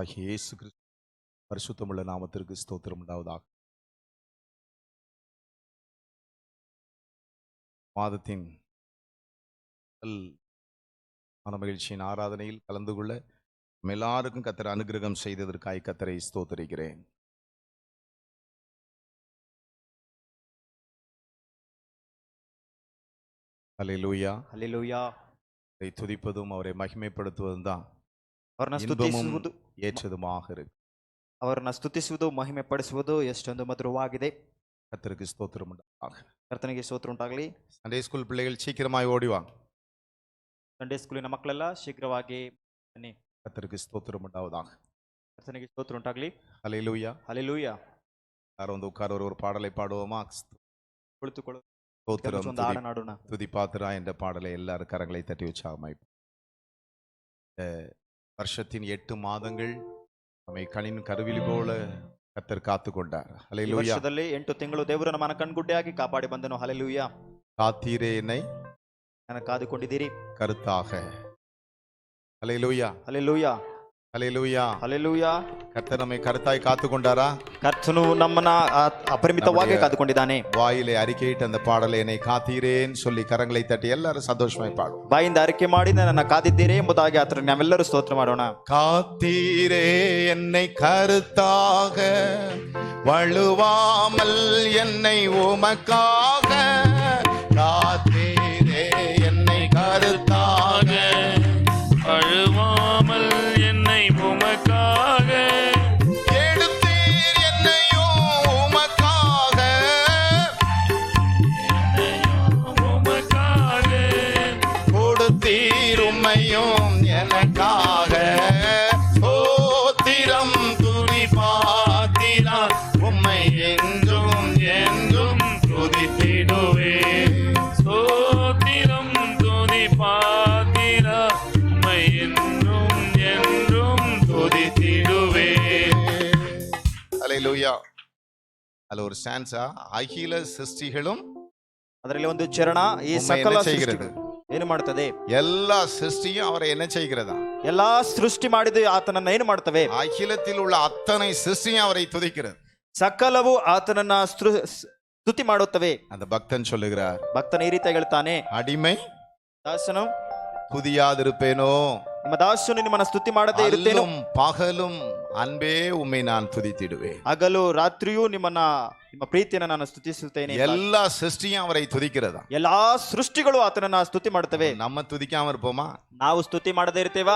ஆண்டவராகிய இயேசு கிறிஸ்து பரிசுத்தமுள்ள நாமத்திற்கு ஸ்தோத்திரம் உண்டாவதாக. மாதத்தின் மகிழ்ச்சியின் ஆராதனையில் கலந்து கொள்ள எல்லாருக்கும் கர்த்தர் அனுகிரகம் செய்ததற்காய் கர்த்தரை ஸ்தோத்திரிக்கிறேன். அல்லேலூயா, அல்லேலூயா. அவரை துதிப்பதும் அவரை மகிமைப்படுத்துவதும் தான் ಅವರನ್ನ இன்பமும் ಸ್ತುತಿಸುವುದು ஏற்றதுமாக இருக்கு. ಅವರನ್ನ ಸ್ತುತಿಸುವುದು ಮಹಿಮೆ ಪಡಿಸುವುದು ಎಷ್ಟೊಂದು ಮಧುರವಾಗಿದೆ. கர்த்தருக்கு ஸ்தோத்திரம் உண்டாவதாக. ಕರ್ತನಿಗೆ ಸ್ತೋತ್ರ ಉಂಟಾಗಲಿ. சண்டே ஸ்கூல் பிள்ளைகள் சீக்கிரமாய் ஓடிவாங்க. ಸಂಡೇ ಸ್ಕೂಲಿನ ಮಕ್ಕಳೆಲ್ಲ ಶೀಘ್ರವಾಗಿ ಬನ್ನಿ. கர்த்தருக்கு ஸ்தோத்திரம் உண்டாவதாக. ಕರ್ತನಿಗೆ ಸ್ತೋತ್ರ ಉಂಟಾಗಲಿ. அல்லேலூயா. ಹಲ್ಲೆಲೂಯಾ. யாரும் வந்து உட்கார ஒரு பாடலை பாடுவோமா? ಕುಳಿತುಕೊಳ್ಳು. ஸ்தோத்திரம் ಒಂದು ಹಾಡನ್ನು ಹಾಡೋಣ. துதி பாத்திரா என்ற பாடலை எல்லாரும் கரங்களை தட்டி உற்சாகமாய். வருஷத்தின் 8 மாதங்கள் நம்மை கண்ணின் கருவிலி போல கர்த்தர் காத்து கொண்டார். ಈ அல்லேலூயா. ವರ್ಷದಲ್ಲಿ 8 ತಿಂಗಳು ದೇವರು ನಮ್ಮನ್ನು ಕಣ್ಗುಡ್ಡೆಯಾಗಿ ಕಾಪಾಡಿ ಬಂದನು. ಹಲ್ಲೆಲೂಯಾ. காத்தீரே என்னை ನನ್ನ ಕಾದುಕೊಂಡಿದ್ದೀರಿ. கருத்தாக. அல்லேலூயா. ಹಲ್ಲೆಲೂಯಾ. அல்லேலூயா. ಹಲ್ಲೆಲೂಯಾ. கர்த்தர் நம்மை கருத்தாய் காத்து கொண்டாரா? ಕರ್ತನು ನಮ್ಮನ್ನ ಅಪರಿಮಿತವಾಗಿ ಕಾದುಕೊಂಡಿದ್ದಾನೆ. வாயிலை அறிக்கையிட்டு அந்த பாடலை என்னை காத்தீரேன்னு சொல்லி கரங்களை தட்டி எல்லாரும் சந்தோஷமாய் பாடும். ಬಾಯಿಂದ ಅರಿಕೆ ಮಾಡಿ ನನ್ನ ಕಾದಿದ್ದೀರಿ ಎಂಬುದಾಗಿ ಆತನ ನಾವೆಲ್ಲರೂ ಸ್ತೋತ್ರ ಮಾಡೋಣ. காத்தீரே என்னை கருத்தாக, வழுவாமல் என்னை உமக்காக. காத்தீரே என்னை கருத்தாக, அழுவாமல் என்னை உமக்காக. எடுத்தீர் என்னையும் உமக்காக. உமக்காக கொடுத்தீர் உம்மையும் எனக்காக. ஸ்தோத்திரம் துதி பாத்திரா, உம்மை என்றும் என்றும் துதித்திடுவே. ஸ்தோத்திரம் துதி பாத்திரா, உம்மை என்றும் என்றும் துதித்திடுவே. அல்லேலூயா. அதுல ஒரு ஸ்டான்ஸா, அகில சிருஷ்டிகளும் ಅದರಲ್ಲಿ ಒಂದು ಚರಣ ಈ உம்மை ಸಕಲ என்ன செய்கிறது? ಸೃಷ್ಟಿಗಳು ಏನು ಮಾಡುತ್ತದೆ? எல்லா சிருஷ்டியும் அவரை என்ன செய்கிறதா? ಎಲ್ಲಾ ಸೃಷ್ಟಿ ಮಾಡಿದ ಆತನನ್ನ ಏನು ಮಾಡುತ್ತವೆ? அகிலத்தில் உள்ள அத்தனை சிருஷ்டியும் அவரை துதிக்கிறது. ಸಕಲವು ಆತನನ್ನ ಸ್ತುತಿ ಮಾಡುತ್ತವೆ. அந்த பக்தன் சொல்லுகிறார், ಭಕ್ತನ ಈ ರೀತಿ ಹೇಳ್ತಾನೆ, அடிமை ದಾಸನು துதியாதிருப்பேனோ, ನಿಮ್ಮ ದಾಸನು ನಿಮ್ಮನ್ನ ಸ್ತುತಿ ಮಾಡದೇ ಇರುತ್ತೇನೋ? அல்லும் பகலும் அன்பே உம்மை நான் துதித்திடுவேன். ಹಗಲು ರಾತ್ರಿಯೂ ನಿಮ್ಮ ಪ್ರೀತಿಯನ್ನು ನಾನು ಸ್ತುತಿಸುತ್ತೇನೆ. எல்லா சிருஷ்டியும் அவரை துதிக்கிறதா? ಎಲ್ಲಾ ಸೃಷ್ಟಿಗಳು ಆತನನ್ನ ಸ್ತುತಿ ಮಾಡುತ್ತವೆ. நம்ம துதிக்காம இருப்போமா? ನಾವು ಸ್ತುತಿ ಮಾಡದೇ ಇರ್ತೇವಾ?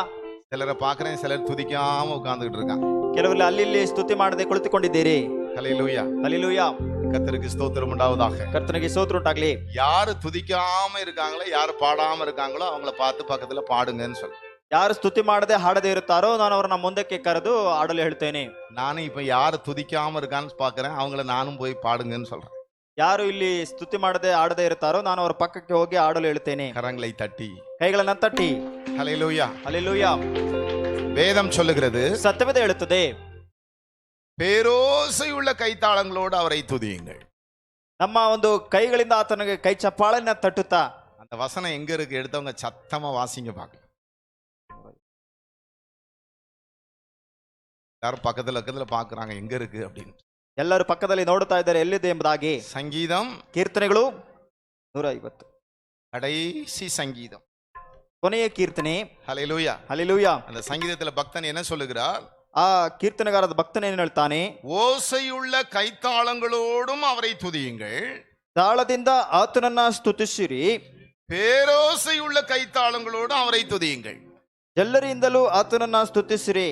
சிலரை பாக்குறேன், சிலர் துதிக்காம உட்கார்ந்துகிட்டு இருக்காங்க. ಕೆಲವೆಲ್ಲ ಅಲ್ಲಿ ಸ್ತುತಿ ಮಾಡದೆ ಕುಳಿತುಕೊಂಡಿದ್ದೀರಿ. ஹல்லேலூயா. ಹಲ್ಲೆಲೂಯಾ. கர்த்தருக்கு ஸ்தோத்திரம் உண்டாவதாக. ಕರ್ತನಿಗೆ ಸ್ತೋತ್ರ ಉಂಟಾಗ್ಲಿ. யாரு துதிக்காம இருக்காங்களோ, யாரு பாடாம இருக்காங்களோ அவங்கள பார்த்து பக்கத்துல பாடுங்கன்னு சொல்லு. ಯಾರು ಸ್ತುತಿ ಮಾಡದೆ ಹಾಡದೆ ಇರುತ್ತಾರೋ ನಾನು ಅವರನ್ನ ಮುಂದಕ್ಕೆ ಕರೆದು ಆಡಲು ಹೇಳ್ತೇನೆ. நானும் இப்ப யாரு துதிக்காம இருக்கான்னு பாக்குறேன், அவங்கள நானும் போய் பாடுங்கன்னு சொல்றேன். ಯಾರು ಇಲ್ಲಿ ಸ್ತುತಿ ಮಾಡದೆ ಆಡದೆ ಇರ್ತಾರೋ ನಾನು ಅವರ ಪಕ್ಕಕ್ಕೆ ಹೋಗಿ ಆಡಲು ಹೇಳ್ತೇನೆ. கரங்களை தட்டி ಕೈಗಳನ್ನ ತಟ್ಟಿ. ஹல்லேலூயா. ಹಲ್ಲೆಲೂಯಾ. வேதம் சொல்லுகிறது, ಸತ್ಯವೇದ ಹೇಳುತ್ತದೆ, பேரோசை உள்ள கைத்தாளங்களோடு அவரை துதியுங்கள். ನಮ್ಮ ಒಂದು ಕೈಗಳಿಂದ ಆತನಿಗೆ ಕೈ ಚಪ್ಪಾಳನ್ನ ತಟ್ಟುತ್ತಾ. அந்த வசனம் எங்க இருக்கு? எடுத்தவங்க சத்தமா வாசிங்க பார்க்கலாம். எல்லாரும் பக்கத்துல பாக்குறாங்க எங்க இருக்கு அப்படின்னு. ಎಲ್ಲರೂ ಪಕ್ಕದಲ್ಲಿ ನೋಡುತ್ತಾ ಇದ್ದಾರೆ ಎಲ್ಲಿದೆ ಎಂಬುದಾಗಿ. சங்கீதம் ಕೀರ್ತನೆಗಳು 150 கடைசி சங்கீதம், ಕೊನೆಯ ಕೀರ್ತನೆ. ஹல்லேலூயா. ಹಲ್ಲೆಲೂಯಾ. அந்த சங்கீதத்துல பக்தன் என்ன சொல்லுகிறார்? ಆ ಕೀರ್ತನೆಗಾರದ ಭಕ್ತನ ಏನು ಹೇಳ್ತಾನೆ? ஓசையுள்ள கைத்தாளங்களோடும் அவரை துதியுங்கள், ತಾಳದಿಂದ ಆತನನ್ನ ಸ್ತುತಿಸಿರಿ. பேரோசையுள்ள கைத்தாளங்களோடும் அவரை துதியுங்கள். ಎಲ್ಲರಿಂದಲೂ ಆತನನ್ನ ಸ್ತುತಿಸಿರಿ.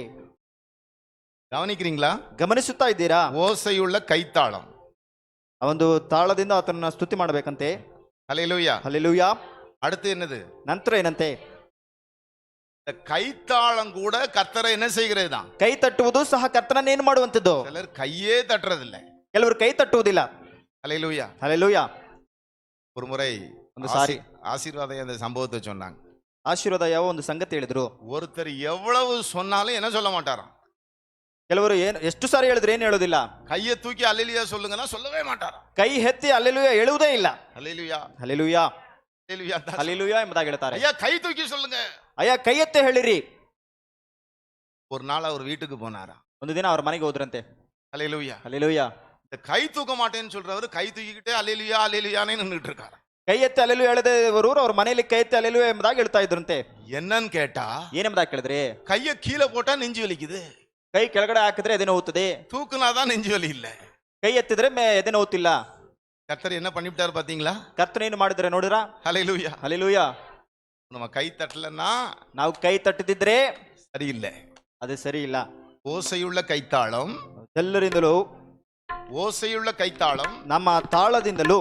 கவனிக்கிறீங்களா? ಗಮನಿಸುತ್ತಾ ಇದ್ದೀರಾ? ஓசையுள்ள கைத்தாளம். ಆ ಒಂದು ತಾಳದಿಂದ ಆತನನ್ನ ಸ್ತುತಿ ಮಾಡಬೇಕಂತೆ. ஹல்லேலூயா. ಹಲ್ಲೆಲೂಯಾ. அடுத்து என்னது? ನಂತರ ಏನಂತೆ? இந்த கைத்தாளம் கூட கர்த்தரை என்ன செய்கிறதுதான்? ಕೈ ತಟ್ಟುವುದು ಸಹ ಕರ್ತನನ್ನ ಏನು ಮಾಡುವಂತದ್ದು. சிலர் கையே தட்டுறதில்லை. ಕೆಲವರು ಕೈ ತಟ್ಟುವುದಿಲ್ಲ. ஹல்லேலூயா. ಹಲ್ಲೆಲೂಯಾ. ஒரு முறை ಒಂದು ಸಾರಿ ஆசீர்வாதம் அந்த சம்பவத்தை சொன்னாங்க. ಆಶೀರ್ವಾದ ಯಾವ ಒಂದು ಸಂಗತಿ ಹೇಳಿದ್ರು. ஒருத்தர் எவ்வளவு சொன்னாலும் என்ன சொல்ல மாட்டாராம். ಕೆಲವರು ಎಷ್ಟು ಸಾರಿ ಹೇಳಿದ್ರೆ ಏನು ಹೇಳೋದಿಲ್ಲ. கையை தூக்கி அல்லேலூயா சொல்லுங்கன்னா சொல்லவே மாட்டாராம். ಕೈ ಎತ್ತಿ ಹಲ್ಲೆಲೂಯಾ ಹೇಳುವುದೇ ಇಲ್ಲ. அல்லேலூயா. ಹಲ್ಲೆಲೂಯಾ. அல்லேலூயா. ಹಲ್ಲೆಲೂಯಾ ಎಂಬುದಾಗಿ ಹೇಳ್ತಾರೆ. ஐயா கை தூக்கி சொல்லுங்க. ಅಯ್ಯ ಕೈ ಎತ್ತಿ ಹೇಳಿರಿ. ஒரு நாள் அவர் வீட்டுக்கு போனாரா. ಒಂದು ದಿನ ಅವ್ರ ಮನೆಗೆ ಹೋದ್ರಂತೆ. அல்லேலூயா. ಹಲ್ಲೆಲೂಯಾ. இந்த கை தூக்க மாட்டேன்னு சொல்றவர் கை தூக்கிக்கிட்டே அல்லேலூயா அல்லேலூயானே நின்றுட்டு இருக்காரு. ಕೈ ಎತ್ತಿ ಅಲ್ಲೆಲೂಯಾ ಹೇಳದವರು ಅವ್ರ ಮನೆಯಲ್ಲಿ ಕೈ ಎತ್ತಿ ಅಲ್ಲೆಲೂಯಾ ಎಂಬುದಾಗಿ ಹೇಳ್ತಾ ಇದ್ರಂತೆ. என்னன்னு கேட்டா, ಏನೆಂಬುದಾಗಿ ಕೇಳಿದ್ರಿ? கைய கீழே போட்டா நெஞ்சு வலிக்குது, ಕೈ ಕೆಳಗಡೆ ಹಾಕಿದ್ರೆ ಎದೆ ನೋವುತ್ತದೆ, தூக்குனாதான் நெஞ்சு வலி இல்ல. ಕೈ ಎತ್ತಿದ್ರೆ ಎದೆ ನೋವುತ್ತಿಲ್ಲ. கர்த்தர் என்ன பண்ணிவிட்டாரு பாத்தீங்களா? ಕರ್ತನೇನು ಮಾಡಿದ್ರೆ ನೋಡಿದ್ರಾ? ஹல்லேலூயா. ಹಲ್ಲೆಲೂಯಾ. நம்ம கை தட்டலன்னா ನಾವು ಕೈ ತಟ್ಟದಿದ್ರೆ சரியில்லை. ಅದು ಸರಿ ಇಲ್ಲ. ஓசையுள்ள கைத்தாளம், ಎಲ್ಲರಿಂದಲೂ ஓசையுள்ள கைத்தாளம், ನಮ್ಮ ತಾಳದಿಂದಲೂ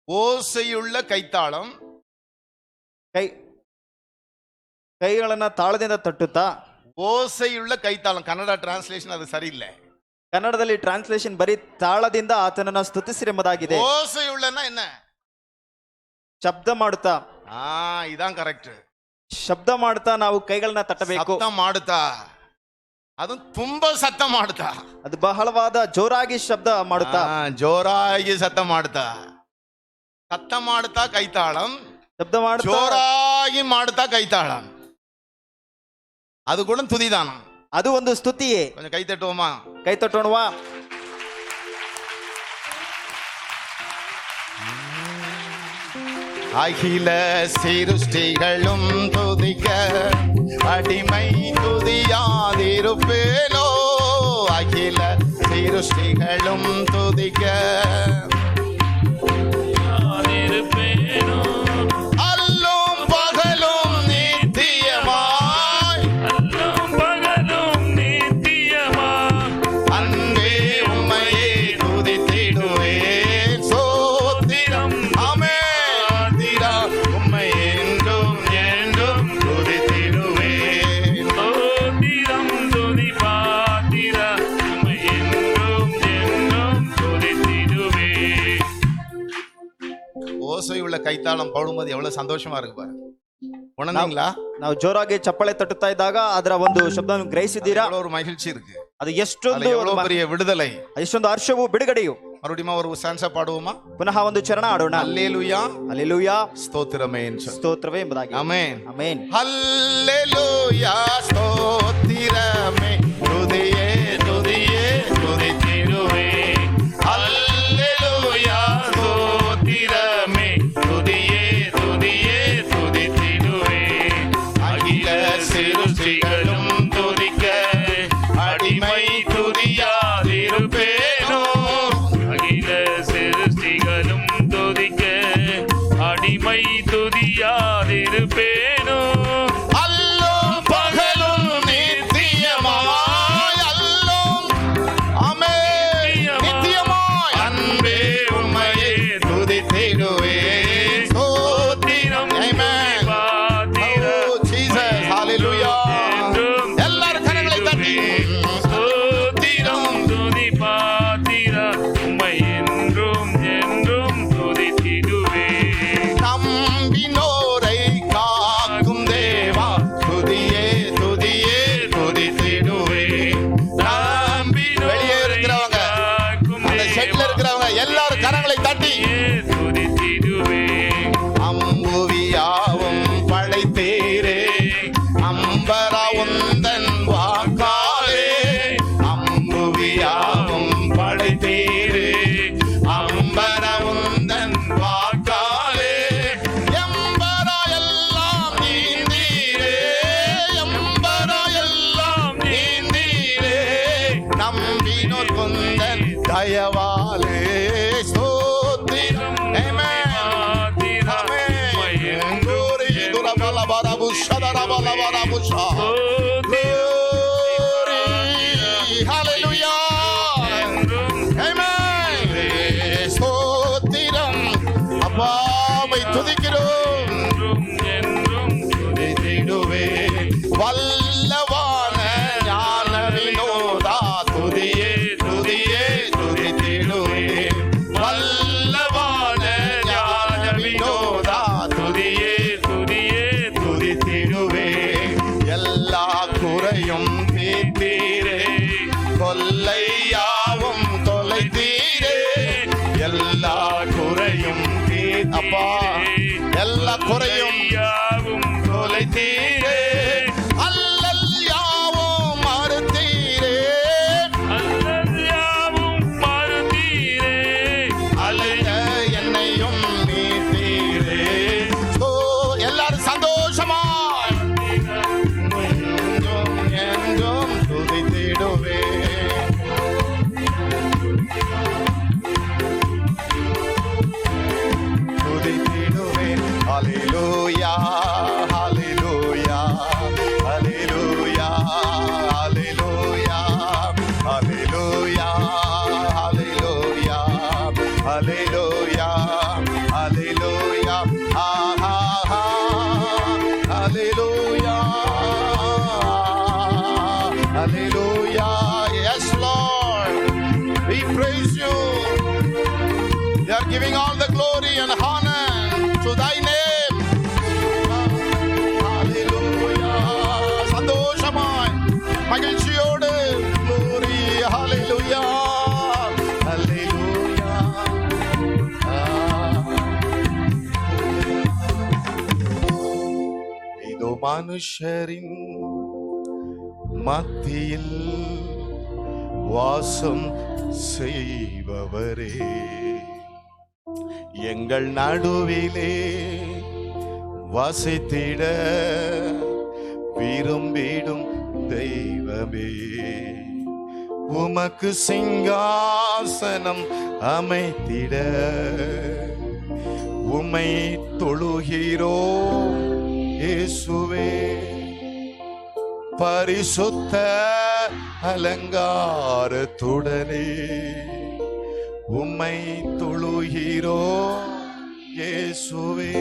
ஓசையுள்ள கைத்தாளம், ಕೈಗಳನ್ನ ತಾಳದಿಂದ ತಟ್ಟುತ್ತಾ. ஓசையுள்ள கைத்தாளம் கன்னடா டிரான்ஸ்லேஷன் அது சரியில்லை. ಕನ್ನಡದಲ್ಲಿ ಟ್ರಾನ್ಸ್ಲೇಷನ್ ಬರೀ ತಾಳದಿಂದ ಆತನನ್ನ ಸ್ತುತಿಸಿರೆಂಬುದಾಗಿದೆ. ஓசையுள்ளன்னா என்ன? ಶಬ್ದ ಮಾಡುತ್ತಾ. இதான் கரெக்ட். ಶಬ್ದ ಮಾಡುತ್ತಾ ನಾವು ಕೈಗಳನ್ನ ತಟ್ಟಬೇಕು. சத்தம் ಮಾಡುತ್ತಾ, ಅದು ತುಂಬಾ சத்தம் ಮಾಡುತ್ತಾ, ಅದು ಬಹಳವಾದ ಜೋರಾಗಿ ಶಬ್ದ ಮಾಡುತ್ತಾ, ಜೋರಾಗಿ சத்தம் ಮಾಡುತ್ತಾ, சத்தம் ಮಾಡುತ್ತಾ கைத்தாளம், ಶಬ್ದ ಮಾಡುತ್ತಾ ಜೋರಾಗಿ ಮಾಡುತ್ತಾ கைத்தாளம், அது கூட துதிதானம். ಅದು ಒಂದು ಸ್ತುತಿಯೇ. கொஞ்சம் கை தட்டுவோமா? ಕೈ ತಟ್ಟೋಣವಾ? அகில சிருஷ்டிகளும் துதிக்க அடிமை துதியாதிருப்பேனோ. அகில சிருஷ்டிகளும் துதிக்க இருப்பேனோ. அல்லும் பகலும் நித்தியமாய், அல்லும் பகலும் நித்தியமாய் அன்பே உம்மையே துதித்திடுவேன். சோத்திரம் ஆமென். திரா உம்மை என்றும் என்றும் துதித்திடுவேன். ஸ்தோத்திரம் துதி பாத்திர உம்மை என்றும் என்றும் துதித்திடுவேன். ஓசை உள்ள கைத்தாளம் போடும்போது எவ்வளவு சந்தோஷமா இருக்கு பாரு. உணர்ந்தீங்களா? ನಾವು ಜೋರಾಗಿ ಚಪ್ಪಳೆ ತಟ್ಟುತ್ತಾ ಇದ್ದಾಗ ಅದರ ಒಂದು ಶಬ್ದವನ್ನು ಗ್ರಹಿಸಿದ್ದೀರಾ? எவ்வளவு ஒரு மகிழ்ச்சி இருக்கு, ಅದು அதுல ಎಷ್ಟೊಂದು எவ்வளவு பெரிய விடுதலை. ಎಷ್ಟೊಂದು ಹರ್ಷವು ಬಿಡುಗಡೆಯು. மறுபடியும் ஒரு சான்ஸா பாடுவோமா? ಪುನಃ ಒಂದು ಚರಣ ಆಡೋಣ. அல்லேலூயா, ಹಲ್ಲೆಲೂಯಾ, ஸ்தோத்திரமே என்று சொல்லு. ಸ್ತೋತ್ರವೇ ಎಂಬುದಾಗಿ. ஆமென். ಆಮೆನ್. அல்லேலூயா, ஸ்தோத்திரமே, துதியே துதியே துதித்திடுவேன். அல்லேலூயா, ஸ்தோத்திரமே துதியே துதியே துதித்திடுவேன். அகில சிருஷ்டிகளும் துதிக்க அடிமை துதியாதிருப்பேனோ. அகில சிருஷ்டிகளும் துதிக்க அடிமை துதியாதிருப்பேனோ. அல்லும் பகலும் நித்தியமாய், அல்லும் ஆமென் நித்தியமாய், அன்பே உம்மையே துதித்திடுவேன். ஸ்தோத்திரம் ஆமென். பாத்திர Oh, Jesus, hallelujah. எல்லாரும் கரங்களை தட்டி ஸ்தோத்திரம் துதி பாத்திர உம்மை என்றும் என்றும் துதித்திடுவேன். நம்பினோரை காக்கும் தேவா, துதியே துதியே துதித்திடுவேன். வெளியே இருக்கிறவங்க, அந்த ஷெட்ல இருக்கிறவங்க எல்லாரும் கரங்களை தட்டி துதித்திடுவேன். அம்புவியாவும் படைத்தீரே, அம்பரா உந்தன் வாக்காலே. அம்புவியாவும் படைத்தீரே, அம்பரா உந்தன் வாக்காலே. எம்பரா எல்லாம் நீந்தீரே, எம்பரா எல்லாம் நீந்தீரே. நம்பினோர் குந்தன் தயவாலே. ஸ்தோத்திரம் ஆமென். வல்லவான ஞான வினோதா, துதியே துதியே துதித்திடுவேன். வல்லவான ஞான வினோதா, துதியே துதியே துதித்திடுவேன். எல்லா குறையும் தீர்த்தீரே, கொல்லையாவும் தொலைத்தீரே. எல்லா குறையும் அப்பா, எல்லா குறையும் யாவும் தொலைத்தீரே. அல்லல் யாவும் praise you. We are giving all the glory and honor to thy name. Hallelujah. சந்தோஷமாய் மகிழ்ச்சியோடு glory. Hallelujah. Hallelujah. இதோ மனுஷரின் மத்தியில் வாசம் செய்பவரே, எங்கள் நடுவிலே வசித்திட விரும்பிடும் தெய்வமே, உமக்கு சிங்காசனம் அமைத்திட உம்மை தொழுகிறோம் இயேசுவே. பரிசுத்த அலங்காரத்துடனே உம்மை தொழுகிறோம் இயேசுவே.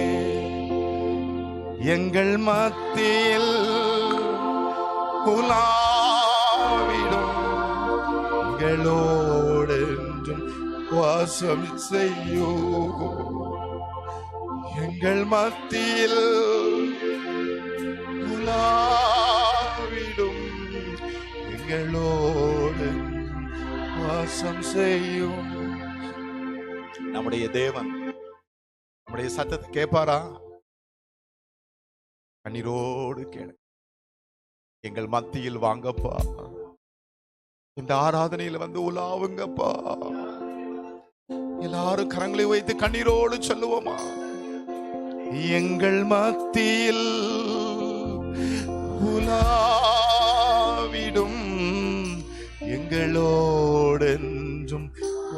எங்கள் மத்தியில் உலாவிடும் எங்களோடென்றும் வாசம் செய்யும். எங்கள் மத்தியில் உலாவிடும் எங்களோடு வாசம் செய்யும். நம்முடைய தேவன் நம்முடைய சத்தத்தை கேட்பாரா? கண்ணீரோடு கேளு. எங்கள் மத்தியில் வாங்கப்பா, இந்த ஆராதனையில வந்து உலாவுங்கப்பா. எல்லாரும் கரங்களை வைத்து கண்ணீரோடு சொல்லுவோமா? எங்கள் மத்தியில் உலாவிடும் எங்களோடென்றும்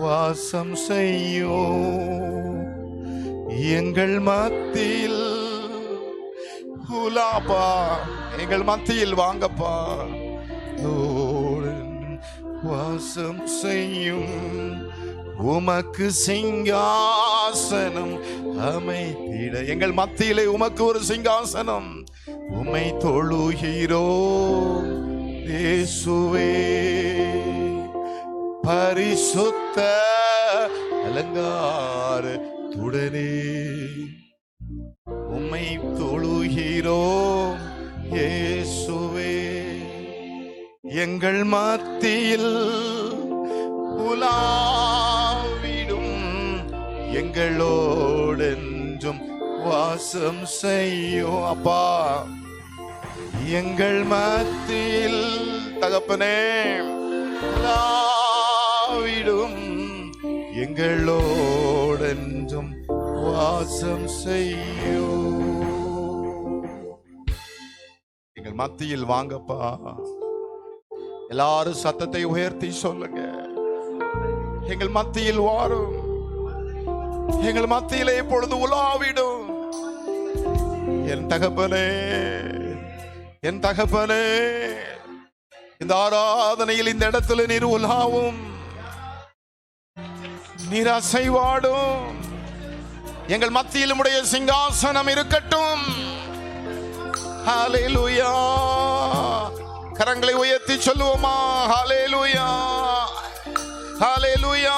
வாசம் செய்யும். எங்கள் மத்தியில் உலாப்பா, எங்கள் மத்தியில் வாங்கப்பா, வாசம் செய்யும். உமக்கு சிங்காசனம் அமைத்திட, எங்கள் மத்தியிலே உமக்கு ஒரு சிங்காசனம், உம்மை தொழுகிறோம் இயேசுவே. பரிசுத்த அலங்காரத்துடனே உம்மை தொழுகிறோம் இயேசுவே. எங்கள் மத்தியில் உலாவிடும் எங்களோடென்றும் வாசம் செய்யும். அப்பா, எங்கள் மத்தியில் தகப்பனே உலாவிடும் எங்களோடென்றும் வாசம் செய்யும். எங்கள் மத்தியில் வாங்கப்பா. எல்லாரும் சத்தத்தை உயர்த்தி சொல்லுங்க. எங்கள் மத்தியில் வாரும், எங்கள் மத்தியிலே இப்பொழுது உலாவிடும். என் தகப்பனே, என் தகப்பனே, இந்த ஆராதனையில் இந்த இடத்துல நீர் உலாவும், நீர் அசைவாடும். எங்கள் மத்தியில் உம்முடைய சிங்காசனம் இருக்கட்டும். ஹல்லேலூயா. கரங்களை உயர்த்தி சொல்லுவோமா? ஹல்லேலூயா, ஹல்லேலூயா,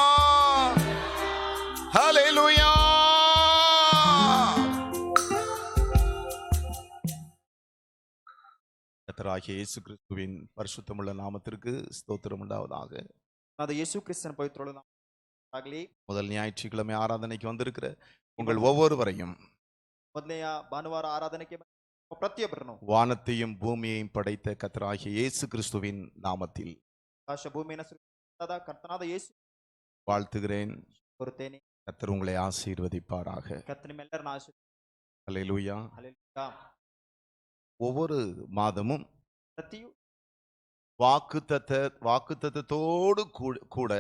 ஹல்லேலூயா. கர்த்தராகிய இயேசு கிறிஸ்துவின் பரிசுத்தமுள்ள நாமத்திற்கு ஸ்தோத்திரம் உண்டாவதாக. ಅದು ಯೇಸು ಕ್ರಿಸ್ತನ ಪವಿತ್ರವಾದ ನಾಮವಾಗಲಿ. முதல் ஞாயிற்றுக்கிழமை ஆராதனைக்கு வந்திருக்கிற உங்கள் ஒவ்வொருவரையும் ಮೊದಲನೆಯ ಭಾನುವಾರ ಆರಾಧನೆಗೆ ಪ್ರತಿಯೊಬ್ಬರನ್ನು வானத்தையும் பூமியையும் படைத்த கர்த்தராகிய இயேசு கிறிஸ்துவின் நாமத்தில் ಆಕಾಶ ಭೂಮಿಯನ್ನು ಸೃಷ್ಟಿಸಿದ ಕರ್ತನಾದ ಯೇಸು வாழ்த்துகிறேன். ಕೋರುತ್ತೇನೆ. கர்த்தர் உங்களை ஆசீர்வதிப்பாராக. ಕರ್ತನ ನಿಮ್ಮೆಲ್ಲರನ್ನು ಆಶೀರ್ವದಿಸಲಿ. ஹல்லேலூயா. ಹಲ್ಲೆಲೂಯಾ. ஒவ்வொரு மாதமும் ಪ್ರತಿಯು வாக்குத்தத்தத்தோடு கூட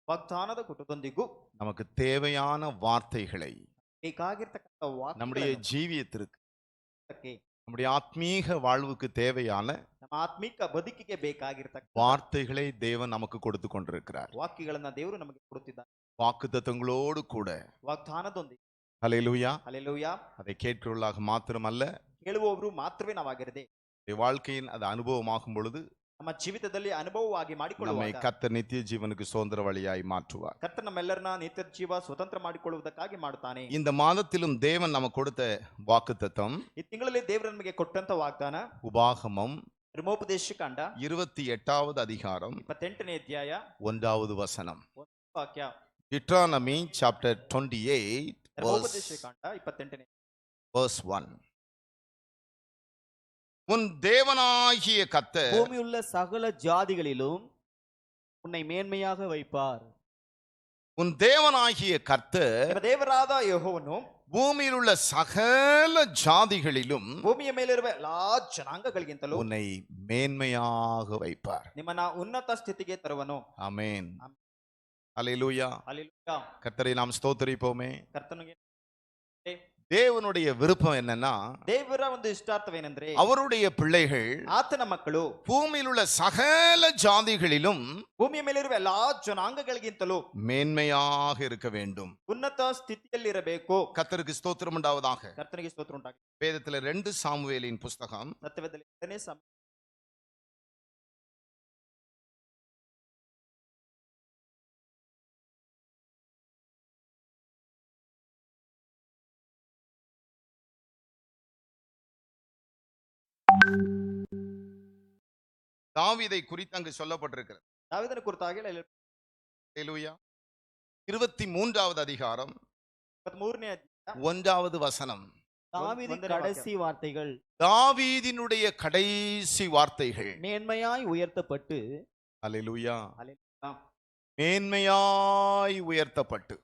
ವಾಗ್ದಾನದ ಕುಟುಂಬದೊಂದಿಗೂ நமக்கு தேவையான வார்த்தைகளை ಬೇಕಾಗಿರ್ತಕ್ಕಂಥ நம்முடைய ஜீவியத்திற்கு, ವಾಕ್ಯಕ್ಕೆ நம்முடைய ஆத்மீக வாழ்வுக்கு தேவையான ನಮ್ಮ ಆತ್ಮಿಕ ಬದುಕಿಗೆ ಬೇಕಾಗಿರ್ತಕ್ಕಂಥ வார்த்தைகளை தேவன் நமக்கு கொடுத்து கொண்டிருக்கிறார். ವಾಕ್ಯಗಳನ್ನ ದೇವರು ನಮಗೆ ಕೊಡುತ್ತಿದ್ದಾನೆ. வாக்குத்தத்தங்களோடு கூட. ವಾಗ್ದಾನದೊಂದಿಗೆ. ஹல்லேலூயா. ಹಲ್ಲೆಲೂಯಾ. அதை கேட்கிறவர்களாக மாத்திரமல்ல, ಕೇಳುವವರು ಮಾತ್ರವೇ ನಾವಾಗಿರದೆ வாழ்க்கையின் அது அனுபவமாகும் பொழுது ನಮ್ಮ ಜೀವಿತದಲ್ಲಿ ಅನುಭವವಾಗಿ நம்மை ಮಾಡಿಕೊಳ್ಳುವಾಗ கர்த்தர் நித்திய ஜீவனுக்கு சுதந்திர வழியாய் மாற்றுவார். ಕರ್ತನ ನಮ್ಮೆಲ್ಲರನ್ನ ನಿತ್ಯ ಜೀವ ಸ್ವತಂತ್ರ ಮಾಡಿಕೊಳ್ಳುವುದಕ್ಕಾಗಿ ಮಾಡುತ್ತಾನೆ. இந்த மாதத்திலும் தேவன் நமக்கு கொடுத்த வாக்குத்தத்தம் ಈ ತಿಂಗಳಲ್ಲಿ ದೇವರು ನಮಗೆ ಕೊಟ್ಟಂತ ವಾಗ್ದಾನ உபாகமம் ಧರ್ಮೋಪದೇಶ ಕಾಂಡ 28வது அதிகாரம் 28ನೇ ಅಧ್ಯಾಯ 1வது வசனம். ವಾಕ್ಯ. Deuteronomy chapter 28 ಧರ್ಮೋಪದೇಶ ಕಾಂಡ 28ನೇ verse 1. உன் தேவனாகிய கர்த்தர் பூமியுள்ள சகல ஜாதிகளிலும் உன்னை மேன்மையாக வைப்பார். உன் தேவனாகிய கர்த்தர் ನಿಮ್ಮ ದೇವರಾದ ಯೆಹೋವನು பூமியில் உள்ள சகல ஜாதிகளிலும் ಭೂಮಿಯ ಮೇಲಿರುವ ಎಲ್ಲಾ ಜನಾಂಗಗಳಿಗಿಂತಲೂ உன்னை மேன்மையாக வைப்பார். ನಿಮ್ಮನ್ನ ಉನ್ನತ ಸ್ಥಿತಿಗೆ ತರುವನು. ஆமென். ஆமென். அல்லேலூயா. ಹಲ್ಲೆಲೂಯಾ. கர்த்தரை நாம் ஸ்தோத்திரிப்போமே. ಕರ್ತನಿಗೆ தேவனுடைய விருப்பம் என்னன்னா, ದೇವರ ಒಂದು ಇಷ್ಟಾರ್ಥವೇನೆಂದ್ರೆ அவருடைய பிள்ளைகள் ಆತನ ಮಕ್ಕಳು பூமியில் உள்ள சகல ஜாதிகளிலும் ಭೂಮಿಯ ಮೇಲಿರುವ ಎಲ್ಲಾ ಜನಾಂಗಗಳಿಗಿಂತಲೂ மேன்மையாக இருக்க வேண்டும். ಉನ್ನತ ಸ್ಥಿತಿಯಲ್ಲಿರಬೇಕು. கர்த்தருக்கு ஸ்தோத்திரம் உண்டாவதாக. ಕರ್ತನಿಗೆ ಸ್ತೋತ್ರ ಉಂಟಾಗಲಿ. வேதத்துல 2 சாமுவேலின் புஸ்தகம் ಸತ್ಯವೇದದಲ್ಲಿ 2ನೇ ಸಾಮುವೇಲ தாவீதை குறித்து அங்கு சொல்லப்பட்டிருக்கிறது. ದಾವೀದನ ಕುರಿತಾಗಿ அல்லேலூயா. 23வது அதிகாரம் 23ನೇ ಅಧ್ಯಾಯ 1வது வசனம். தாவீதின் வந்தன கடைசி வார்த்தைகள் தாவீதினுடைய கடைசி வார்த்தைகள். மேன்மையாய் உயர்த்தப்பட்டு அல்லேலூயா. ಹಲ್ಲೆಲೂಯಾ. மேன்மையாய் உயர்த்தப்பட்டு.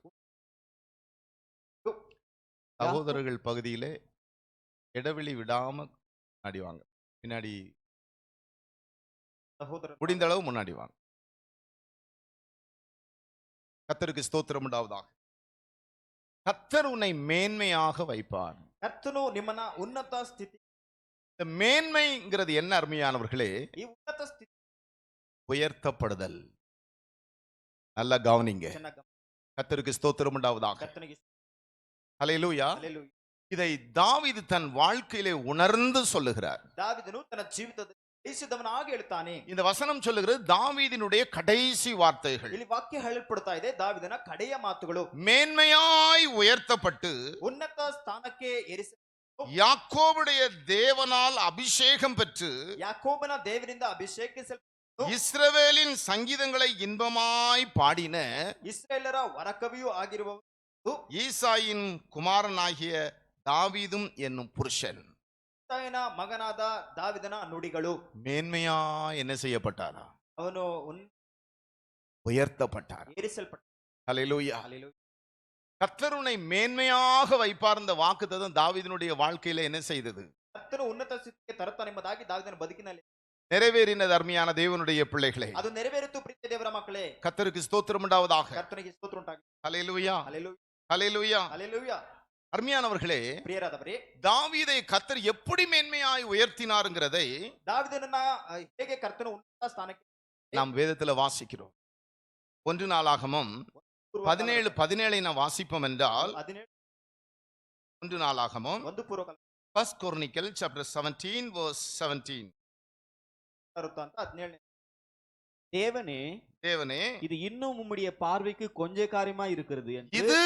சகோதரர்கள் பகுதியிலே இடைவெளி விடாம முன்னாடி வாங்க. பின்னாடி ಸಹೋದರ முடிந்த அளவு முன்னாடி வாங்க. கர்த்தருக்கு ஸ்தோத்திரம் உண்டாவதாக. கர்த்தர் உன்னை மேன்மையாக வைப்பார். ಕರ್ತನು ನಿಮ್ಮನ್ನ ಉನ್ನತ ಸ್ಥಿತಿ. இந்த மேன்மைங்கிறது என்ன அருமையானவர்களே? ಈ ಉನ್ನತ ಸ್ಥಿತಿ உயர்த்தப்படுதல். நல்லா கவனிங்க. ಚೆನ್ನಾಗಿ கர்த்தருக்கு ஸ்தோத்திரம் உண்டாவதாக. ಕರ್ತನಿಗೆ ஹல்லேலூயா. ಹಲ್ಲೆಲೂಯಾ. இதை தாவீது தன் வாழ்க்கையிலே உணர்ந்து சொல்லுகிறார். ದಾವೀದನು ತನ್ನ ಜೀವಿತದಲ್ಲಿ ಜಯಿಸಿದವನಾಗಿ ಹೇಳ್ತಾನೆ. இந்த வசனம் சொல்லுகிறது தாவீதினுடைய கடைசி வார்த்தைகள். ಇಲ್ಲಿ ವಾಕ್ಯ ಹೇಳಲ್ಪಡ್ತಾ ಇದೆ ದಾವೀದನ ಕಡೆಯ ಮಾತುಗಳು. மேன்மையாய் உயர்த்தப்பட்டு ಉನ್ನತ ಸ್ಥಾನಕ್ಕೆ ಏರಿಸ யாக்கோபுடைய தேவனால் அபிஷேகம் பெற்று ಯಾಕೋಬನ ದೇವರಿಂದ ಅಭಿಷೇಕಿಸಲ್ಪಟ್ಟು இஸ்ரவேலின் சங்கீதங்களை இன்பமாய் பாடின ಇಸ್ರಾಯೇಲರ ವರಕವಿಯೂ ಆಗಿರುವವರು ஈசாயின் குமாரனாகிய தாவீதும் என்னும் புருஷன் ಇಸಾಯನ ಮಗನಾದ ದಾವಿದನ ನುಡಿಗಳು. மேன்மையா என்ன செய்யப்பட்டாரா? ಅವನು உயர்த்தப்பட்டார். ಏರಿಸಲ್ಪಟ್ಟ. ஹல்லேலூயா. ಹಲ್ಲೆಲೂಯಾ. கர்த்தர் உன்னை மேன்மையாக வைப்பார். இந்த வாக்குத்தத்தம் தாவீதினுடைய வாழ்க்கையில என்ன செய்தது? ಕರ್ತನು ಉನ್ನತ ಸ್ಥಿತಿಗೆ ತರುತ್ತಾನೆಂಬುದಾಗಿ ದಾವಿದನ ಬದುಕಿನಲ್ಲಿ நிறைவேறினது அருமையான தேவனுடைய பிள்ளைகளே. ಅದು ನೆರವೇರಿತು. ಪ್ರೀತಿಯ ದೇವರ ಮಕ್ಕಳೇ, கர்த்தருக்கு ஸ்தோத்திரம் உண்டாவதாக. ಕರ್ತನಿಗೆ ಸ್ತೋತ್ರ ಉಂಟಾಗಲಿ. ஹல்லேலூயா. ಹಲ್ಲೆಲೂಯಾ. ஹல்லேலூயா. ಹಲ್ಲೆಲೂಯಾ. அருமையானவர்களே, ಪ್ರಿಯರಾದವರೇ, தாவீதை கர்த்தர் எப்படி மேன்மையாய் உயர்த்தினாருங்கிறதை ದಾವಿದನನ್ನ ಹೇಗೆ ಕರ್ತನು ಉನ್ನತ ಸ್ಥಾನಕ್ಕೆ நாம் வேதத்துல வாசிக்கிறோம். 1 நாளாகமம் 17:17 நாம் வாசிப்போம் என்றால் 17 1 நாளாகமம் ಒಂದು ಪೂರ್ವಕಾಲ 1 Chronicle chapter 17 verse 17. ಅಂತ 17ನೇ. தேவனே தேவனே, இது இன்னும் உம்முடைய பார்வைக்கு கொஞ்ச காரியமா இருக்கிறது என்று இது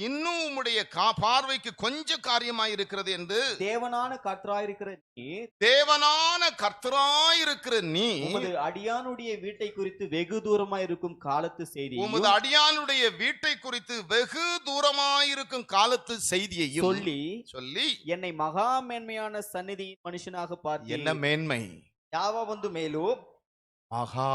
இன்னும் உம்முடைய பார்வைக்கு கொஞ்ச காரியமாய் இருக்கிறது என்று தேவனான கர்த்தராயிருக்கிற நீர் தேவனான கர்த்தராயிருக்கிற நீ உமது அடியானுடைய வீட்டை குறித்து வெகு தூரமாய் இருக்கும் காலத்து செய்தியையும் உமது அடியானுடைய வீட்டை குறித்து வெகு தூரமாயிருக்கும் காலத்து செய்தியையும் சொல்லி என்னை மகா மேன்மையான சந்நிதியின் மனுஷனாக பார்த்து என்ன மேன்மை? ಯಾವ ಒಂದು ಮೇಲೂ மகா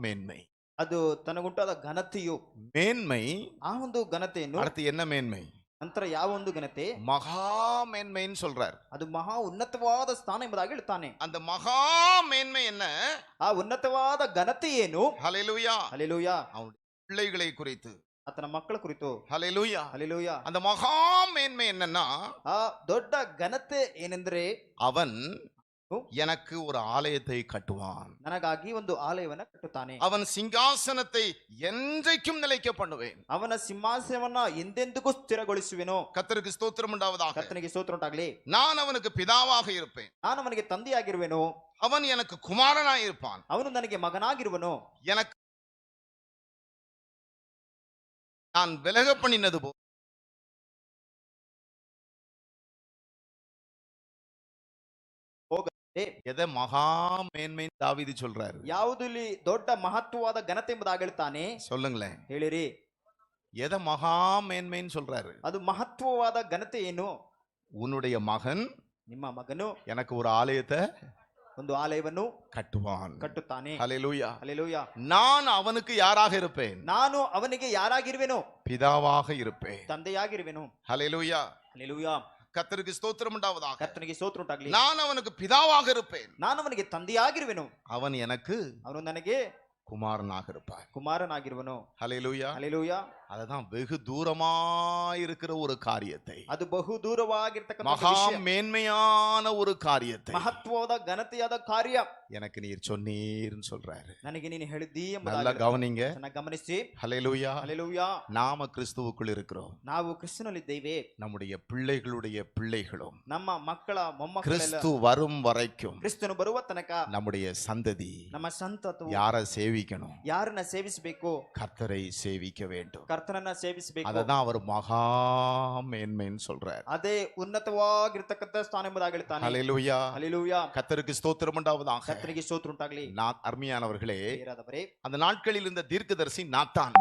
மேன்மை. ಅದು ತನಗುಂಟಾದ ಘನತೆಯು மேன்மை. ಆ ಒಂದು ಘನತೆಯನ್ನು அடுத்து என்ன மேன்மை? ನಂತರ ಯಾವ ಒಂದು ಘನತೆ? மகா மேன்மைன்னு சொல்றார். ಅದು ಮಹಾ ಉನ್ನತವಾದ ಸ್ಥಾನ ಎಂಬುದಾಗಿ ಹೇಳ್ತಾನೆ. அந்த மகா மேன்மை என்ன? ಆ ಉನ್ನತವಾದ ಘನತೆ ಏನು? ஹல்லேலூயா. ಹಲ್ಲೆಲೂಯಾ. அவனுடைய பிள்ளைகளை குறித்து. ಆತನ ಮಕ್ಕಳ ಕುರಿತು. ஹல்லேலூயா. ಹಲ್ಲೆಲೂಯಾ. அந்த மகா மேன்மை என்னன்னா, ಆ ದೊಡ್ಡ ಘನತೆ ಏನೆಂದ್ರೆ அவன் எனக்கு ஒரு ஆலயத்தை கட்டுவான். ನನಗಾಗಿ ಒಂದು ಆಲಯವನ್ನ ಕಟ್ಟುತ್ತಾನೆ. அவன் சிங்காசனத்தை என்றைக்கும் நிலைக்க பண்ணுவேன். ಅವನ ಸಿಂಹಾಸನವನ್ನ ಎಂದೆಂದಿಗೂ ಸ್ಥಿರಗೊಳಿಸುವೆನು. கர்த்தருக்கு ஸ்தோத்திரம் உண்டாவதாக. ಕರ್ತನಿಗೆ ಸ್ತೋತ್ರ ಉಂಟಾಗಲಿ. நான் அவனுக்கு பிதாவாக இருப்பேன். ನಾನು ಅವನಿಗೆ ತಂದೆಯಾಗಿರುವೆನು. அவன் எனக்கு குமாரனாய் இருப்பான். ಅವನು ನನಗೆ ಮಗನಾಗಿರುವನು. எனக்கு நான் விலக பண்ணினது போ எதை மகா மேன்மை தாவீது சொல்றாரு. ಯಾವುದು ಇಲ್ಲಿ ದೊಡ್ಡ ಮಹತ್ವವಾದ ಘನತೆ ಎಂಬುದಾಗಿ ಹೇಳ್ತಾನೆ. சொல்லுங்களேன், ಹೇಳಿರಿ, எதை மகா மேன்மைன்னு சொல்றாரு. ಅದು ಮಹತ್ವವಾದ ಘನತೆ ಏನು? உன்னுடைய மகன் ನಿಮ್ಮ ಮಗನು எனக்கு ஒரு ஆலயத்தை ಒಂದು ಆಲಯವನ್ನು கட்டுவான். ಕಟ್ಟುತ್ತಾನೆ. ஹல்லேலூயா. ಹಲ್ಲೆಲೂಯಾ. நான் அவனுக்கு யாராக இருப்பேன்? ನಾನು ಅವನಿಗೆ ಯಾರಾಗಿರುವೆನು? பிதாவாக இருப்பேன். ತಂದೆಯಾಗಿರುವೆನು. ஹல்லேலூயா. ಹಲ್ಲೆಲೂಯಾ. கர்த்தருக்கு ஸ்தோத்திரம் உண்டாவதாக. ಕರ್ತನಿಗೆ ಸ್ತೋತ್ರ ಉಂಟಾಗಲಿ. நான் அவனுக்கு பிதாவாக இருப்பேன். ನಾನು ಅವನಿಗೆ ತಂದೆಯಾಗಿರುವೆನು. அவன் எனக்கு ಅವನು ನನಗೆ குமாரனாக இருப்பார். ಕುಮಾರನಾಗಿರುವನು. ஹல்லேலூயா. ಹಲ್ಲೆಲೂಯಾ. அதுதான் வெகு தூரமாயிருக்கிற ஒரு காரியத்தை, ಅದು ಬಹು ದೂರವಾಗಿರ್ತಕ್ಕಂಥ மகா ವಿಷಯ, மேன்மையான ஒரு காரியத்தை ಮಹತ್ವವಾದ ಘನತೆಯಾದ ಕಾರ್ಯ எனக்கு நீர் சொன்னீர்னு சொல்றாரு. ನನಗೆ ನೀನು ಹೇಳಿದ್ದೀ நல்லா ಎಂಬುದಾಗಿ கவனிங்க. ಚೆನ್ನಾಗಿ ಗಮನಿಸಿ. ஹல்லேலூயா. ಹಲ್ಲೆಲೂಯಾ. நாம கிறிஸ்துவுக்குள் இருக்கிறோம். ನಾವು ಕ್ರಿಸ್ತನಲ್ಲಿದ್ದೇವೆ. நம்முடைய பிள்ளைகளுடைய பிள்ளைகளும் ನಮ್ಮ ಮಕ್ಕಳ ಮೊಮ್ಮಕ್ಕಳೆಲ್ಲ கிறிஸ்து வரும் வரைக்கும் ಕ್ರಿಸ್ತನು ಬರುವ ತನಕ நம்முடைய சந்ததி ನಮ್ಮ ಸಂತತವು யாரை சேவிக்கணும்? ಯಾರನ್ನ ಸೇವಿಸಬೇಕು? கர்த்தரை சேவிக்க வேண்டும். ಕರ್ತನನ್ನ ಸೇವಿಸಬೇಕು. அததான் அவர் மகா மேன்மைன்னு சொல்றார். ಅದೇ ಉನ್ನತವಾಗಿರ್ತಕ್ಕಂಥ ಸ್ಥಾನ ಎಂಬುದಾಗಿ ಹೇಳ್ತಾನೆ. ஹல்லேலூயா. ಹಲ್ಲೆಲೂಯಾ. கர்த்தருக்கு ஸ்தோத்திரம் உண்டாவதாக. ಕರ್ತನಿಗೆ ಸ್ತೋತ್ರ ಉಂಟಾಗಲಿ. அருமையானவர்களே, ಪ್ರಿಯರಾದವರೇ, அந்த நாட்களில் இருந்த தீர்க்கதரிசி நாத்தான்,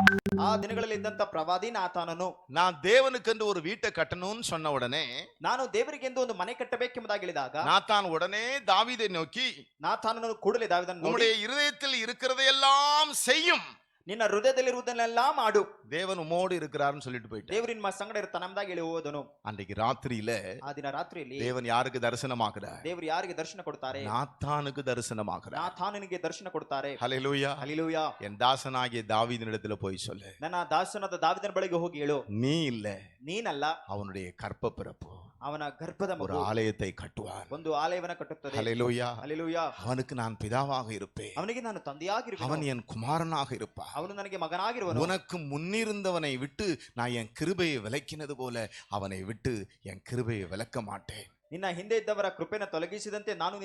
ಆ ದಿನಗಳಲ್ಲಿ ಇದ್ದಂತ ಪ್ರವಾದಿ ನಾತಾನನು, நான் தேவனுக்கென்று ஒரு வீட்டை கட்டணும்னு சொன்ன உடனே ನಾನು ದೇವರಿಗೆಂದು ಒಂದು ಮನೆ ಕಟ್ಟಬೇಕೆಂಬುದಾಗಿ ಹೇಳಿದಾಗ நாத்தான் உடனே தாவீதை நோக்கி, ನಾತಾನನು ಕೂಡಲೇ ದಾವೀದನನ್ನು ನೋಡಿ, உம்முடைய இருதயத்தில் இருக்கிறதையெல்லாம் செய்யும், ನಿನ್ನ ಹೃದಯದಲ್ಲಿರುವುದನ್ನೆಲ್ಲ ಮಾಡು, தேவன் உம்மோடு இருக்கிறார்னு சொல்லிட்டு போயிட்டு ದೇವರು ನಿಮ್ಮ ಸಂಗಡ ಇರ್ತಾನೆ ಎಂಬುದಾಗಿ ಹೇಳಿ ಹೋದನು. அன்றைக்கு ராத்திரியில ಆ ದಿನ ರಾತ್ರಿಯಲ್ಲಿ தேவன் யாருக்கு தரிசனமாகிறார்? ದೇವರು ಯಾರಿಗೆ ದರ್ಶನ ಕೊಡ್ತಾರೆ? நாத்தானுக்கு தரிசனமாகிறார். ನಾತಾನನಿಗೆ ದರ್ಶನ ಕೊಡ್ತಾರೆ. ஹல்லேலூயா. ಹಲ್ಲೆಲೂಯಾ. என் தாசனாகிய தாவீதினிடத்துல போய் சொல்லு, ನನ್ನ ದಾಸನಾದ ದಾವೀದನ ಬಳಿಗೆ ಹೋಗಿ ಹೇಳು, நீ இல்ல, ನೀನಲ್ಲ, அவனுடைய கற்ப பிறப்பு ಅವನ ಗರ್ಭದ ஒரு ಮಗು ஆலயத்தை கட்டுவார். ಒಂದು ಆಲಯವನ್ನ ಕಟ್ಟುತ್ತದೆ. ஹல்லேலூயா. ಹಲ್ಲೆಲೂಯಾ. அவனுக்கு நான் பிதாவாக இருப்பேன், ಅವನಿಗೆ ನಾನು ತಂದೆಯಾಗಿರುವೆನು, அவன் என் குமாரனாக இருப்பான். ಅವನು ನನಗೆ ಮಗನಾಗಿರುವನು. உனக்கு முன்னிருந்தவனை விட்டு நான் என் கிருபையை விலக்கினது போல அவனை விட்டு என் கிருபையை விலக்க மாட்டேன். ನಿನ್ನ ಹಿಂದೆ ಇದ್ದವರ ಕೃಪೆನ ತೊಲಗಿಸಿದಂತೆ ನಾನು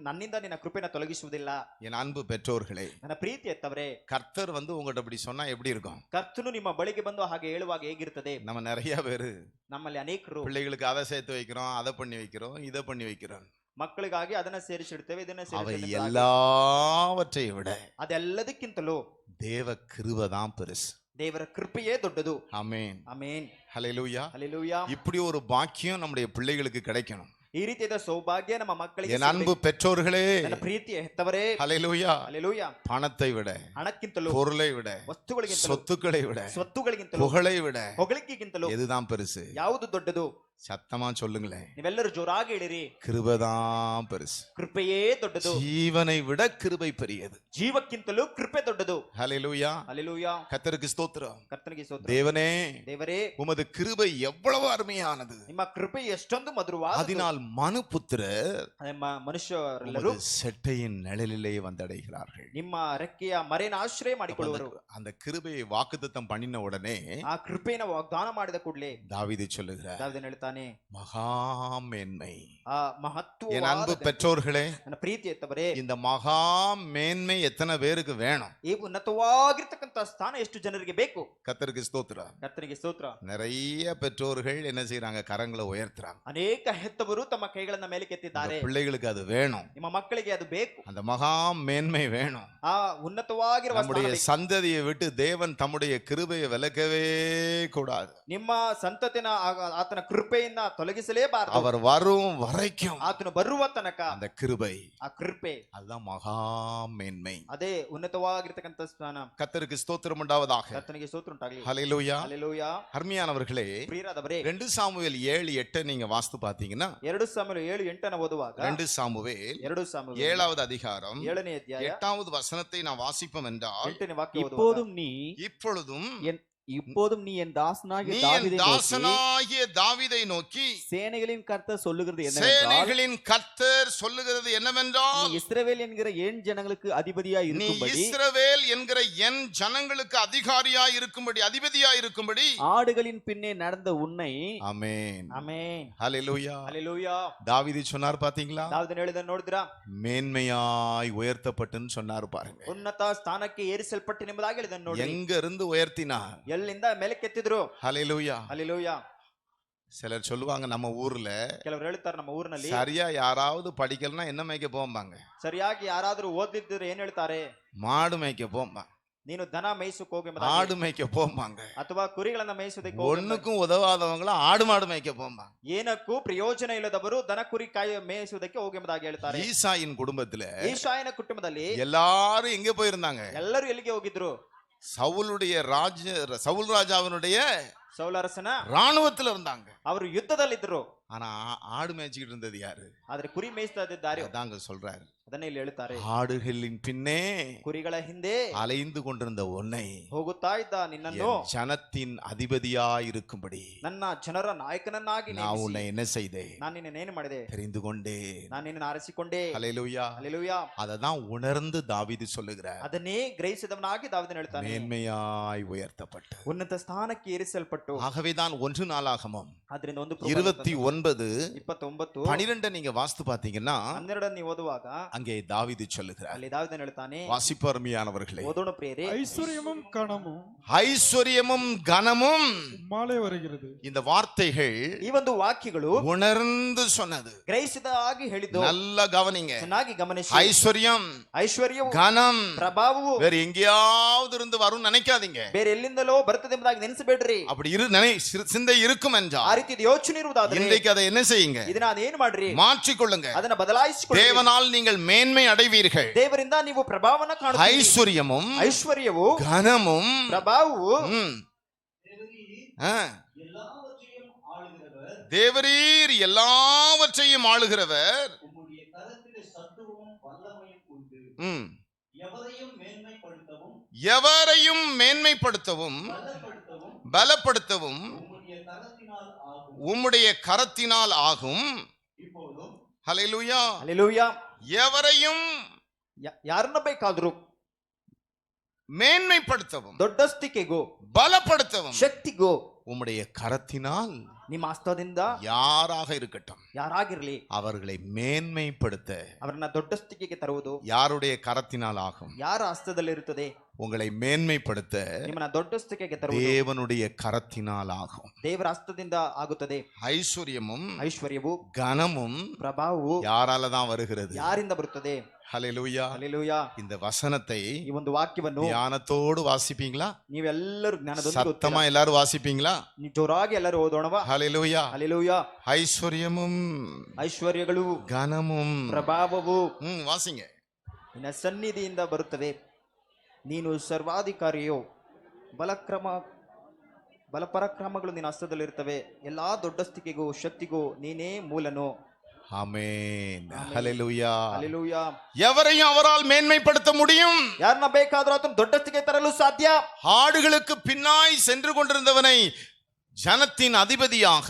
ನನ್ನಿಂದ ನಿನ್ನ ಕೃಪೆನ ತೊಲಗಿಸುವುದಿಲ್ಲ. என் அன்பு பெற்றோர்களே, ನನ್ನ ಪ್ರೀತಿ ಎತ್ತವರೇ, கர்த்தர் உங்கள்கிட்ட இப்படி சொன்னா எப்படி இருக்கும்? ಕರ್ತನು ನಿಮ್ಮ ಬಳಿಗೆ ಬಂದು ಹಾಗೆ ಹೇಳುವಾಗ ಹೇಗಿರ್ತದೆ? நம்ம நிறைய பேரு ನಮ್ಮಲ್ಲಿ ಅನೇಕರು பிள்ளைகளுக்கு அதை சேர்த்து வைக்கிறோம், அதை பண்ணி வைக்கிறோம், இதை பண்ணி வைக்கிறோம். ಮಕ್ಕಳಿಗಾಗಿ ಅದನ್ನ ಸೇರಿಸಿಡ್ತೇವೆ, ಇದನ್ನ அவை ಸೇರಿಸಿಡ್ತೇವೆ. எல்லாவற்றையும் விட ಅದೆಲ್ಲದಕ್ಕಿಂತಲೂ தேவ கிருபை தான் பெருசு. ದೇವರ ಕೃಪೆಯೇ ದೊಡ್ಡದು. ஆமென். ಆಮೆನ್. ஹல்லேலூயா. ಹಲ್ಲೆಲೂಯಾ. இப்படி ஒரு பாக்கியம் நம்முடைய பிள்ளைகளுக்கு கிடைக்கணும். ಈ ರೀತಿಯಾದ ಸೌಭಾಗ್ಯ ನಮ್ಮ ಮಕ್ಕಳಿಗೆ என் அன்பு ಸಿಗಬೇಕು. பெற்றோர்களே, ನನ್ನ ಪ್ರೀತಿಯ ಹೆತ್ತವರೇ, ஹல்லேலூயா, ಹಲ್ಲೆಲೂಯಾ. பணத்தை விட, ಹಣಕ್ಕಿಂತಲೂ, பொருளை விட, ವಸ್ತುಗಳಿಗಿಂತಲೂ, சொத்துக்களை விட, ಸ್ವತ್ತುಗಳಿಗಿಂತಲೂ, புகழை விட ಹೊಗಳಿಕೆಗಿಂತಲೂ எதுதான் பெருசு? ಯಾವುದು ದೊಡ್ಡದು? சத்தமா சொல்லுங்களேன். ನೀವೆಲ್ಲರೂ ಜೋರಾಗಿ ಹೇಳಿರಿ, கிருபைதான் பெருசு. ಕೃಪೆಯೇ ದೊಡ್ಡದು. ஜீவனை விட கிருபை பெரியது. ಜೀವಕ್ಕಿಂತಲೂ ಕೃಪೆ ದೊಡ್ಡದು. ஹல்லேலூயா. ಹಲ್ಲೆಲೂಯಾ. கர்த்தருக்கு ஸ்தோத்திரம். ಕರ್ತನಿಗೆ ಸ್ತೋತ್ರ. தேவனே, ದೇವರೇ, உமது கிருபை எவ்வளவு அருமையானது. ನಿಮ್ಮ ಕೃಪೆ ಎಷ್ಟೊಂದು ಮಧುರವಾದದ್ದು. அதனால் மனுபுத்திரர் ನಿಮ್ಮ ಮನುಷ್ಯರೆಲ್ಲರೂ உமது செட்டையின் நிழலிலே வந்தடைகிறார்கள். ನಿಮ್ಮ ರೆಕ್ಕೆಯ ಮರೆನ ಆಶ್ರಯ ಮಾಡಿಕೊಳ್ಳುವರು. அந்த கிருபையை வாக்குத்தத்தம் பண்ணின உடனே ಆ ಕೃಪೆಯನ್ನು ವಾಗ್ದಾನ ಮಾಡಿದ ಕೂಡಲೇ தாவீது சொல்லுகிறார், ದಾವೀದನು ಹೇಳ್ತಾನೆ, மகா மேன்மை. ಆ ಮಹತ್ವ. என் அன்பு பெற்றோர்களே, ನನ್ನ ಪ್ರೀತಿ ಎತ್ತವರೇ, இந்த மகா மேன்மை எத்தனை பேருக்கு வேணும்? ಈ ಉನ್ನತವಾಗಿರ್ತಕ್ಕಂಥ ಸ್ಥಾನ ಎಷ್ಟು ಜನರಿಗೆ ಬೇಕು? கர்த்தருக்கு ஸ்தோத்திரம். ಕರ್ತನಿಗೆ ಸ್ತೋತ್ರ. நிறைய பெற்றோர்கள் என்ன செய்யறாங்க? கரங்களை உயர்த்துறாங்க. ಅನೇಕ ಹೆತ್ತವರು ತಮ್ಮ ಕೈಗಳನ್ನ ಮೇಲೆ ಕೆತ್ತಿದ್ದಾರೆ. உங்க பிள்ளைகளுக்கு அது வேணும். ನಿಮ್ಮ ಮಕ್ಕಳಿಗೆ ಅದು ಬೇಕು. அந்த மகா மேன்மை வேணும். ಆ ಉನ್ನತವಾಗಿರುವ நம்முடைய ಸ್ಥಾನ ಬೇಕು. சந்ததியை விட்டு தேவன் தம்முடைய கிருபையை விலக்கவே கூடாது. ನಿಮ್ಮ ಸಂತತಿನ ಆತನ ಕೃಪೆಯಿಂದ ತೊಲಗಿಸಲೇಬಾರದು. அவர் வரும் வரைக்கும் ಆತನು ಬರುವ ತನಕ அந்த கிருபை, ಆ ಕೃಪೆ, அதுதான் மகா மேன்மை. ಅದೇ ಉನ್ನತವಾಗಿರ್ತಕ್ಕಂಥ ಸ್ಥಾನ. கர்த்தருக்கு ஸ்தோத்திரம் உண்டாவதாக. ಕರ್ತನಿಗೆ ಸ್ತೋತ್ರ ಉಂಟಾಗಲಿ. ஹல்லேலூயா. ಹಲ್ಲೆಲೂಯಾ. அருமையானவர்களே, ಪ್ರಿಯರಾದವರೇ, 2 சாமுவேல் 7:8 நீங்க வாஸ்து பாத்தீங்கன்னா, 2 ಸಾಮುವೇಲ 7:8 ಓದುವಾಗ 2 சாமுவேல் 2 ಸಾಮುವೇಲ 7வது அதிகாரம் 7ನೇ ಅಧ್ಯಾಯ 8வது வசனத்தை நான் வாசிப்போம் என்றால், 8ನೇ ವಾಕ್ಯ ಓದುವಾಗ, இப்போதும் நீ இப்பொழுதும் இப்போதும் நீ என் தாசனாகிய நீ என் தாவீதை நோக்கி, தாசனாகிய தாவீதை நோக்கி சேனைகளின் கர்த்தர் சொல்லுகிறது என்னவென்றால், சேனைகளின் கர்த்தர் சொல்லுகிறது நீ என்னவென்றால், இஸ்ரவேல் என்கிற என் ஜனங்களுக்கு அதிபதியா நீ இருக்கும்படி இஸ்ரவேல் என்கிற என் ஜனங்களுக்கு அதிகாரியாய் இருக்கும்படி, அதிபதியாய் இருக்கும்படி. ஆடுகளின் பின்னே நடந்த உன்னை. ஆமென். ஆமென். ஹல்லேலூயா. ஹல்லேலூயா. தாவீது சொன்னார் பாத்தீங்களா, ದಾವೀದನು ಹೇಳಿದ ನೋಡಿದ್ರಾ, மேன்மையாய் உயர்த்தப்பட்டுன்னு சொன்னார் பாருங்க. ಉನ್ನತ ಸ್ಥಾನಕ್ಕೆ ಏರಿಸಲ್ಪಟ್ಟನೆಂಬುದಾಗಿ ಹೇಳಿದನು ನೋಡಿ. எங்க இருந்து உயர்த்தினார்? ಎಲ್ಲಿಂದ ಮೇಲಕ್ಕೆತ್ತಿದ್ರು. ஹல்லேலூயா. ಹಲ್ಲೆಲೂಯಾ. சிலர் சொல்லுவாங்க நம்ம ஊர்ல ಕೆಲವರು ಹೇಳ್ತಾರೆ ನಮ್ಮ ಊರಿನಲ್ಲಿ சரியா யாராவது படிக்கலன்னா என்ன மேய்க்க போம்பாங்க, ಸರಿಯಾಗಿ ಯಾರಾದ್ರೂ ಓದಿದ್ರೆ ಏನ್ ಹೇಳ್ತಾರೆ, மாடு மேய்க்க போம்பாங்க, ನೀನು ದನ ಮೇಯಿಸಕ್ಕೆ ಹೋಗಿ ஆடு மேய்க்க போம்பாங்க, ಅಥವಾ ಕುರಿಗಳನ್ನ ಮೇಯಿಸೋದಕ್ಕೆ ಹೋಗಿ. ஒண்ணுக்கும் உதவாதவங்கள ஆடு மாடு மேய்க்க போம்பாங்க. ಏನಕ್ಕೂ ಪ್ರಯೋಜನ ಇಲ್ಲದವರು ದನ ಕುರಿ ಕಾಯಿ ಮೇಯಿಸುವುದಕ್ಕೆ ಹೋಗಿ ಎಂಬುದಾಗಿ ಹೇಳ್ತಾರೆ. ஈசாயின் குடும்பத்துல ಈಶಾಯನ ಕುಟುಂಬದಲ್ಲಿ எல்லாரும் எங்க போயிருந்தாங்க? ಎಲ್ಲರೂ ಎಲ್ಲಿಗೆ ಹೋಗಿದ್ರು? சவுல் ராஜாவினுடைய ಸೌಲ ಅರಸನ ராணுவத்துல இருந்தாங்க. ಅವರು ಯುದ್ಧದಲ್ಲಿದ್ರು. ஆனா ஆடு மேய்ச்சிக்கிட்டு இருந்தது யாரு? ಆದ್ರೆ ಕುರಿ ಮೇಯಿಸ್ತಾ ಇದ್ದಾರೆ. அதாங்க சொல்றாரு, ಅದನ್ನೇ ಇಲ್ಲಿ ಹೇಳ್ತಾರೆ. ஆடுகளின் பின்னே ಕುರಿಗಳ ಹಿಂದೆ அலைந்து கொண்டிருந்த உன்னை ಹೋಗುತ್ತಾ ಇದ್ದ ನಿನ್ನನ್ನು என் ஜனத்தின் அதிபதியாய் இருக்கும்படி ನನ್ನ ಜನರ ನಾಯಕನನ್ನಾಗಿ நான் ನೇಮಿಸಿ, உன்னை என்ன செய்தேன்? ನಾನು ನಿನ್ನನ್ನೇನು ಮಾಡಿದೆ? தெரிந்து கொண்டேன். ನಾನು ನಿನ್ನನ್ನು ಆರಿಸಿಕೊಂಡೆ. ஹல்லேலூயா. ಹಲ್ಲೆಲೂಯಾ. அததான் உணர்ந்து தாவீது சொல்லுகிறார், ಅದನ್ನೇ ಗ್ರಹಿಸಿದವನಾಗಿ ದಾವೀದನು ಹೇಳ್ತಾನೆ, மேன்மையாய் உயர்த்தப்பட்டு. ಉನ್ನತ ಸ್ಥಾನಕ್ಕೆ ಏರಿಸಲ್ಪಟ್ಟು. ஆகவேதான் 1 நாளாகமம் ಆದ್ರಿಂದ 29:12 12 நீங்க வாஸ்து பாத்தீங்கன்னா 12 ನೀವು ಓದುವಾಗ அங்கே தாவீது சொல்லுகிறார். ಅಲ್ಲಿ ದಾವೀದನು ಹೇಳ್ತಾನೆ, வாசிப்பருமையானவர்களே, ಓದೋಣ ಪ್ರಿಯರೇ, ஐஸ்வர்யமும் கனமும் ஐஸ்வர்யமும் கனமும் மாலை வருகிறது. இந்த வார்த்தைகள் ಈ ಒಂದು ವಾಕ್ಯಗಳು உணர்ந்து சொன்னது. ಗ್ರಹಿಸಿದ ಆಗಿ ಹೇಳಿದ್ದು. நல்ல கவனிங்க. ಚೆನ್ನಾಗಿ ಗಮನಿಸಿ. ஐஸ்வர்யம், ಐಶ್ವರ್ಯವು, கனம் ಪ್ರಭಾವವು வேற எங்கேயாவது இருந்து வரும் நினைக்காதீங்க. ಬೇರೆ ಎಲ್ಲಿಂದಲೋ ಬರ್ತದೆ ಎಂಬುದಾಗಿ ನೆನೆಸಬೇಡ್ರಿ. அப்படி சிந்தை இருக்கும் ಆ என்றால் ರೀತಿಯ ಯೋಚನೆ ಇರುವುದಾದ್ರೆ இன்றைக்கு அதை என்ன செய்யுங்க? ಇದನ್ನ ಅದೇನು ಮಾಡ್ರಿ, மாற்றிக்கொள்ளுங்க. ಅದನ್ನ ಬದಲಾಯಿಸಿಕೊಳ್ಳಿ. தேவனால் நீங்கள் மேன்மை அடைவீர்கள். ದೇವರಿಂದ ನೀವು ಪ್ರಭಾವನ ಕಾಣುತ್ತೀರಿ. ஐஸ்வர்யமும் ಐಶ್ವರ್ಯವು, கனமும் ಪ್ರಭಾವವು, தேவரீர் எல்லாவற்றையும் ஆளுகிறவர், எவரையும் மேன்மைப்படுத்தவும் பலப்படுத்தவும் உம்முடைய கரத்தினால் ஆகும். ஹல்லேலூயா. ಹಲ್ಲೆಲೂಯಾ. எவரையும் ಯಾರನ್ನ ಬೇಕಾದ್ರೂ மேன்மைப்படுத்தவும் ದೊಡ್ಡಸ್ತಿಕೆಗೂ பலப்படுத்தவும் ಶಕ್ತಿಗೂ உம்முடைய கரத்தினால் ನಿಮ್ಮ ಹಸ್ತದಿಂದ யாராக இருக்கட்டும் ಯಾರಾಗಿರ್ಲಿ அவர்களை மேன்மைப்படுத்த ಅವರನ್ನ ದೊಡ್ಡಸ್ತಿಕೆಗೆ ತರುವುದು யாருடைய கரத்தினால் ஆகும்? ಯಾರ ಹಸ್ತದಲ್ಲಿರುತ್ತದೆ? உங்களை மேன்மைப்படுத்த ನಿಮ್ಮನ್ನ ದೊಡ್ಡಸ್ತಿಕೆಗೆ ತರುವುದು தேவனுடைய கரத்தினால் ஆகும். ದೇವರ ಹಸ್ತದಿಂದ ಆಗುತ್ತದೆ. ஐஸ்வர்யமும் ಐಶ್ವರ್ಯವು, கனமும் ಪ್ರಭಾವವು யாரால தான் வருகிறது? ಯಾರಿಂದ ಬರುತ್ತದೆ? ஹல்லேலூயா. ಹಲ್ಲೆಲೂಯಾ. இந்த வசனத்தை ಈ ಒಂದು ವಾಕ್ಯವನ್ನು ஞானத்தோடு வாசிப்பீங்களா? ನೀವೆಲ್ಲರೂ ಜ್ಞಾನದೊಂದಿಗೆ சத்தமா ಓದ್ತೀರಾ? எல்லாரும் வாசிப்பீங்களா? ನೀವು ಜೋರಾಗಿ ಎಲ್ಲರೂ ಓದೋಣವಾ? ஹல்லேலூயா. ಹಲ್ಲೆಲೂಯಾ. ஐஸ்வர்யமும் ಐಶ್ವರ್ಯಗಳು, கனமும் ಪ್ರಭಾವವು வாசிங்க. ನಿನ್ನ ಸನ್ನಿಧಿಯಿಂದ ಬರುತ್ತವೆ. ನೀನು ಸರ್ವಾಧಿಕಾರಿಯೋ, ಬಲಪರಾಕ್ರಮಗಳು ನಿನ್ನ ಹಸ್ತದಲ್ಲಿರ್ತವೆ. ಎಲ್ಲಾ ದೊಡ್ಡಸ್ತಿಕೆಗೂ ಶಕ್ತಿಗೂ ನೀನೇ ಮೂಲನು. ஆமென். ஹல்லேலூயா. ಹಲ್ಲೆಲೂಯಾ. எவரையும் அவரால் மேன்மைப்படுத்த முடியும். ಯಾರನ್ನ ಬೇಕಾದ್ರೂ ಅದನ್ನು ದೊಡ್ಡಸ್ತಿಕೆ ತರಲು ಸಾಧ್ಯ. ஆடுகளுக்கு பின்னாய் சென்று கொண்டிருந்தவனை ஜனத்தின் அதிபதியாக,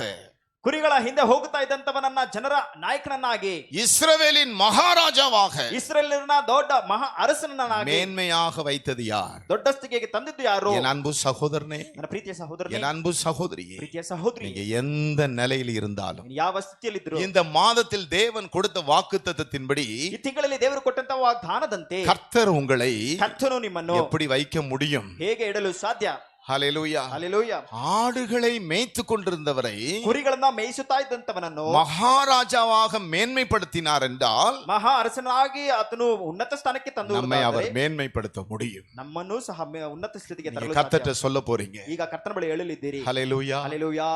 ಕುರಿಗಳ ಹಿಂದೆ ಹೋಗುತ್ತಾ ಇದ್ದಂತವನನ್ನ ಜನರ ನಾಯಕನನ್ನಾಗಿ, இஸ்ரவேலின் மகாராஜாவாக, ಇಸ್ರೇಲಿನ ದೊಡ್ಡ ಮಹಾ ಅರಸನನ್ನಾಗಿ மேன்மையாக வைத்தது யார்? ದೊಡ್ಡಸ್ತಿಕೆಗೆ ತಂದಿದ್ದು ಯಾರು? என் அன்பு சகோதரனே, ನನ್ನ ಪ್ರೀತಿಯ ಸಹೋದರನೇ, என் அன்பு சகோதரியே, ಪ್ರೀತಿಯ ಸಹೋದರಿ, நீங்க எந்த நிலையில் இருந்தாலும் ನೀನು ಯಾವ ಸ್ಥಿತಿಯಲ್ಲಿದ್ರು, இந்த மாதத்தில் தேவன் கொடுத்த வாக்குத்தத்தத்தின்படி ಈ ತಿಂಗಳಲ್ಲಿ ದೇವರು ಕೊಟ್ಟಂತ ವಾಗ್ದಾನದಂತೆ கர்த்தர் உங்களை ಕರ್ತನು ನಿಮ್ಮನ್ನು எப்படி வைக்க முடியும்? ಹೇಗೆ ಇಡಲು ಸಾಧ್ಯ? ஹல்லேலூயா. ಹಲ್ಲೆಲೂಯಾ. ஆடுகளை மேய்த்து கொண்டிருந்தவரை ಕುರಿಗಳನ್ನ ಮೇಯಿಸುತ್ತಾ ಇದ್ದಂತವನನ್ನು மகாராஜாவாக மேன்மைப்படுத்தினார் என்றால் ಮಹಾ ಅರಸನಾಗಿ ಆತನು ಉನ್ನತ ಸ್ಥಾನಕ್ಕೆ ತಂದು நம்மை அவர் மேன்மைப்படுத்த முடியும். ನಮ್ಮನ್ನು ಸಹ ಉನ್ನತ ಸ್ಥಿತಿಗೆ நீங்க ತರಲು கர்த்தர்ட்ட ಸಾಧ್ಯ. சொல்ல போறீங்க. ಈಗ ಕರ್ತನ ಬಳಿ ಹೇಳಲಿದ್ದೀರಿ. ஹல்லேலூயா. ಹಲ್ಲೆಲೂಯಾ.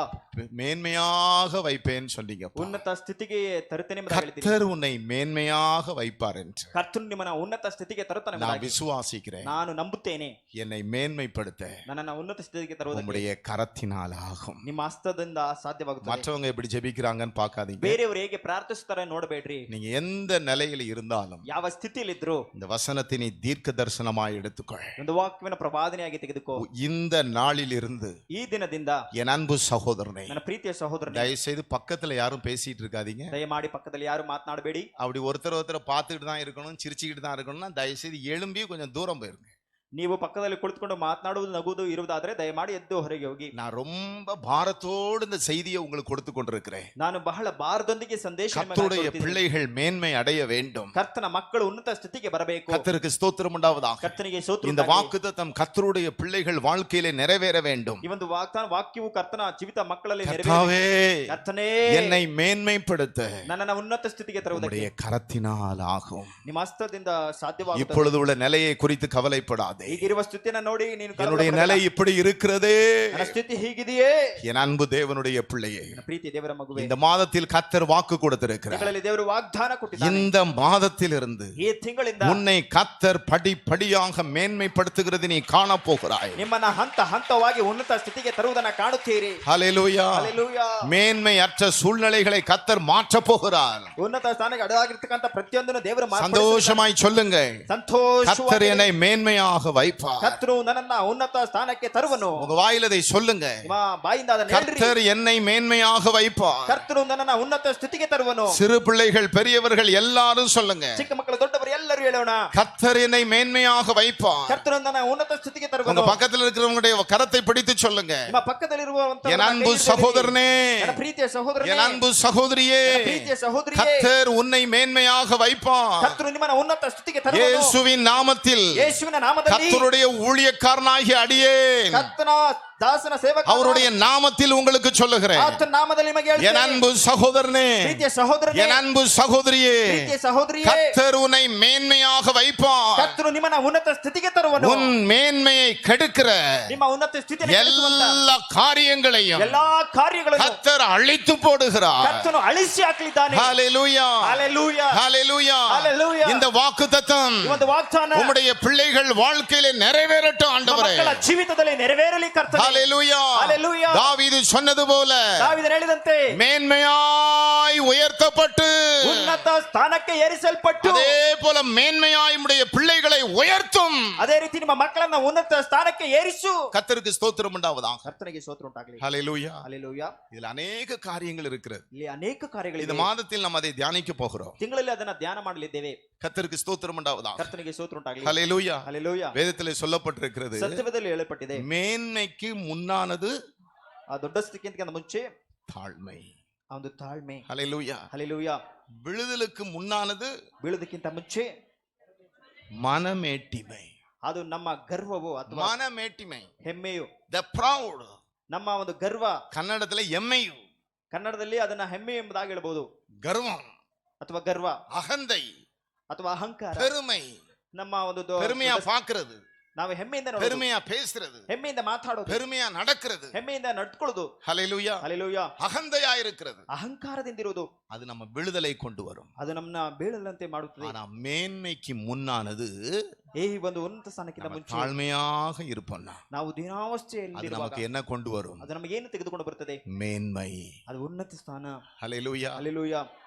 மேன்மையாக வைப்பேன்னு சொன்னீங்க. ಉನ್ನತ ಸ್ಥಿತಿಗೆ ತರುತ್ತೇನೆ ಎಂಬುದಾಗಿ ಹೇಳಿದ್ದೀರಿ. கர்த்தர் உன்னை மேன்மையாக வைப்பார் என்று ಕರ್ತನು ನಿಮ್ಮನ್ನ ಉನ್ನತ ಸ್ಥಿತಿಗೆ ತರುತ್ತಾನೆ நான் ಎಂಬುದಾಗಿ விசுவாசிக்கிறேன். ನಾನು ನಂಬುತ್ತೇನೆ. என்னை மேன்மைப்படுத்த ನನ್ನನ್ನ ಉನ್ನತ ಸ್ಥಿತಿಗೆ ತರುವುದಕ್ಕೆ உம்முடைய கரத்தினால் ஆகும். ನಿಮ್ಮ ಹಸ್ತದಿಂದ ಸಾಧ್ಯವಾಗುತ್ತದೆ. மற்றவங்க எப்படி ஜெபிக்கிறாங்கன்னு பார்க்காதீங்க. ಬೇರೆಯವರು ಹೇಗೆ ಪ್ರಾರ್ಥಿಸುತ್ತಾರೆ ನೋಡಬೇಡ್ರಿ. நீங்க எந்த நிலையில இருந்தாலும் ಯಾವ ಸ್ಥಿತಿಯಲ್ಲಿದ್ರು இந்த வசனத்தை நீ தீர்க்க தரிசனமாய் எடுத்துக்கொள். ಒಂದು ವಾಕ್ಯವನ್ನು ಪ್ರವಾದನೆಯಾಗಿ ತೆಗೆದುಕೋ. இந்த நாளில் இருந்து ಈ ದಿನದಿಂದ என் அன்பு சகோதரனே, ನನ್ನ ಪ್ರೀತಿಯ ಸಹೋದರನೇ, தயவு செய்து பக்கத்துல யாரும் பேசிட்டு இருக்காதீங்க. ದಯಮಾಡಿ ಪಕ್ಕದಲ್ಲಿ ಯಾರು ಮಾತನಾಡಬೇಡಿ. அப்படி ஒருத்தரை பார்த்துக்கிட்டு தான் இருக்கணும், சிரிச்சுக்கிட்டு தான் இருக்கணும்னா தயவு செய்து எழும்பி கொஞ்சம் தூரம் போயிருங்க. ನೀವು ಪಕ್ಕದಲ್ಲಿ ಕುಳಿತುಕೊಂಡು ಮಾತನಾಡುವುದು ನಗುವುದು ಇರುವುದಾದ್ರೆ ದಯಮಾಡಿ ಎದ್ದು ಹೊರಗೆ ಹೋಗಿ. நான் ரொம்ப பாரத்தோடு இந்த செய்தியை உங்களுக்கு கொடுத்து கொண்டிருக்கிறேன். ನಾನು ಬಹಳ ಭಾರದೊಂದಿಗೆ ಸಂದೇಶ கர்த்தருடைய பிள்ளைகள் மேன்மை அடைய வேண்டும். ಕರ್ತನ ಮಕ್ಕಳು ಉನ್ನತ ಸ್ಥಿತಿಗೆ ಬರಬೇಕು. கர்த்தருக்கு ஸ்தோத்திரம் உண்டாவதாக. ಕರ್ತನಿಗೆ ಸ್ತೋತ್ರ. இந்த வாக்குத்தத்தம் கர்த்தருடைய பிள்ளைகள் வாழ்க்கையிலே நிறைவேற வேண்டும். ಈ ಒಂದು ವಾಕ್ಯವು ಕರ್ತನ ಜೀವಿತ ಮಕ್ಕಳಲ್ಲಿ கர்த்தாவே, ಕರ್ತನೇ என்னை மேன்மைப்படுத்த ನನ್ನನ್ನು ಉನ್ನತ ಸ್ಥಿತಿಗೆ ತರುವುದಕ್ಕೆ உம்முடைய கரத்தினால் ஆகும். ನಿಮ್ಮ ಹಸ್ತದಿಂದ ಸಾಧ್ಯವಾಗುತ್ತದೆ. இப்பொழுது உள்ள நிலையை குறித்து கவலைப்படாதே. ಈಗಿರುವ ಸ್ಥಿತಿಯನ್ನು ನೋಡಿ ನೀನು என்னுடைய நிலை இப்படி இருக்கிறதே. ನನ್ನ ಸ್ಥಿತಿ ಹೀಗಿದೆಯೇ? என் அன்பு தேவனுடைய பிள்ளையே, ನನ್ನ ಪ್ರೀತಿ ದೇವರ ಮಗುವೇ, இந்த மாதத்தில் கர்த்தர் வாக்கு கொடுத்திருக்கிறார். ತಿಂಗಳಲ್ಲಿ ದೇವರು ವಾಗ್ದಾನ ಕೊಟ್ಟಿದ್ದಾನೆ. இந்த மாதத்திலிருந்து ಈ ತಿಂಗಳಿಂದ உன்னை கர்த்தர் படிப்படியாக மேன்மைப்படுத்துகிறது நீ காண போகிறாய். ನಿಮ್ಮನ್ನ ಹಂತ ಹಂತವಾಗಿ ಉನ್ನತ ಸ್ಥಿತಿಗೆ ತರುವುದನ್ನ ಕಾಣುತ್ತೀರಿ. ஹல்லேலூயா. ಹಲ್ಲೆಲೂಯಾ. மேன்மையற்ற சூழ்நிலைகளை கர்த்தர் மாற்ற போகிறார். ಉನ್ನತ ಸ್ಥಾನಕ್ಕೆ ಅಡವಾಗಿರ್ತಕ್ಕಂಥ ಪ್ರತಿಯೊಂದನ್ನು ದೇವರು சந்தோஷமாய் சொல்லுங்க, ಸಂತೋಷ. கர்த்தர் என்னை மேன்மையாக வைப்பார். ಕರ್ತನು ನನ್ನನ್ನ ಉನ್ನತ ಸ್ಥಾನಕ್ಕೆ ತರುವನು. உங்க வாயில அதை சொல்லுங்க, ನಿಮ್ಮ ಬಾಯಿಂದ ಅದನ್ನ ಹೇಳ್ರಿ. கர்த்தர் என்னை மேன்மையாக வைப்பார். ಕರ್ತನು ನನ್ನನ್ನ ಉನ್ನತ ಸ್ಥಿತಿಗೆ ತರುವನು. சிறு பிள்ளைகள் பெரியவர்கள் எல்லாரும் சொல்லுங்க, ಚಿಕ್ಕ ಮಕ್ಕಳು ದೊಡ್ಡವರು ಎಲ್ಲರೂ ಹೇಳೋಣ, கர்த்தர் என்னை மேன்மையாக வைப்பார். ಕರ್ತನು ನನ್ನ ಉನ್ನತ ಸ್ಥಿತಿಗೆ உங்க ತರುವನು. பக்கத்துல இருக்கிறவங்களுடைய கரத்தை பிடித்து சொல்லுங்க, ನಿಮ್ಮ ಪಕ್ಕದಲ್ಲಿರುವಂತ என் அன்பு சகோதரனே, ನನ್ನ ಪ್ರೀತಿಯ ಸಹೋದರನೇ, என் அன்பு சகோதரியே, ನನ್ನ ಪ್ರೀತಿಯ ಸಹೋದರಿಯೇ, கர்த்தர் உன்னை மேன்மையாக வைப்பார். ಕರ್ತನು ನಿಮ್ಮನ್ನ ಉನ್ನತ ಸ್ಥಿತಿಗೆ ತರುವನು. இயேசுவின் நாமத்தில், ಯೇಸುವಿನ ನಾಮದಲ್ಲಿ, கர்த்தருடைய ஊழியக்காரனாகிய அடியேன் ಕರ್ತನ ದಾಸನ ಸೇವಕ அவருடைய நாமத்தில் உங்களுக்கு சொல்லுகிறேன், ಆತನ ನಾಮದಲ್ಲಿ ನಿಮಗೆ என் ಹೇಳ್ತೇನೆ. அன்பு சகோதரனே, ಪ್ರೀತಿಯ ಸಹೋದರನೇ, என் அன்பு சகோதரியே, ಪ್ರೀತಿಯ ಸಹೋದರಿಯೇ, கர்த்தர் உன்னை மேன்மையாக வைப்பார். ಕರ್ತನು ನಿಮ್ಮನ್ನ ಉನ್ನತ ಸ್ಥಿತಿಗೆ ತರುವನು. உன் மேன்மையை கெடுக்கிற ನಿಮ್ಮ ಉನ್ನತ ಸ್ಥಿತಿಯನ್ನು ಕೆಡಿಸುವಂತ எல்லா காரியங்களையும் ಎಲ್ಲಾ ಕಾರ್ಯಗಳನ್ನು கர்த்தர் அழித்து போடுகிறார். ಕರ್ತನು ಅಳಿಸಿ ಹಾಕಲಿದ್ದಾನೆ. ஹல்லேலூயா, ಹಲ್ಲೆಲೂಯಾ, ஹல்லேலூயா. ஹல்லேலூயா. இந்த வாக்குத்தத்தம் ಈ ಒಂದು ವಾಗ್ದಾನ உம்முடைய பிள்ளைகள் வாழ்க்கையிலே நிறைவேறட்டும் ನಮ್ಮ ஆண்டவரே. ಮಕ್ಕಳ ಜೀವಿತದಲ್ಲಿ ನೆರವೇರಲಿ ಕರ್ತನೇ. ஹல்லேலூயா. ஹல்லேலூயா. தாவீது சொன்னது போல ದಾವೀದನು ಹೇಳಿದಂತೆ மேன்மையாய் உயர்த்தப்பட்டு ಉನ್ನತ ಸ್ಥಾನಕ್ಕೆ ಏರಿಸಲ್ಪಟ್ಟು அதே போல மேன்மையாய் உம்முடைய பிள்ளைகளை உயர்த்தும். ಅದೇ ರೀತಿ ನಿಮ್ಮ ಮಕ್ಕಳನ್ನ ಉನ್ನತ ಸ್ಥಾನಕ್ಕೆ ಏರಿಸು. கர்த்தருக்கு ஸ்தோத்திரம் உண்டாவதாக. ಕರ್ತನಿಗೆ ಸ್ತೋತ್ರ ಉಂಟಾಗಲಿ. ஹல்லேலூயா. ಹಲ್ಲೆಲೂಯಾ. இதுல அநேக காரியங்கள் இருக்கிறது. ಇಲ್ಲಿ ಅನೇಕ இந்த ಕಾರ್ಯಗಳಿವೆ. மாதத்தில் நாம் அதை தியானிக்க போகிறோம். ತಿಂಗಳಲ್ಲಿ ಅದನ್ನ ಧ್ಯಾನ ಮಾಡಲಿದ್ದೇವೆ. கர்த்தருக்கு ஸ்தோத்திரம் உண்டாவதாக. ಕರ್ತನಿಗೆ ಸ್ತೋತ್ರ ಉಂಟಾಗಲಿ. ஹல்லேலூயா. ಹಲ್ಲೆಲೂಯಾ. வேதத்திலே சொல்லப்பட்டிருக்கிறது, ಸತ್ಯವೇದದಲ್ಲಿ ಹೇಳಲ್ಪಟ್ಟಿದೆ, மேன்மைக்கு முன்னானது ಆ ದೊಡ್ಡ ಸ್ಥಿತಿಗಿಂತ ಮುಂಚೆ தாழ்மை. ಆ ಒಂದು ತಾಳ್ಮೆ. ஹல்லேலூயா. ಹಲ್ಲೆಲೂಯಾ. விழுதலுக்கு முன்னானது ಬೀಳೋದಕ್ಕಿಂತ ಮುಂಚೆ மனமேட்டிமை. ಅದು ನಮ್ಮ ಗರ್ವವು ಅಥವಾ மனமேட்டிமை, ಹೆಮ್ಮೆಯು. the proud. ನಮ್ಮ ಒಂದು ಗರ್ವ, கன்னடத்துல எம்மையு, ಕನ್ನಡದಲ್ಲಿ ಅದನ್ನ ಹೆಮ್ಮೆ ಎಂಬುದಾಗಿ ಹೇಳಬಹುದು. கர்வம், ಅಥವಾ ಗರ್ವ அகந்தை, ಅಥವಾ ಅಹಂಕಾರ. பெருமை, ನಮ್ಮ ಒಂದು பெருமையா பாக்குறது, ನಾವು ಹೆಮ್ಮೆಯಿಂದ ನೋಡೋದು, பெருமையா பேசுறது, ಹೆಮ್ಮೆಯಿಂದ ಮಾತಾಡೋದು, பெருமையா நடக்கிறது. ಹೆಮ್ಮೆಯಿಂದ ನಡ್ಕೊಳ್ಳೋದು. ஹல்லேலூயா. ಹಲ್ಲೆಲೂಯಾ. அகந்தையா இருக்கிறது, ಅಹಂಕಾರದಿಂದಿರುವುದು அது நம்ம விடுதலை கொண்டு வரும். ಅದು ನಮ್ಮನ್ನ ಬೀಳಲಂತೆ ಮಾಡುತ್ತದೆ. ஆனா மேன்மைக்கு முன்னானது ಈ ಒಂದು ಉನ್ನತ ಸ್ಥಾನಕ್ಕಿಂತ நம்ம ಮುಂಚೆ தாழ்மையாக இருப்போம்னா ನಾವು ದೀನಾವಸ್ಥೆಯಲ್ಲಿ அது ಇರುವಾಗ நமக்கு என்ன கொண்டு வரும்? ಅದು ನಮಗೆ ಏನು ತೆಗೆದುಕೊಂಡು ಬರುತ್ತದೆ? மேன்மை. ಅದು ಉನ್ನತ ಸ್ಥಾನ. ஹல்லேலூயா. ಹಲ್ಲೆಲೂಯಾ.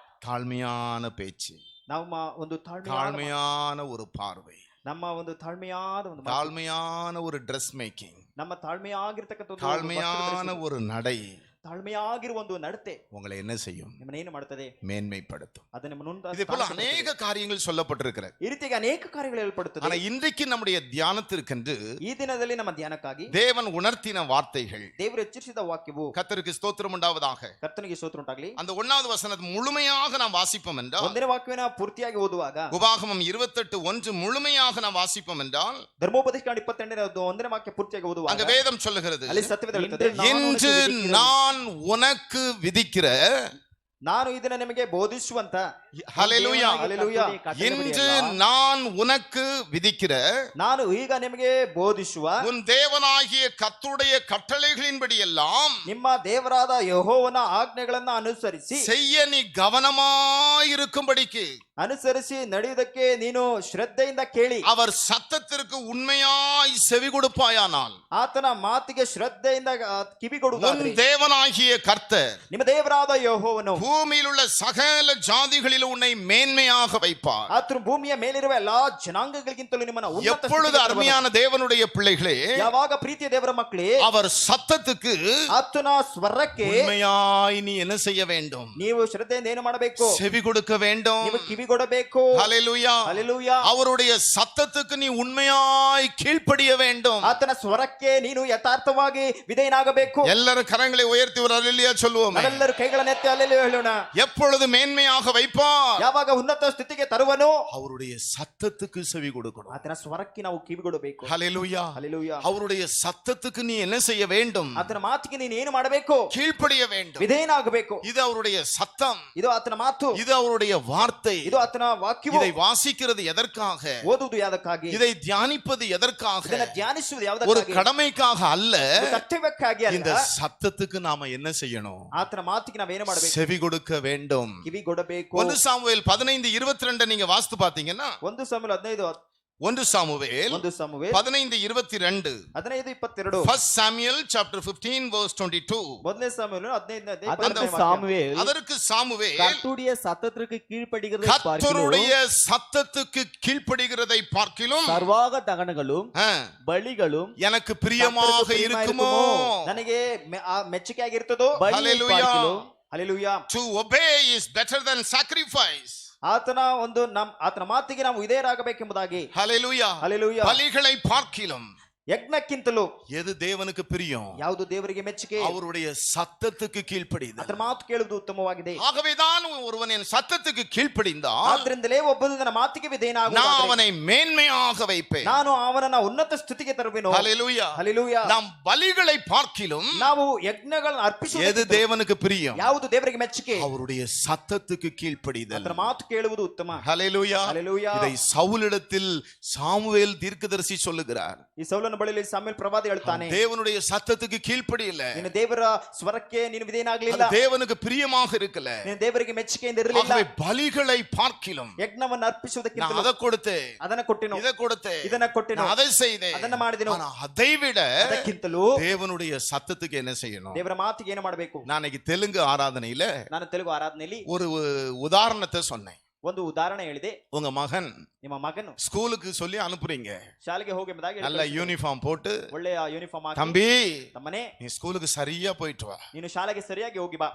தாழ்மையான பேச்சு, ನಾವು ಒಂದು தாழ்மையான ஒரு பார்வை, ನಮ್ಮ ಒಂದು ತಾಳ್ಮೆಯಾದ ಒಂದು ಮಾತು, தாழ்மையான ஒரு ட்ரெஸ் மேக்கிங், ನಮ್ಮ ತಾಳ್ಮೆಯಾಗಿರ್ತಕ್ಕಂಥ ಒಂದು தாழ்மையான ஒரு நடை ತಾಳ್ಮೆಯಾಗಿರುವ ಒಂದು ನಡತೆ உங்களை என்ன செய்யும்? ನಿಮ್ಮನ್ನ ಏನು ಮಾಡುತ್ತದೆ? மேன்மைப்படுத்தும். ಅದು ನಿಮ್ಮನ್ನು ಉನ್ನತ இதே போல ಸ್ಥಾನಕ್ಕೆ அநேக காரியங்கள் சொல்லப்பட்டிருக்கிறது. ಈ ರೀತಿಯಾಗಿ ಅನೇಕ ಕಾರ್ಯಗಳು ಹೇಳಲ್ಪಡುತ್ತದೆ. ஆனா இன்றைக்கு நம்முடைய தியானத்திற்கென்று ಈ ದಿನದಲ್ಲಿ ನಮ್ಮ ಧ್ಯಾನಕ್ಕಾಗಿ தேவன் உணர்த்தின வார்த்தைகள், ದೇವರು ಎಚ್ಚರಿಸಿದ ವಾಕ್ಯವು, கர்த்தருக்கு ஸ்தோத்திரம் உண்டாவதாக. ಕರ್ತನಿಗೆ ಸ್ತೋತ್ರ ಉಂಟಾಗಲಿ. அந்த 1வது வசனத்தை முழுமையாக நாம் வாசிப்போம் என்றால், ಒಂದನೇ ವಾಕ್ಯವನ್ನು ಪೂರ್ತಿಯಾಗಿ ಓದುವಾಗ, உபாகமம் 28:1 முழுமையாக நாம் வாசிப்போம் என்றால், ಧರ್ಮೋಪದೇಶ 28ನೇ ಒಂದನೇ ವಾಕ್ಯ ಪೂರ್ತಿಯಾಗಿ ಓದುವಾಗ அங்க வேதம் சொல்லுகிறது, ಅಲ್ಲಿ ಸತ್ಯವೇದ ಹೇಳುತ್ತದೆ, இன்று நான் உனக்கு விதிக்கிற ನಾನು ಇದನ್ನ ನಿಮಗೆ ಬೋಧಿಸುವಂತ ஹalleluya. ஹalleluya. இன்று நான் உனக்கு விதிக்கிற ನಾನು ಈಗ ನಿಮಗೆ ಬೋಧಿಸುವ உன் தேவனாகிய கர்த்தருடைய கட்டளைகளின்படி எல்லாம் ನಿಮ್ಮ ದೇವರಾದ ಯೆಹೋವನ ಆಜ್ಞೆಗಳನ್ನ ಅನುಸರಿಸಿ செய்ய நீ கவனமாயிருக்கும்படிக்கு ಅನುಸರಿಸಿ ನಡೆಯುವುದಕ್ಕೆ ನೀನು ಶ್ರದ್ಧೆಯಿಂದ ಕೇಳಿ அவர் சத்தத்திற்கு உண்மையாய் செவி கொடுப்பாயானால் ಆತನ ಮಾತಿಗೆ ಶ್ರದ್ಧೆಯಿಂದ ಕಿವಿಗೊಡುವುದಾದರೆ உன் தேவனாகிய கர்த்தர் ನಿಮ್ಮ ದೇವರಾದ ಯೆಹೋವನು பூமியில் உள்ள சகல ஜாதிகளில் உன்னை மேன்மையாக வைப்பார். ಆತನು ಭೂಮಿಯ ಮೇಲಿರುವ ಎಲ್ಲಾ ಜನಾಂಗಗಳಿಗಿಂತಲೂ ನಿಮ್ಮನ್ನ ಉನ್ನತ எப்பொழுது ಸ್ಥಿತಿಗೆ ತರುವನು. அருமையான தேவனுடைய பிள்ளைகளே ಯಾವಾಗ ಪ್ರೀತಿಯ ದೇವರ ಮಕ್ಕಳೇ அவர் சத்தத்துக்கு ಆತನ ಸ್ವರಕ್ಕೆ உண்மையாய் நீ என்ன செய்ய வேண்டும்? ನೀವು ಶ್ರದ್ಧೆಯಿಂದ ಏನು ಮಾಡಬೇಕು? செவி கொடுக்க வேண்டும். ನೀವು ಕಿವಿಗೊಡಬೇಕು. ஹalleluya. ಹಲ್ಲೆಲೂಯಾ. அவருடைய சத்தத்துக்கு நீ உண்மையாய் கீழ்ப்படிய வேண்டும். ಆತನ ಸ್ವರಕ್ಕೆ ನೀನು ಯಥಾರ್ಥವಾಗಿ ವಿಧೇಯನಾಗಬೇಕು. எல்லாரும் கரங்களை உயர்த்தி ஒரு அல்லேலூயா சொல்லுவோம். ನಾವೆಲ್ಲರೂ ಕೈಗಳನ್ನು ಎತ್ತಿ ಹಲ್ಲೆಲೂಯಾ ಹೇಳೋಣ. எப்பொழுது மேன்மையாக வைப்பார்? ಯಾವಾಗ ಉನ್ನತ ಸ್ಥಿತಿಗೆ ತರುವನು? அவருடைய சத்தத்துக்கு செவி கொடுக்கணும். ಆತನ ಸ್ವರಕ್ಕೆ ನಾವು ಕಿವಿಗೊಡಬೇಕು. ஹalleluya. ಹಲ್ಲೆಲೂಯಾ. அவருடைய சத்தத்துக்கு நீ என்ன செய்ய வேண்டும்? ಆತನ ಮಾತಿಗೆ ನೀನು ಏನು ಮಾಡಬೇಕು? கீழ்ப்படிய வேண்டும். ವಿಧೇಯನಾಗಬೇಕು. இது அவருடைய சத்தம், ಇದು ಆತನ ಮಾತು, இது அவருடைய வார்த்தை. ಇದು ಆತನ ವಾಕ್ಯವು. இதை வாசிக்கிறது எதற்காக? ಓದುವುದು ಯಾವುದಕ್ಕಾಗಿ? இதை தியானிப்பது எதற்காக? ಇದನ್ನ ಧ್ಯಾನಿಸುವುದು ஒரு ಯಾವುದಕ್ಕಾಗಿ? கடமைக்காக அல்ல. ಇದು ಕರ್ತವ್ಯಕ್ಕಾಗಿ இந்த ಅಲ್ಲ. சத்தத்துக்கு நாம என்ன செய்யணும்? ಆತನ ಮಾತಿಗೆ ನಾವೇನು ಮಾಡಬೇಕು? செவி கொடுக்க வேண்டும். ಕಿವಿಗೊಡಬೇಕು. 1 சாமுவேல் 15:22 நீங்க வாசித்து பாத்தீங்கன்னா 1 ಸಾಮುವೇಲ್ 1 Samuel 15:22 15:22 First Samuel chapter 15 verse 22 ಮೊದಲನೇ ಸಾಮುವೇಲ್ 15 அதற்கு சாமுவேல் அதற்கு சாமுவேல் கர்த்தருடைய சத்தத்திற்கு கீழ்ப்படிகிறதை கர்த்தருடைய பார்க்கிலும் சத்தத்துக்கு கீழ்ப்படிகிறதை பார்க்கிலும் சர்வாக தகனங்களும் ஆ, பலிகளும் எனக்கு பிரியமாக இருக்குமோ? ನನಗೆ ಮೆಚ್ಚುಗೆ ಆಗಿರ್ತದೋ? பலியை Hallelujah. பார்க்கிலும் hallelujah. To obey is better than sacrifice. ಆತನ ಒಂದು ಆತನ ಮಾತಿಗೆ ನಾವು ವಿಧೇಯರಾಗಬೇಕೆಂಬುದಾಗಿ. Hallelujah. ಹಲ್ಲೆಲೂಯಾ. பலிகளை பார்க்கிலும் ಯಜ್ಞಕ್ಕಿಂತಲೂ எது தேவனுக்கு பிரியம்? ಯಾವುದು ದೇವರಿಗೆ ಮೆಚ್ಚುಗೆ? அவருடைய சத்தத்துக்கு கீழ்ப்படிதல். ಆತನ ಮಾತು ಕೇಳುವುದು ಉತ್ತಮವಾಗಿದೆ. ஆகவேதான் ஒருவன் என் சத்தத்துக்கு கீழ்ப்படிந்தால் ಆದ್ರಿಂದಲೇ ಒಬ್ಬನು ನನ್ನ ಮಾತಿಗೆ நான் ವಿಧೇಯನಾಗುತ್ತಾನೆ. அவனை மேன்மையாக வைப்பேன். ನಾನು ಅವನನ್ನ ಉನ್ನತ ಸ್ಥಿತಿಗೆ ತರುವೆನು. ஹalleluya. ಹಲ್ಲೆಲೂಯಾ. நாம் பலிகளை பார்க்கிலும் ನಾವು ಯಜ್ಞಗಳನ್ನು எது ಅರ್ಪಿಸುವುದು தேவனுக்கு பிரியம்? ಯಾವುದು ದೇವರಿಗೆ ಮೆಚ್ಚುಗೆ? அவருடைய சத்தத்துக்கு கீழ்ப்படிதல். ಆತನ ಮಾತು ಕೇಳುವುದು ಉತ್ತಮ. ஹalleluya. ಹಲ್ಲೆಲೂಯಾ. இதை சவுலிடத்தில் சாமுவேல் தீர்க்கதரிசி சொல்லுகிறார். ಈ ಸೌಲನ ಬಳಿಯಲ್ಲಿ ಸಾಮುವೇಲ್ ಪ್ರವಾದಿ ಹೇಳ್ತಾನೆ, தேவனுடைய சத்தத்துக்கு கீழ்ப்படியல, ನೀನು ದೇವರ ಸ್ವರಕ್ಕೆ ನೀನು ವಿಧೇಯನಾಗಲಿಲ್ಲ, அது தேவனுக்கு பிரியமாக இருக்கல. ನೀನು ದೇವರಿಗೆ ಮೆಚ್ಚುಗೆಯಿಂದ ಇರಲಿಲ್ಲ. ஆகவே பலிகளை பார்க்கிலும் ಯಜ್ಞವನ್ನು ಅರ್ಪಿಸುವುದಕ್ಕಿಂತ நான் அதை கொடுத்தேன், ಅದನ್ನ ಕೊಟ್ಟೆನು, இதை கொடுத்தேன், ಇದನ್ನ ಕೊಟ್ಟೆನು, நான் அதை செய்தேன். ಅದನ್ನ ಮಾಡಿದೆನು. ஆனா அதை விட ಅದಕ್ಕಿಂತಲೂ தேவனுடைய சத்தத்துக்கு என்ன செய்யணும்? ದೇವರ ಮಾತಿಗೆ ಏನು ಮಾಡಬೇಕು? நான் இன்னைக்கு தெலுங்கு ஆராதனையில ನಾನು ತೆಲುಗು ಆರಾಧನೆಯಲ್ಲಿ ஒரு உதாரணத்தை சொன்னேன். ಒಂದು ಉದಾಹರಣೆ ಹೇಳಿದೆ. உங்க மகன் ನಿಮ್ಮ ಮಗನು ஸ்கூலுக்கு சொல்லி அனுப்புறீங்க, ಶಾಲೆಗೆ ಹೋಗಿ ಎಂಬುದಾಗಿ நல்ல யூனிஃபார்ம் போட்டு, ಒಳ್ಳೆಯ ಯೂನಿಫಾರ್ಮ್ ಹಾಕಿ, தம்பி ತಮ್ಮನೇ நீ ஸ்கூலுக்கு சரியா போயிட்டு வா, ನೀನು ಶಾಲೆಗೆ ಸರಿಯಾಗಿ ಹೋಗಿ ಬಾ,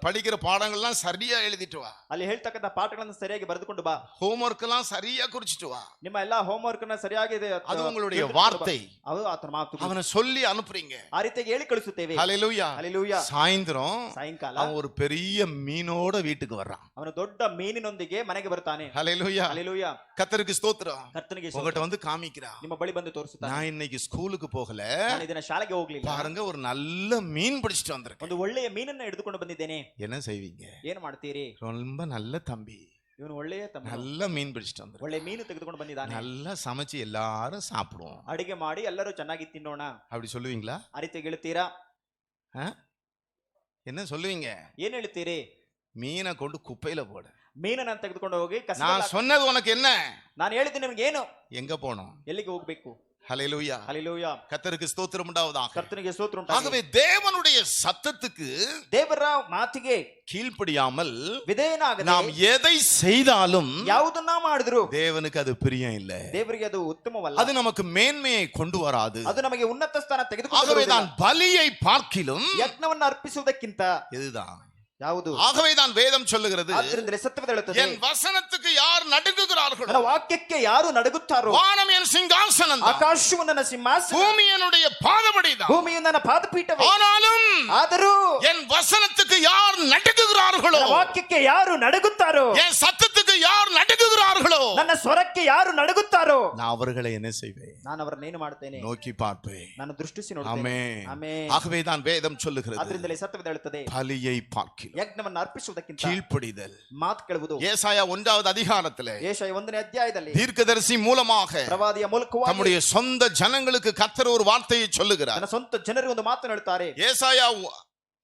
படிக்கிற பாடங்கள்லாம் சரியா எழுதிட்டு வா, ಅಲ್ಲಿ ಹೇಳ್ತಕ್ಕಂಥ ಪಾಠಗಳನ್ನು ಸರಿಯಾಗಿ ಬರೆದುಕೊಂಡು ಬಾ, ஹோம்ஒர்க் எல்லாம் சரியா குறிச்சிட்டு வா. ನಿಮ್ಮ ಎಲ್ಲಾ ಹೋಮ್ ವರ್ಕ್ ನ ಸರಿಯಾಗಿ அது உங்களுடைய வார்த்தை. ಅದು ಆತನ ಮಾತು. அவனை சொல்லி அனுப்புறீங்க. ಆ ರೀತಿಯಾಗಿ ಹೇಳಿ ಕಳಿಸುತ್ತೇವೆ. ஹalleluya. ಹಲ್ಲೆಲೂಯಾ. சாயந்தரம் ಸಾಯಂಕಾಲ அவன் ஒரு பெரிய மீனோட வீட்டுக்கு வர்றான். ಅವನು ದೊಡ್ಡ ಮೀನಿನೊಂದಿಗೆ ಮನೆಗೆ ಬರ್ತಾನೆ. ஹalleluya. ಹಲ್ಲೆಲೂಯಾ. கர்த்தருக்கு ஸ்தோத்திரம். ಕರ್ತನಿಗೆ ಸ್ತೋತ್ರ. உங்ககிட்ட வந்து காமிக்கிறான், ನಿಮ್ಮ ಬಳಿ ಬಂದು ತೋರಿಸುತ್ತಾನೆ, நான் இன்னைக்கு ஸ்கூலுக்கு போகல, ನಾನು ಇದನ್ನ ಶಾಲೆಗೆ ಹೋಗ್ಲಿಲ್ಲ, பாருங்க ஒரு நல்ல மீன் பிடிச்சிட்டு வந்திருக்கேன். ಒಂದು ಒಳ್ಳೆಯ ಮೀನನ್ನ ಹಿಡಿದುಕೊಂಡು ಬಂದಿದ್ದೇನೆ. என்ன செய்வீங்க? ಏನ್ ಮಾಡ್ತೀರಿ? ரொம்ப நல்ல தம்பி, ಇವನು ಒಳ್ಳೆಯ ತಮ್ಮ, நல்ல மீன் பிடிச்சிட்டு வந்திருக்கேன், ಒಳ್ಳೆ ಮೀನು ತೆಗೆದುಕೊಂಡು ಬಂದಿದ್ದಾನೆ, நல்லா சமைச்சு எல்லாரும் சாப்பிடுவோம், ಅಡಿಗೆ ಮಾಡಿ ಎಲ್ಲರೂ ಚೆನ್ನಾಗಿ ತಿನ್ನೋಣ, அப்படி சொல்லுவீங்களா? ಆ ರೀತಿಯಾಗಿ ಹೇಳ್ತೀರಾ? என்ன சொல்லுவீங்க? ಏನ್ ಹೇಳ್ತೀರಿ? மீனை கொண்டு குப்பையில போடு. ಮೀನನ್ನ ತೆಗೆದುಕೊಂಡು ಹೋಗಿ ಕಸ. நான் சொன்னது உனக்கு என்ன? ನಾನು ಹೇಳಿದ್ದೀನಿ ನಿಮ್ಗೆ ಏನು? எங்க போனோம்? ಎಲ್ಲಿಗೆ ಹೋಗ್ಬೇಕು? ஹalleluya. ಹಲ್ಲೆಲೂಯಾ. கர்த்தருக்கு ஸ்தோத்திரம் உண்டாவதாக. ಕರ್ತನಿಗೆ ಸ್ತೋತ್ರ ಉಂಟಾಗಲಿ. ஆகவே தேவனுடைய சத்தத்துக்கு ದೇವರ ಮಾತಿಗೆ கீழ்ப்படியாமல் ವಿಧೇಯನಾಗದೆ நாம் எதை செய்தாலும் ಯಾವುದನ್ನ ಮಾಡಿದ್ರು தேவனுக்கு அது பிரியம் இல்ல, ದೇವರಿಗೆ ಅದು ಉತ್ತಮವಲ್ಲ, அது நமக்கு மேன்மையை கொண்டு வராது. ಅದು ನಮಗೆ ಉನ್ನತ ಸ್ಥಾನ ஆகவே ತೆಗೆದುಕೊಂಡು தான் பலியை பார்க்கிலும் ಯಜ್ಞವನ್ನು ಅರ್ಪಿಸುವುದಕ್ಕಿಂತ இதுதான். ಯಾವುದು? ஆகவே தான் வேதம் சொல்லுகிறது, ಆದ್ರಿಂದಲೇ ಸತ್ಯವೇದ ಹೇಳುತ್ತದೆ, என் வசனத்துக்கு யார் நடுங்குகிறார்களோ, ನನ್ನ ವಾಕ್ಯಕ್ಕೆ ಯಾರು ನಡುಗುತ್ತಾರೋ, வானம் என் சிங்காசனம், ಆಕಾಶವು ನನ್ನ ಸಿಂಹಾಸನ, பூமி என்னுடைய பாதபடிதான், ಭೂಮಿಯು ನನ್ನ ಪಾದಪೀಠವೇ. ஆனாலும் ಆದರೂ என் வசனத்துக்கு யார் நடுங்குகிறார்களோ, ನನ್ನ ವಾಕ್ಯಕ್ಕೆ ಯಾರು ನಡುಗುತ್ತಾರೋ, என் சத்தத்துக்கு யார் நடுங்குகிறார்களோ, ನನ್ನ ಸ್ವರಕ್ಕೆ ಯಾರು ನಡುಗುತ್ತಾರೋ நான் அவர்களை என்ன செய்வேன்? ನಾನು ಅವರನ್ನೇನು ಮಾಡ್ತೇನೆ, நோக்கி பார்ப்பேன். ನಾನು ದೃಷ್ಟಿಸಿ ನೋಡ್ತೇನೆ. ஆமென். ಆಮೆನ್. ஆகவே தான் வேதம் சொல்லுகிறது, ಆದ್ರಿಂದಲೇ ಸತ್ಯವೇದ ಹೇಳುತ್ತದೆ, பலியை பார்க்கிலும் ಯಜ್ಞವನ್ನು ಅರ್ಪಿಸುವುದಕ್ಕಿಂತ கீழ்ப்படிதல். ಮಾತು ಕೇಳುವುದು. ஏசாயா 1வது அதிகாரத்திலே ಯೆಶಾಯ 1ನೇ ಅಧ್ಯಾಯದಲ್ಲಿ தீர்க்கதரிசி மூலமாக ಪ್ರವಾದಿಯ ಮೂಲಕವಾಗಿ தம்முடைய சொந்த ஜனங்களுக்கு கர்த்தர் ஒரு வார்த்தையை சொல்லுகிறார். ತನ್ನ ಸ್ವಂತ ಜನರಿಗೆ ಒಂದು ಮಾತನ್ನು ಹೇಳ್ತಾರೆ. ஏசாயா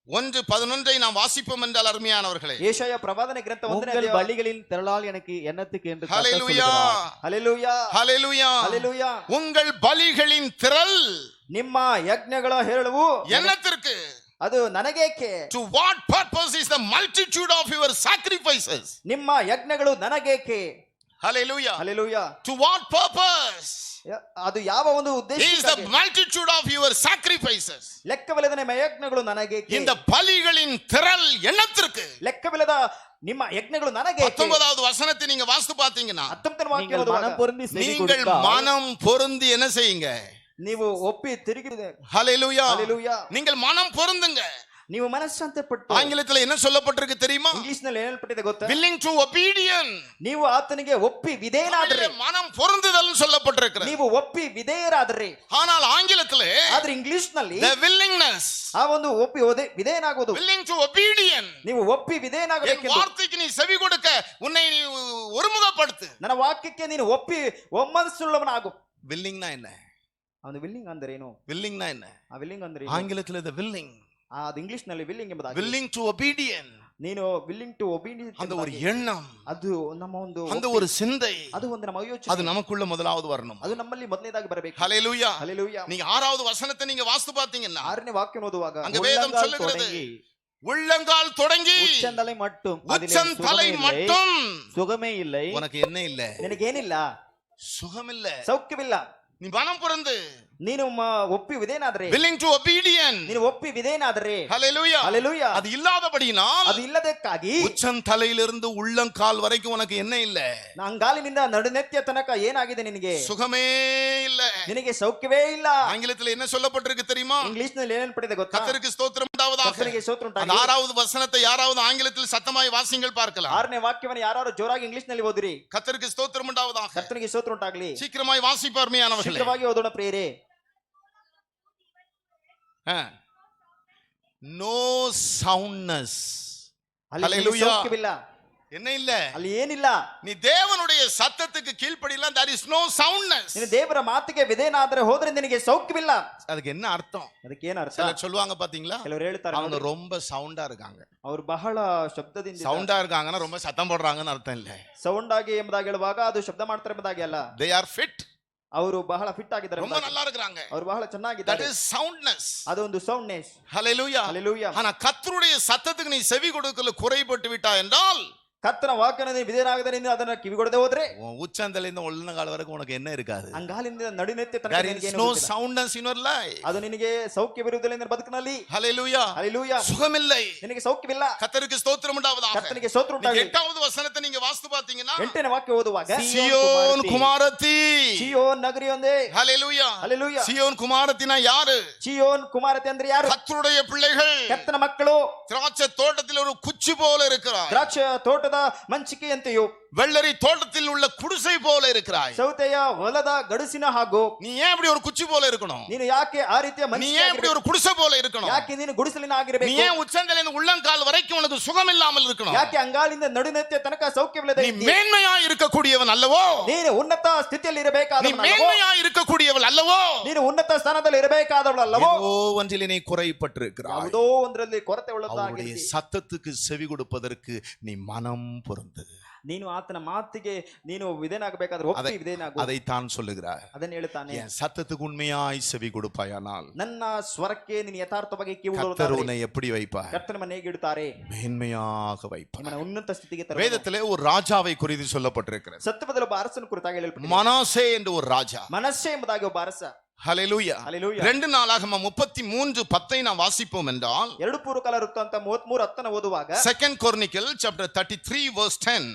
1:11 நாம் வாசிப்போம் என்றால் அருமையானவர்களே, ಯೆಶಾಯ ಪ್ರವಾದನೆ ಗ್ರಂಥ 1ನೇ உங்கள் ಅಧ್ಯಾಯ. பலிகளின் திரளால் எனக்கு என்னத்துக்கு என்று கர்த்தர் ஹல்லேலூயா, சொல்லுகிறார். ಹಲ್ಲೆಲೂಯಾ, ஹல்லேலூயா. ಹಲ್ಲೆಲೂಯಾ. உங்கள் பலிகளின் திரள் ನಿಮ್ಮ ಯಜ್ಞಗಳ ಹೇಳುವು என்னத்திற்கு? ಅದು ನನಗೇಕೆ? To what purpose is the multitude of your sacrifices? ನಿಮ್ಮ ಯಜ್ಞಗಳು ನನಗೇಕೆ? Hallelujah. Hallelujah. To what purpose ಅದು ಯಾವ ಒಂದು is the ಉದ್ದೇಶಕ್ಕಾಗಿ? multitude of your sacrifices? ಲೆಕ್ಕವಿಲ್ಲದ ನಿಮ್ಮ ಯಜ್ಞಗಳು ನನಗೇಕೆ? இந்த பலிகளின் திரள் என்னத்திற்கு? ಲೆಕ್ಕವಿಲ್ಲದ ನಿಮ್ಮ ಯಜ್ಞಗಳು ನನಗೇಕೆ? 19வது வசனத்தை நீங்க வாசித்து பாத்தீங்கன்னா, 19ನೇ ವಾಕ್ಯ நீங்கள் ಓದುವಾಗ, மனம் பொருந்தி செவி நீங்கள் கொடுத்தால் மனம் பொருந்தி என்ன செய்யுங்க? ನೀವು ಒಪ್ಪಿ ತಿರುಗಿ ஹalleluya. ಹಲ್ಲೆಲೂಯಾ. நீங்கள் மனம் பொருந்துங்க. ನೀವು ಮನಸ್ಸಾಂತ ಪಟ್ಟು, ஆங்கிலத்தில் என்ன சொல்லப்பட்டிருக்கு தெரியுமா? ಇಂಗ್ಲಿಷ್ ನಲ್ಲಿ ಏನೇಳ್ಪಟ್ಟಿದೆ ಗೊತ್ತಾ? willing to obedient. ನೀವು ಆತನಿಗೆ ಒಪ್ಪಿ ವಿಧೇಯನಾದ್ರಿ, மனம் பொருந்துதல் சொல்லப்பட்டிருக்கிறது. ನೀವು ಒಪ್ಪಿ ವಿಧೇಯರಾದ್ರಿ. ஆனால் ஆங்கிலத்திலே ಆದ್ರೆ ಇಂಗ್ಲಿಷ್ ನಲ್ಲಿ the willingness, ಆ ಒಂದು ಒಪ್ಪಿ ವಿಧೇಯನಾಗುವುದು, willing to obedient. ನೀವು ಒಪ್ಪಿ என் ವಿಧೇಯನಾಗಬೇಕೆಂದು, வார்த்தைக்கு நீ செவி கொடுக்க உன்னை நீ ஒருமுகப்படுத்து. ನನ್ನ ವಾಕ್ಯಕ್ಕೆ ನೀನು ಒಪ್ಪಿ ಒಮ್ಮನಸ್ಸುಳ್ಳವನಾಗು. willing னா என்ன? ಅವನು ವಿಲ್ಲಿಂಗ್ ಅಂದ್ರೆ ಏನು? willing னா என்ன? ಆ ವಿಲ್ಲಿಂಗ್ ಅಂದ್ರೆ ಏನು? ஆங்கிலத்தில் the willing, ಅದು ಇಂಗ್ಲಿಷ್ ನಲ್ಲಿ ವಿಲ್ಲಿಂಗ್ ಎಂಬುದಾಗಿ, willing to obedient. ನೀನು ವಿಲ್ಲಿಂಗ್ ಟು ಒಬೀಡಿಯನ್ಸ್, அந்த ஒரு எண்ணம், ಅದು ನಮ್ಮ ಒಂದು அந்த ஒரு சிந்தை, ಅದು ಒಂದು ನಮ್ಮ அது ಯೋಚನೆ, நமக்குள்ள முதலாவது வரணும். ಅದು ನಮ್ಮಲ್ಲಿ ಮೊದಲನೇದಾಗಿ ಬರಬೇಕು. ஹalleluya. ಹಲ್ಲೆಲೂಯಾ. நீங்க 6வது வசனத்தை நீங்க வாசித்து பாத்தீங்கன்னா, 6ನೇ ವಾಕ್ಯ ಓದುವಾಗ, அங்க வேதம் உள்ளங்கால் சொல்லுகிறது, தொடங்கி உள்ளங்கால் தொடங்கி உச்சந்தலை மட்டும் அதிலே உச்சந்தலை சுகமே இல்லை, மட்டும் சுகமே இல்லை. உனக்கு என்ன இல்ல? ನಿನಗೇನಿಲ್ಲ, சுகம் இல்ல. ಸೌಖ್ಯವಿಲ್ಲ. நீ மனம் பொருந்து ನೀನು ಒಪ್ಪಿ ವಿಧೇಯನಾದ್ರೆ, willing to obedient. ನೀನು ಒಪ್ಪಿ ವಿಧೇಯನಾದ್ರೆ, ஹalleluya. ಹಲ್ಲೆಲೂಯಾ. அது இல்லாதபடியினால் ಅದು ಇಲ್ಲದಕ್ಕಾಗಿ உச்சந்தலையிலிருந்து உள்ளங்கால் வரைக்கும் உனக்கு என்ன இல்ல? ಅಂಗಾಲಿನಿಂದ ನಡುನೆತ್ಯ ತನಕ ಏನಾಗಿದೆ ನಿನಗೆ? சுகமே இல்ல. ನಿನಗೆ ಸೌಖ್ಯವೇ ಇಲ್ಲ. ஆங்கிலத்தில் என்ன சொல்லப்பட்டிருக்கு தெரியுமா? ಇಂಗ್ಲಿಷ್ ನಲ್ಲಿ ಏನೇನ್ ಪಡಿದೆ ಗೊತ್ತಾ? கர்த்தருக்கு ஸ்தோத்திரம் உண்டாவதாக. ಕರ್ತನಿಗೆ ಸ್ತೋತ್ರ அந்த ಉಂಟಾಗಲಿ. 6வது வசனத்தை யாராவது ஆங்கிலத்தில் சத்தமாய் வாசிங்கள் பார்க்கலாம். 6ನೇ ವಾಕ್ಯವನ್ನು ಯಾರು ಜೋರಾಗಿ ಇಂಗ್ಲಿಷ್ ನಲ್ಲಿ ಓದಿರಿ. கர்த்தருக்கு ஸ்தோத்திரம் உண்டாவதாக. ಕರ್ತನಿಗೆ ಸ್ತೋತ್ರ ಉಂಟಾಗಲಿ. சீக்கிரமாய் வாசிப்பார்மையானவர்களே. ಶೀಘ್ರವಾಗಿ ಓದೋಣ ಪ್ರಿಯರೇ. No soundness. ಅಲ್ಲಿ Hallelujah. ಸೌಖ್ಯವಿಲ್ಲ, என்ன இல்ல? ಅಲ್ಲಿ ಏನಿಲ್ಲ. நீ தேவனுடைய சத்தத்துக்கு கீழ்ப்படியலாம், there is no soundness. ನೀನು ದೇವರ ಮಾತಿಗೆ ವಿಧೇಯನಾದ್ರೆ ಹೋದ್ರೆ ನಿನಗೆ ಸೌಖ್ಯವಿಲ್ಲ. அதுக்கு என்ன அர்த்தம்? ಅದಕ್ಕೆ ಏನು ಅರ್ಥ? சிலர் சொல்லுவாங்க பாத்தீங்களா, ಕೆಲವರು ಹೇಳ್ತಾರೆ, அவங்க ரொம்ப சவுண்டா இருக்காங்க. ಅವರು ಬಹಳ ಶಬ್ದದಿಂದ சவுண்டா இருக்காங்கன்னா ரொம்ப சத்தம் போடுறாங்கன்னு அர்த்தம் இல்ல. ಸೌಂಡ್ ಆಗಿ ಎಂಬುದಾಗಿ ಹೇಳುವಾಗ ಅದು ಶಬ್ದ ಮಾಡ್ತಾರೆ ಎಂಬುದಾಗಿ ಅಲ್ಲ. they are fit, ಅವರು ಬಹಳ ಫಿಟ್ ಆಗಿದ್ದಾರೆ, ரொம்ப நல்லா இருக்காங்க. ಅವರು ಬಹಳ that ಚೆನ್ನಾಗಿದ್ದಾರೆ. is soundness. ಅದು ಒಂದು ಸೌಂಡ್ನೆಸ್. hallelujah. ಹಲ್ಲೆಲೂಯಾ. ஆனா கர்த்தருடைய சத்தத்துக்கு நீ செவி கொடுக்கல குறைபட்டு விட்டா என்றால், ಕರ್ತನ ವಾಕ್ಯನ ವಿಧೇಯನಾಗದೆ ನೀನು ಅದನ್ನ ಕಿವಿಗೊಡದೆ ಹೋದ್ರೆ, உன் உச்சந்தலையிலிருந்து உள்ளங்கால் வரைக்கும் உனக்கு என்ன இருக்காது? ಅಂಗಾಲಿಂದ ನಡುನೆತ್ಯ ತನಕ there ನಿನಗೆ is ಏನು no ಗೊತ್ತಿಲ್ಲ. soundness in your life. ಅದು ನಿನಗೆ ಸೌಖ್ಯವಿರುವುದಿಲ್ಲ ನಿನ್ನ ಬದುಕಿನಲ್ಲಿ. hallelujah. ಹಲ್ಲೆಲೂಯಾ. சுகமில்லை. ನಿನಗೆ ಸೌಖ್ಯವಿಲ್ಲ. கர்த்தருக்கு ஸ்தோத்திரம் உண்டாவதாக. ಕರ್ತನಿಗೆ ಸ್ತೋತ್ರ நீங்க ಉಂಟಾಗಲಿ. 8வது வசனத்தை நீங்க வாசித்து பாத்தீங்கன்னா, 8ನೇ ವಾಕ್ಯ ಓದುವಾಗ, சியோன் குமாரத்தி. ಚಿಯೋನ್ ನಗರಿ ಒಂದೇ. ஹalleluya. ಹಲ್ಲೆಲೂಯಾ. சியோன் குமாரத்தினா யாரு? ಚಿಯೋನ್ ಕುಮಾರತೆ ಅಂದ್ರೆ ಯಾರು? கர்த்தருடைய பிள்ளைகள். ಕರ್ತನ ಮಕ್ಕಳು திராட்சை தோட்டத்தில் ஒரு குச்சி போல இருக்கிறார். ದ್ರಾಕ್ಷ ತೋಟದ ಮಂಚಿಕೆಯಂತೆಯೂ, வெள்ளரி தோட்டத்தில் உள்ள குடிசை போல இருக்கிறாய். ಸೌತೆಯ ಹೊಲದ ಗಡುಸಿನ ಹಾಗೂ. நீ ஏன் இப்படி ஒரு குச்சி போல இருக்கணும்? ನೀನು ಯಾಕೆ ಆ ರೀತಿಯ நீ ஏன் இப்படி ஒரு குடிசை போல இருக்கணும்? ಯಾಕೆ ನೀನು ಗುಡಿಸಲಿನ நீ ಆಗಿರಬೇಕು? ஏன் உச்சந்தலையிலிருந்து உள்ளங்கால் வரைக்கும் உனக்கு சுகம் இல்லாமல் இருக்கணும்? ಯಾಕೆ ಅಂಗಾಲಿಂದ ನಡುನೆತ್ಯ ತನಕ ಸೌಖ್ಯವಿಲ್ಲದೆ நீ ಇದ್ದೀಯ? மேன்மையா இருக்கக்கூடியவன் அல்லவோ? ನೀನು ಉನ್ನತ ಸ್ಥಿತಿಯಲ್ಲಿ நீ ಇರಬೇಕಾದವನಲ್ಲವೋ? மேன்மையா இருக்கக்கூடியவள் அல்லவோ? ನೀನು ಉನ್ನತ ಸ್ಥಾನದಲ್ಲಿ ಇರಬೇಕಾದವಳಲ್ಲವೋ? ஏதோ ஒன்றிலே நீ குறைபட்டிருக்கிறாய். ಯಾವುದೋ ಒಂದರಲ್ಲಿ ಕೊರತೆ அவருடைய ಉಳ್ಳದಾಗಿದ್ದೀಯ. சத்தத்துக்கு செவி கொடுப்பதற்கு நீ மனம் பொருந்து. ನೀನು ಆತನ ಮಾತಿಗೆ ನೀನು ವಿಧೇಯನಾಗಬೇಕಾದ್ರೆ ಒಪ್ಪಿ ವಿಧೇಯನಾಗು. அதைத்தான் சொல்லுகிறார். ಅದನ್ನ ಹೇಳ್ತಾನೆ. என் சத்தத்துக்கு உண்மையாய் செவி கொடுப்பாயானால் ನನ್ನ ಸ್ವರಕ್ಕೆ ನೀನು ಯಥಾರ್ಥವಾಗಿ ಕಿವಿ கர்த்தர் ಕೊಡುವುದಾದರೆ உன்னை எப்படி வைப்பார்? ಕರ್ತನ ಮನೆ ಹೇಗೆ ಇಡುತ್ತಾರೆ? மேன்மையாக வைப்பார். ನಿಮ್ಮನ್ನ ಉನ್ನತ ಸ್ಥಿತಿಗೆ ತರುವನು. வேதத்திலே ஒரு ராஜாவை குறித்து சொல்லப்பட்டிருக்கிறது. ಸತ್ಯದಲ್ಲಿ ಒಬ್ಬ ಅರಸನ ಕುರಿತಾಗಿ ಹೇಳಲ್ಪಟ್ಟಿದೆ. மனாசே என்று ஒரு ராஜா. ಮನಸ್ಸೆ ಎಂಬುದಾಗಿ ಒಬ್ಬ ಅರಸ. ஹalleluya. ಹಲ್ಲೆಲೂಯಾ. 2 நாளாகமம் 33:10 நாம் வாசிப்போம் என்றால், 2 ಪೂರ್ವಕಾಲ ವೃತ್ತಾಂತ 33:10 ಓದುವಾಗ, 2 Chronicles chapter 33 verse 10,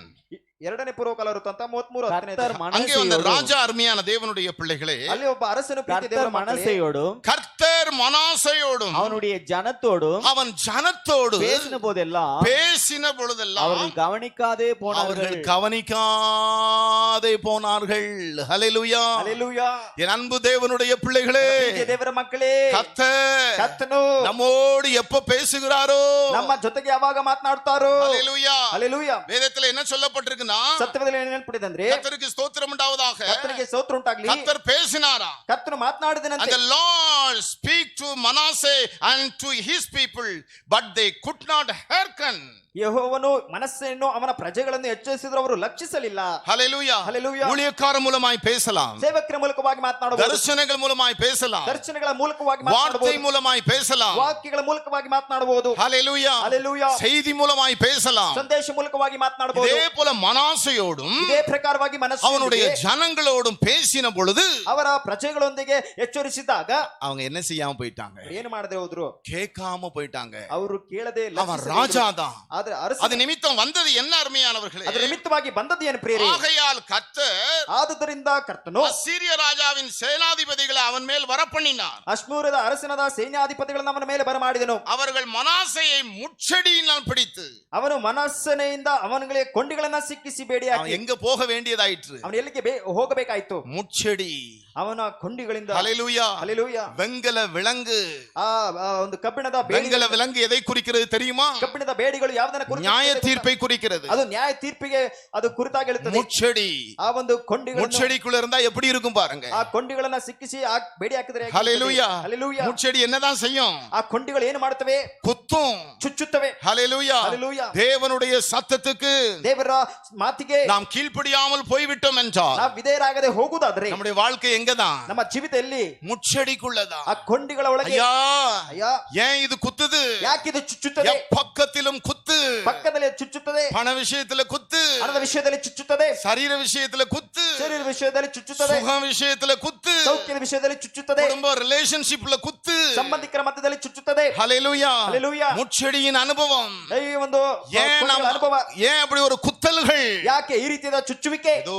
ಎರಡನೇ ಪೂರ್ವಕಾಲ ವೃತ್ತಾಂತ 33 கர்த்தர் அங்கே வந்த மனசையோடும் ராஜா அருமையான தேவனுடைய பிள்ளைகளே, ಅಲ್ಲಿ ಒಬ್ಬ ಅರಸನು ಪ್ರೀತಿ கர்த்தர் ದೇವರ ಮಕ್ಕಳೇ, மனசையோடும் கர்த்தர் மனாசையோடும் அவனுடைய ஜனத்தோடும் அவன் ஜனத்தோடு பேசின போதெல்லாம் பேசின பொழுதெல்லாம் அவர்கள் கவனிக்காதே போனார்கள். அவர்கள் கவனிக்காதே போனார்கள். ஹல்லேலூயா. ಹಲ್ಲೆಲೂಯಾ. என் அன்பு தேவனுடைய பிள்ளைகளே, ಪ್ರೀತಿಯ ದೇವರ ಮಕ್ಕಳೇ, கர்த்தர் ಕರ್ತನು நம்மோடு எப்ப பேசுகிறாரோ, ನಮ್ಮ ಜೊತೆಗೆ ಯಾವಾಗ ಮಾತನಾಡ್ತಾರೋ, ஹல்லேலூயா. ಹಲ್ಲೆಲೂಯಾ. வேதத்துல என்ன சொல்லப்பட்டிருக்குன்னா, ಸತ್ಯವೇದದಲ್ಲಿ ಏನು ಹೇಳ್ಬಿಟ್ಟಿದೆ ಅಂದ್ರೆ, கர்த்தருக்கு ஸ்தோத்திரம் உண்டாவதாக, ಕರ್ತನಿಗೆ ಸ್ತೋತ್ರ ಉಂಟಾಗ್ಲಿ, கர்த்தர் பேசினாரா, ಕರ್ತನು ಮಾತನಾಡಿದನಂತೆ. and the Lord speak to Manasseh and to his people, but they could not hearken. ಯೆಹೋವನು ಮನಸ್ಸನ್ನು ಅವನ ಪ್ರಜೆಗಳನ್ನು ಎಚ್ಚರಿಸಿದ್ರು, ಅವರು ಲಕ್ಷಿಸಲಿಲ್ಲ. ஹல்லேலூயா. ஹல்லேலூயா. ஊழியக்கார மூலமாய் பேசலாம், ಸೇವಕರ ಮೂಲಕವಾಗಿ ಮಾತನಾಡಬಹುದು, தரிசனங்கள் மூலமாய் பேசலாம், ದರ್ಶನಗಳ ಮೂಲಕವಾಗಿ வார்த்தை ಮಾತನಾಡಬಹುದು, மூலமாய் பேசலாம், ವಾಕ್ಯಗಳ ಮೂಲಕವಾಗಿ ಮಾತನಾಡಬಹುದು, ஹல்லேலூயா. ಹಲ್ಲೆಲೂಯಾ. செய்தி மூலமாய் பேசலாம். ಸಂದೇಶ ಮೂಲಕವಾಗಿ ಮಾತನಾಡಬಹುದು. இதே போல மனாசையோடும் ಇದೇ ಪ್ರಕಾರವಾಗಿ அவனுடைய ಮನಸ್ಸು ஜனங்களோடும் பேசின பொழுது ಅವರ ಪ್ರಜೆಗಳೊಂದಿಗೆ ಎಚ್ಚರಿಸಿದಾಗ அவங்க என்ன செய்யாம போயிட்டாங்க, ಏನು ಮಾಡದೆ ಹೋದ್ರು, கேட்காம போயிட்டாங்க. ಅವರು ಕೇಳದೆ அவன் ராஜாதான். ಆದ್ರೆ ಅರಸ அது நிமித்தம் வந்தது என்ன அருமையானவர்களே, ಅದರ ನಿಮಿತ್ತವಾಗಿ ಬಂದದ್ದು ಏನು ಪ್ರಿಯರೇ, ஆகையால் கர்த்தர் ಆದುದರಿಂದ ಕರ್ತನು அசீரிய ராஜாவின் சேனாதிபதிகளை அவன் மேல் வரப்பண்ணினார். ಅಶ್ಮೂರದ ಅರಸನದ ಸೈನ್ಯಾಧಿಪತಿಗಳನ್ನು ಅವನ ಮೇಲೆ ಬರಮಾಡಿದನು. அவர்கள் மனாசையை முச்சடியினால் பிடித்து ಅವನು ಮನಸ್ಸನೆಯಿಂದ ಅವನಿಗೆ ಕೊಂಡಿಗಳನ್ನ ಸಿಕ್ಕಿಸಿ ಬೇಡಿ அவன் எங்க போக வேண்டியதாயிற்று, ಅವನು ಎಲ್ಲಿಗೆ ಹೋಗಬೇಕಾಯ್ತು, முச்சடி. ಅವನ ಕೊಂಡಿಗಳಿಂದ. ஹல்லேலூயா. ಹಲ್ಲೆಲೂಯಾ. வெங்கல விலங்கு. ಆ ಒಂದು ಕಬ್ಬಿಣದ வெங்கல விலங்கு எதை குறிக்கிறது தெரியுமா? ಕಬ್ಬಿಣದ ಬೇಡಿಗಳು ಯಾವುದನ್ನ ಕುರಿತು? நியாய தீர்ப்பை குறிக்கிறது. ಅದು ನ್ಯಾಯ ತೀರ್ಪಿಗೆ ಅದು ಕುರಿತಾಗಿ ಹೇಳುತ್ತದೆ. முச்சடி. ಆ ಒಂದು ಕೊಂಡಿಗಳನ್ನು முச்சடிக்குள்ள இருந்தா எப்படி இருக்கும் பாருங்க. ಆ ಕೊಂಡಿಗಳನ್ನ ಸಿಕ್ಕಿಸಿ ಆ ಬೇಡಿ ಹಾಕಿದ್ರೆ ஹல்லேலூயா. ಹಲ್ಲೆಲೂಯಾ. முச்சடி என்னதான் செய்யும்? ಆ ಕೊಂಡಿಗಳು ಏನು ಮಾಡುತ್ತವೆ? குத்தும். ಚುಚ್ಚುತ್ತವೆ. ஹல்லேலூயா. ಹಲ್ಲೆಲೂಯಾ. தேவனுடைய சத்தத்துக்கு ದೇವರ ಮಾತಿಗೆ நாம் கீழ்ப்படியாமல் போய்விட்டோம் என்றால் ನಾವು ವಿಧೇಯರಾಗದೆ ಹೋಗುವುದಾದ್ರೆ நம்முடைய வாழ்க்கை எங்கதான்? ನಮ್ಮ ಜೀವಿತ ಎಲ್ಲಿ? முச்சடிக்குள்ளதான். ಆ ಕೊಂಡಿಗಳ ಒಳಗೆ. ஐயா, ಅಯ್ಯ, ஏன் இது குத்துது? ಯಾಕೆ ಇದು ಚುಚ್ಚುತ್ತದೆ? பக்கத்திலும் குத்து. ಪಕ್ಕದಲ್ಲಿ ಚುಚ್ಚುತ್ತದೆ, பண விஷயத்துல குத்து, ಹಣದ ವಿಷಯದಲ್ಲಿ ಚುಚ್ಚುತ್ತದೆ, சரீர விஷயத்துல குத்து, ಶರೀರ ವಿಷಯದಲ್ಲಿ ಚುಚ್ಚುತ್ತದೆ, சுக விஷயத்துல குத்து, ಸೌಖ್ಯದ ವಿಷಯದಲ್ಲಿ ಚುಚ್ಚುತ್ತದೆ, குடும்ப ரிலேஷன்ஷிப்ல குத்து. ಸಂಬಂಧಿಕರ ಮಧ್ಯದಲ್ಲಿ ಚುಚ್ಚುತ್ತದೆ. ஹல்லேலூயா. ಹಲ್ಲೆಲೂಯಾ. முச்சடியின் அனுபவம். ಈ ಒಂದು ஏன் ಕೊಂಡಿಗಳ ಅನುಭವ. ஏன் அப்படி ஒரு குத்தல்கள்? ಯಾಕೆ ಈ ರೀತಿಯಾದ ಚುಚ್ಚುವಿಕೆ? ஏதோ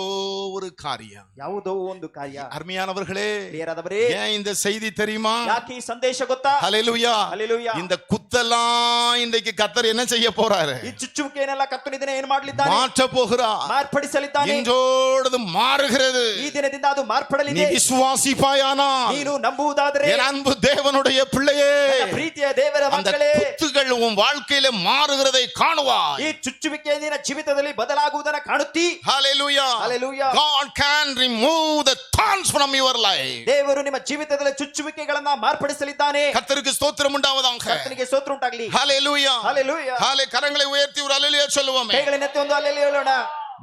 ஒரு காரியம். ಯಾವುದೋ ಒಂದು ಕಾರ್ಯ. அருமையானவர்களே, ಪ್ರಿಯರಾದವರೇ, ஏன் இந்த செய்தி தெரியுமா? ಯಾಕೆ ಈ ಸಂದೇಶ ಗೊತ್ತಾ? ஹல்லேலூயா. ಹಲ್ಲೆಲೂಯಾ. இந்த குத்தலாம் இன்றைக்கு கர்த்தர் என்ன செய்ய போறாரு? ಈ ಚುಚ್ಚುವಿಕೆಯನ್ನೆಲ್ಲ ಕರ್ತನು ಇದನ್ನ ಏನು ಮಾಡಲಿದ್ದಾನೆ? மாற்ற போகிறார். ಮಾರ್ಪಡಿಸಲಿದ್ದಾನೆ. இன்றோடு மாறுகிறது. ಈ ದಿನದಿಂದ ಅದು நீ ಮಾರ್ಪಡಲಿದೆ. விசுவாசிப்பாயானால், ನೀನು ನಂಬುವುದಾದರೆ, என் அன்பு தேவனுடைய பிள்ளையே, ನನ್ನ ಪ್ರೀತಿಯ ದೇವರ அந்த ಮಕ್ಕಳೇ, குத்துகள் உன் வாழ்க்கையில மாறுகிறதை காணுவாய். ಈ ಚುಚ್ಚುವಿಕೆ ನಿನ್ನ ಜೀವಿತದಲ್ಲಿ ಬದಲಾಗುವುದನ್ನು ಕಾಣುತ್ತಿ. Hallelujah. Hallelujah. God can remove the thorns from your life. ದೇವರು ನಿಮ್ಮ ಜೀವಿತದಲ್ಲಿ ಚುಚ್ಚುವಿಕೆಗಳನ್ನ ಮಾರ್ಪಡಿಸಲಿದ್ದಾನೆ. கர்த்தருக்கு ஸ்தோத்திரம் உண்டாவதாக. ಕರ್ತನಿಗೆ ಸ್ತೋತ್ರ ಉಂಟಾಗಲಿ. Hallelujah. Hallelujah. கரங்களை உயர்த்தி ஒரு அல்லேலூயா சொல்லுவோமே. ಕೈಗಳನ್ನೆತ್ತಿ ಒಂದು ಹಲ್ಲೆಲೂಯಾ ಹೇಳೋಣ.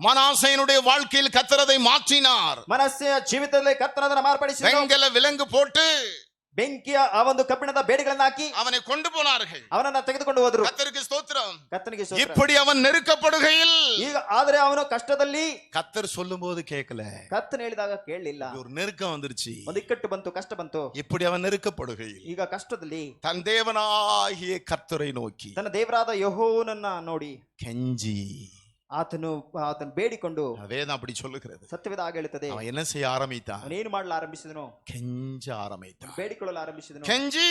மனாசேயினுடைய வாழ்க்கையில் கர்த்தர் அதை மாற்றினார். ಮನಸ್ಸಿನ ಜೀವಿತದಲ್ಲಿ ಕರ್ತನದನ್ನ ಮಾರ್ಪಡಿಸಿದನು. வெங்கல விலங்கு போட்டு ಬೆಂಕಿಯ ಆ ಒಂದು ಕಬ್ಬಿಣದ ಬೇಡಿಗಳನ್ನ ಹಾಕಿ அவனை கொண்டு போனார்கள். ಅವನನ್ನ ತೆಗೆದುಕೊಂಡು ಹೋದ್ರು. கர்த்தருக்கு ஸ்தோத்திரம். ಕರ್ತನಿಗೆ ಸ್ತೋತ್ರ. இப்படி அவன் நெருக்கப்படுகையில் ಈಗ ಆದ್ರೆ ಅವನು ಕಷ್ಟದಲ್ಲಿ, கர்த்தர் சொல்லும்போது கேட்கல, ಕರ್ತನ ಹೇಳಿದಾಗ ಕೇಳಲಿಲ್ಲ. ஒரு நெருக்கம் வந்துருச்சு. ಒಂದು ಇಕ್ಕಟ್ಟು ಬಂತು, ಕಷ್ಟ ಬಂತು. இப்படி அவன் நெருக்கப்படுகையில் ಈಗ ಕಷ್ಟದಲ್ಲಿ தன் தேவனாகிய கர்த்தரை நோக்கி ತನ್ನ ದೇವರಾದ ಯೆಹೋವನನ್ನ ನೋಡಿ கெஞ்சி, ಆತನು ಬೇಡಿಕೊಂಡು, வேதம் அப்படி சொல்லுகிறது. ಸತ್ಯವೇದ ಹಾಗೆ ಹೇಳುತ್ತದೆ, அவன் என்ன செய்ய ஆரம்பித்தான்? ಅವನೇನು ಮಾಡಲು ಆರಂಭಿಸಿದನು? கெஞ்ச ஆரம்பித்தான். ಬೇಡಿಕೊಳ್ಳಲು ಆರಂಭಿಸಿದನು. கெஞ்சி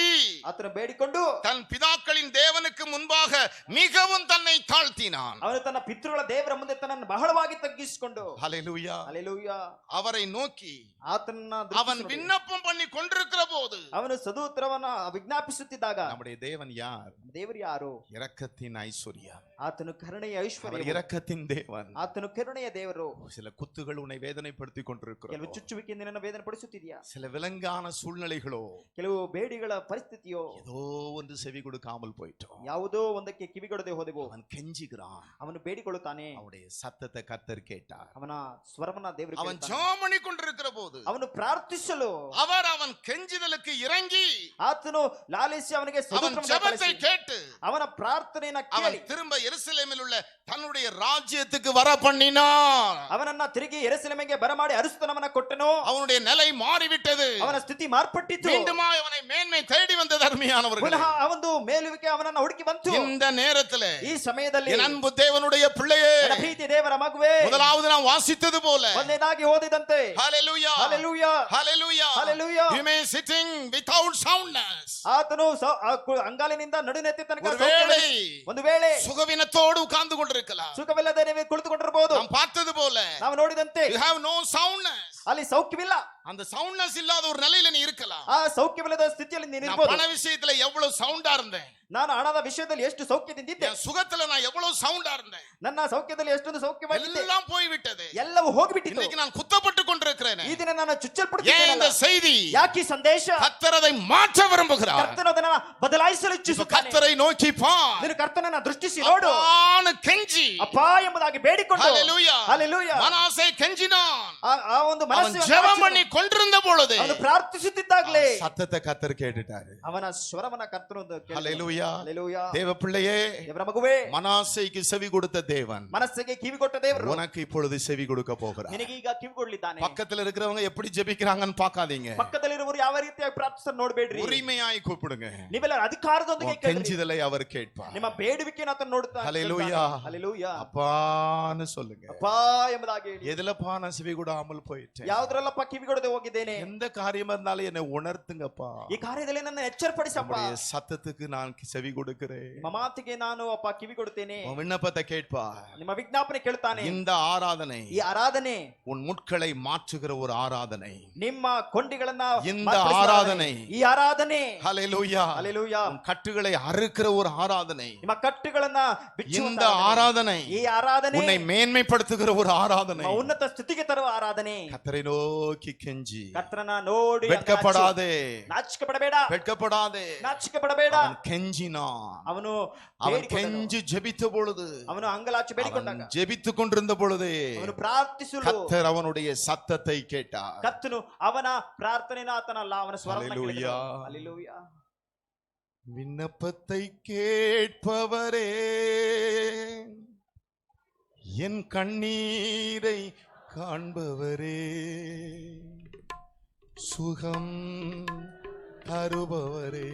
ಆತನು ಬೇಡಿಕೊಂಡು தன் பிதாக்களின் தேவனுக்கு முன்பாக மிகவும் தன்னை தாழ்த்தினான். ಅವನು ತನ್ನ ಪಿತೃಗಳ ದೇವರ ಮುಂದೆ ತನ್ನನ್ನು ಬಹಳವಾಗಿ ತಗ್ಗಿಸಿಕೊಂಡು, ஹல்லேலூயா, ಹಲ್ಲೆಲೂಯಾ, அவரை நோக்கி ಆತನನ್ನ அவன் ದೃಷ್ಟಿಸಿ ನೋಡಿ. விண்ணப்பம் பண்ணி கொண்டிருக்கிற போது ಅವನು ಸದುತ್ತರವನ್ನ ವಿಜ್ಞಾಪಿಸುತ್ತಿದ್ದಾಗ, நம்முடைய தேவன் யார்? ದೇವರು ಯಾರು? இரக்கத்தின் ஐஸ்வர்யம். ಆತನು ಕರುಣೆಯ அவர் ಐಶ್ವರ್ಯ, இரக்கத்தின் தேவன். ಆತನು ಕರುಣೆಯ ದೇವರು. சில குத்துகள் உன்னை வேதனைப்படுத்தி ಕೆಲವು கொண்டிருக்கிறது. ಚುಚ್ಚುವಿಕೆಯಿಂದ ನಿನ್ನ ವೇದನೆ ಪಡಿಸುತ್ತಿದೆಯಾ? சில விலங்கான சூழ்நிலைகளோ, ಕೆಲವು ಬೇಡಿಗಳ ಪರಿಸ್ಥಿತಿಯೋ, ஏதோ ஒன்று செவி கொடுக்காமல் போயிட்டோம். ಯಾವುದೋ ಒಂದಕ್ಕೆ ಕಿವಿಗೊಡದೆ ಹೋದೆವು. அவன் கெஞ்சுகிறான். ಅವನು ಬೇಡಿಕೊಳ್ಳುತ್ತಾನೆ. அவனுடைய சத்தத்தை கர்த்தர் கேட்டார். ಅವನ ಸ್ವರವನ್ನ ದೇವರು அவன் ಕೇಳುತ್ತಾನೆ. ஜெபம் பண்ணி கொண்டிருக்கிற போது ಅವನು ಪ್ರಾರ್ಥಿಸಲು அவன் கெஞ்சுதலுக்கு இறங்கி ಆತನು ಲಾಲಿಸಿ ಅವನಿಗೆ அவன் ಸದುತ್ತರವನ್ನು ஜெபத்தை ಕಲಿಸಿ, கேட்டு ಅವನ ಪ್ರಾರ್ಥನೆಯನ್ನ அவன் ಕೇಳಿ திரும்ப எருசலேமில் உள்ள தன்னுடைய ராஜ்யத்துக்கு வர பண்ணினான். ಅವನನ್ನ ತಿರುಗಿ ಯೆರೂಸಲೇಮಿಗೆ ಬರಮಾಡಿ ಅರಸುತನವನ್ನ ಕೊಟ್ಟನು. அவனுடைய நிலை மாறிவிட்டது. ಅವನ ಸ್ಥಿತಿ ಮಾರ್ಪಟ್ಟಿತು. மீண்டுமா அவனை மேன்மை தேடி வந்தது. அருமையானவர்களே, ಪುನಃ ಆ ಒಂದು ಮೇಲುವಿಕೆ ಅವನನ್ನ ಹುಡುಕಿ ಬಂತು. இந்த நேரத்துல ಈ ಸಮಯದಲ್ಲಿ என் அன்பு தேவனுடைய பிள்ளையே, ನನ್ನ ಪ್ರೀತಿ ದೇವರ ಮಗುವೇ, முதலாவது நாம் வாசித்தது போல ಒಂದನೇದಾಗಿ ಓದಿದಂತೆ Hallelujah, Hallelujah, Hallelujah, Hallelujah. You may sitting without soundness. ಆತನು ಅಂಗಾಲಿನಿಂದ ನಡುನೆತ್ತಿ ತನಕ ஒருவேளை ಒಂದು ವೇಳೆ சுகவீனத்தோடு உட்கார்ந்து கொண்டிருக்கலாம். ಸುಖವಿಲ್ಲದೆ ನೀವು ಕುಳಿತುಕೊಂಡಿರಬಹುದು. நாம் பார்த்தது போல ನಾವು ನೋಡಿದಂತೆ you have no soundness. ಅಲ್ಲಿ ಸೌಖ್ಯವಿಲ್ಲ. அந்த சவுண்ட்னஸ் இல்லாத ஒரு நிலையில நீ இருக்கலாம். ಆ ಸೌಖ್ಯವಿಲ್ಲದ ಸ್ಥಿತಿಯಲ್ಲಿ ನೀನು நான் ಇರಬಹುದು. பண விஷயத்துல எவ்வளவு சவுண்டா இருந்தேன், ನಾನು ಹಣದ ವಿಷಯದಲ್ಲಿ ಎಷ್ಟು ಸೌಖ್ಯದಿಂದಿದ್ದೆ, என் சுகத்துல நான் எவ்வளவு சவுண்டா இருந்தேன், ನನ್ನ ಸೌಖ್ಯದಲ್ಲಿ ಎಷ್ಟೊಂದು ಸೌಖ್ಯವಾಗಿದ್ದೆ, எல்லாம் போய்விட்டது. ಎಲ್ಲವೂ ಹೋಗಿಬಿಟ್ಟಿತು. இன்னைக்கு நான் குத்தப்பட்டு கொண்டிருக்கிறேன். ಈ ದಿನ ನಾನು ஏன் இந்த ಚುಚ್ಚಲ್ಪಡುತ್ತಿದ್ದೇನೆ. செய்தி? ಯಾಕೆ ಈ ಸಂದೇಶ? கர்த்தர் அதை மாற்ற விரும்புகிறார். ಕರ್ತನು ಅದನ್ನ ಬದಲಾಯಿಸಲು இப்ப ಇಚ್ಛಿಸುತ್ತಾನೆ. கர்த்தரை நோக்கி பார், ನೀನು ಕರ್ತನನ್ನ ದೃಷ್ಟಿಸಿ ನೋಡು. அப்பான்னு கெஞ்சி, ಅಪ್ಪಾ ಎಂಬುದಾಗಿ ಬೇಡಿಕೊಂಡು ஹalleluya, Hallelujah. மனாசே கெஞ்சினான். ಆ ಒಂದು அவன் ಮನಸ್ಸು ஜெபம் பண்ணி கொண்டிருந்த பொழுது ಅವನು ಪ್ರಾರ್ಥಿಸುತ್ತಿದ್ದಾಗಲೇ சத்தத்தை கர்த்தர் கேட்டுட்டாரு. ಅವನ ಸ್ವರವನ್ನ ಕರ್ತನು ಕೇಳಿದನು. ஹalleluya, Hallelujah. தேவ பிள்ளையே, ದೇವರ ಮಗುವೇ, மனாசேக்கு செவி கொடுத்த தேவன் ಮನಸ್ಸಿಗೆ ಕಿವಿ ಕೊಟ್ಟ ದೇವರು உனக்கு இப்பொழுது செவி கொடுக்க போகிறார். ನಿನಗೆ ಈಗ ಕಿವಿ ಕೊಡ್ಲಿದ್ದಾನೆ. பக்கத்துல இருக்கிறவங்க எப்படி ஜெபிக்கிறாங்கன்னு பார்க்காதீங்க, ಪಕ್ಕದಲ್ಲಿರುವವರು ಯಾವ ರೀತಿಯಾಗಿ ಪ್ರಾರ್ಥಿಸ ನೋಡಬೇಡ್ರಿ. உரிமையாய் கூப்பிடுங்க. ನೀವೆಲ್ಲ ಅಧಿಕಾರದೊಂದಿಗೆ ಕೇಳ್ರಿ. கெஞ்சிதலை அவர் கேட்பார். ನಿಮ್ಮ ಬೇಡುವಿಕೆಯನ್ನು ಆತನು ನೋಡುತ್ತಾ. Hallelujah. Hallelujah. அப்பான்னு சொல்லுங்க. ಅಪ್ಪಾ ಎಂಬುದಾಗಿ ಹೇಳಿ. எதுலப்பா நான் செவி கொடாமல் போயிட்டேன், ಯಾವುದ್ರಲ್ಲಪ್ಪ ಕಿವಿ ಕೊಡದೆ ಹೋಗಿದ್ದೇನೆ, எந்த காரியம் இருந்தாலும் என்னை உணர்த்துங்கப்பா. ಈ ಕಾರ್ಯದಲ್ಲಿ ನನ್ನ ಎಚ್ಚರಪಡಿಸಪ್ಪ. உம்முடைய சத்தத்துக்கு நான் செவி கொடுக்கிறேன். ನಿಮ್ಮ ಮಾತಿಗೆ ನಾನು ಅಪ್ಪ ಕಿವಿ ಕೊಡುತ್ತೇನೆ. உன் விண்ணப்பத்தை கேட்பா. ನಿಮ್ಮ ವಿಜ್ಞಾಪನೆ ಕೇಳ್ತಾನೆ. இந்த ஆராதனை ಈ ಆರಾಧನೆ உன் முட்களை மாற்றுகிற ஒரு ஆராதனை. ನಿಮ್ಮ ಕೊಂಡಿಗಳನ್ನ இந்த ಮಾರ್ಪಡಿಸುವ ஆராதனை, ಈ ಆರಾಧನೆ ஹalleluya, Hallelujah. உன் கட்டுகளை அறுக்கிற ஒரு ஆராதனை. ನಿಮ್ಮ ಕಟ್ಟುಗಳನ್ನ ಬಿಚ್ಚುವಂತ இந்த ஆராதனை ಈ ಆರಾಧನೆ உன்னை மேன்மைப்படுத்துகிற ஒரு ஆராதனை. ನಿಮ್ಮ ಉನ್ನತ ಸ್ಥಿತಿಗೆ ತರುವ ಆರಾಧನೆ. கர்த்தரை நோக்கி கெஞ்சி, ಕರ್ತನ ನೋಡಿ வெட்கப்படாதே, ನಾಚಿಕೆ ಪಡಬೇಡ, வெட்கப்படாதே. ನಾಚಿಕೆ ಪಡಬೇಡ. அவன் கெஞ்சினான். ಅವನು அவன் கெஞ்சி ஜெபித்த பொழுது, ಅವನು ಅಂಗಲಾಚಿ ಬೇಡಿಕೊಂಡಾಗ, ஜெபித்துக் கொண்டிருந்த பொழுது ಅವನು ಪ್ರಾರ್ಥಿಸಲು கர்த்தர் அவனுடைய சத்தத்தை கேட்டார். ಕರ್ತನು ಅವನ ಪ್ರಾರ್ಥನೆಯನ್ನು ಆತನಲ್ಲ ಅವನ ಸ್ವರವನ್ನು ಕೇಳಿದನು. Hallelujah. Hallelujah. விண்ணப்பத்தை கேட்பவரே, என் கண்ணீரை காண்பவரே, சுகம் தருபவரே,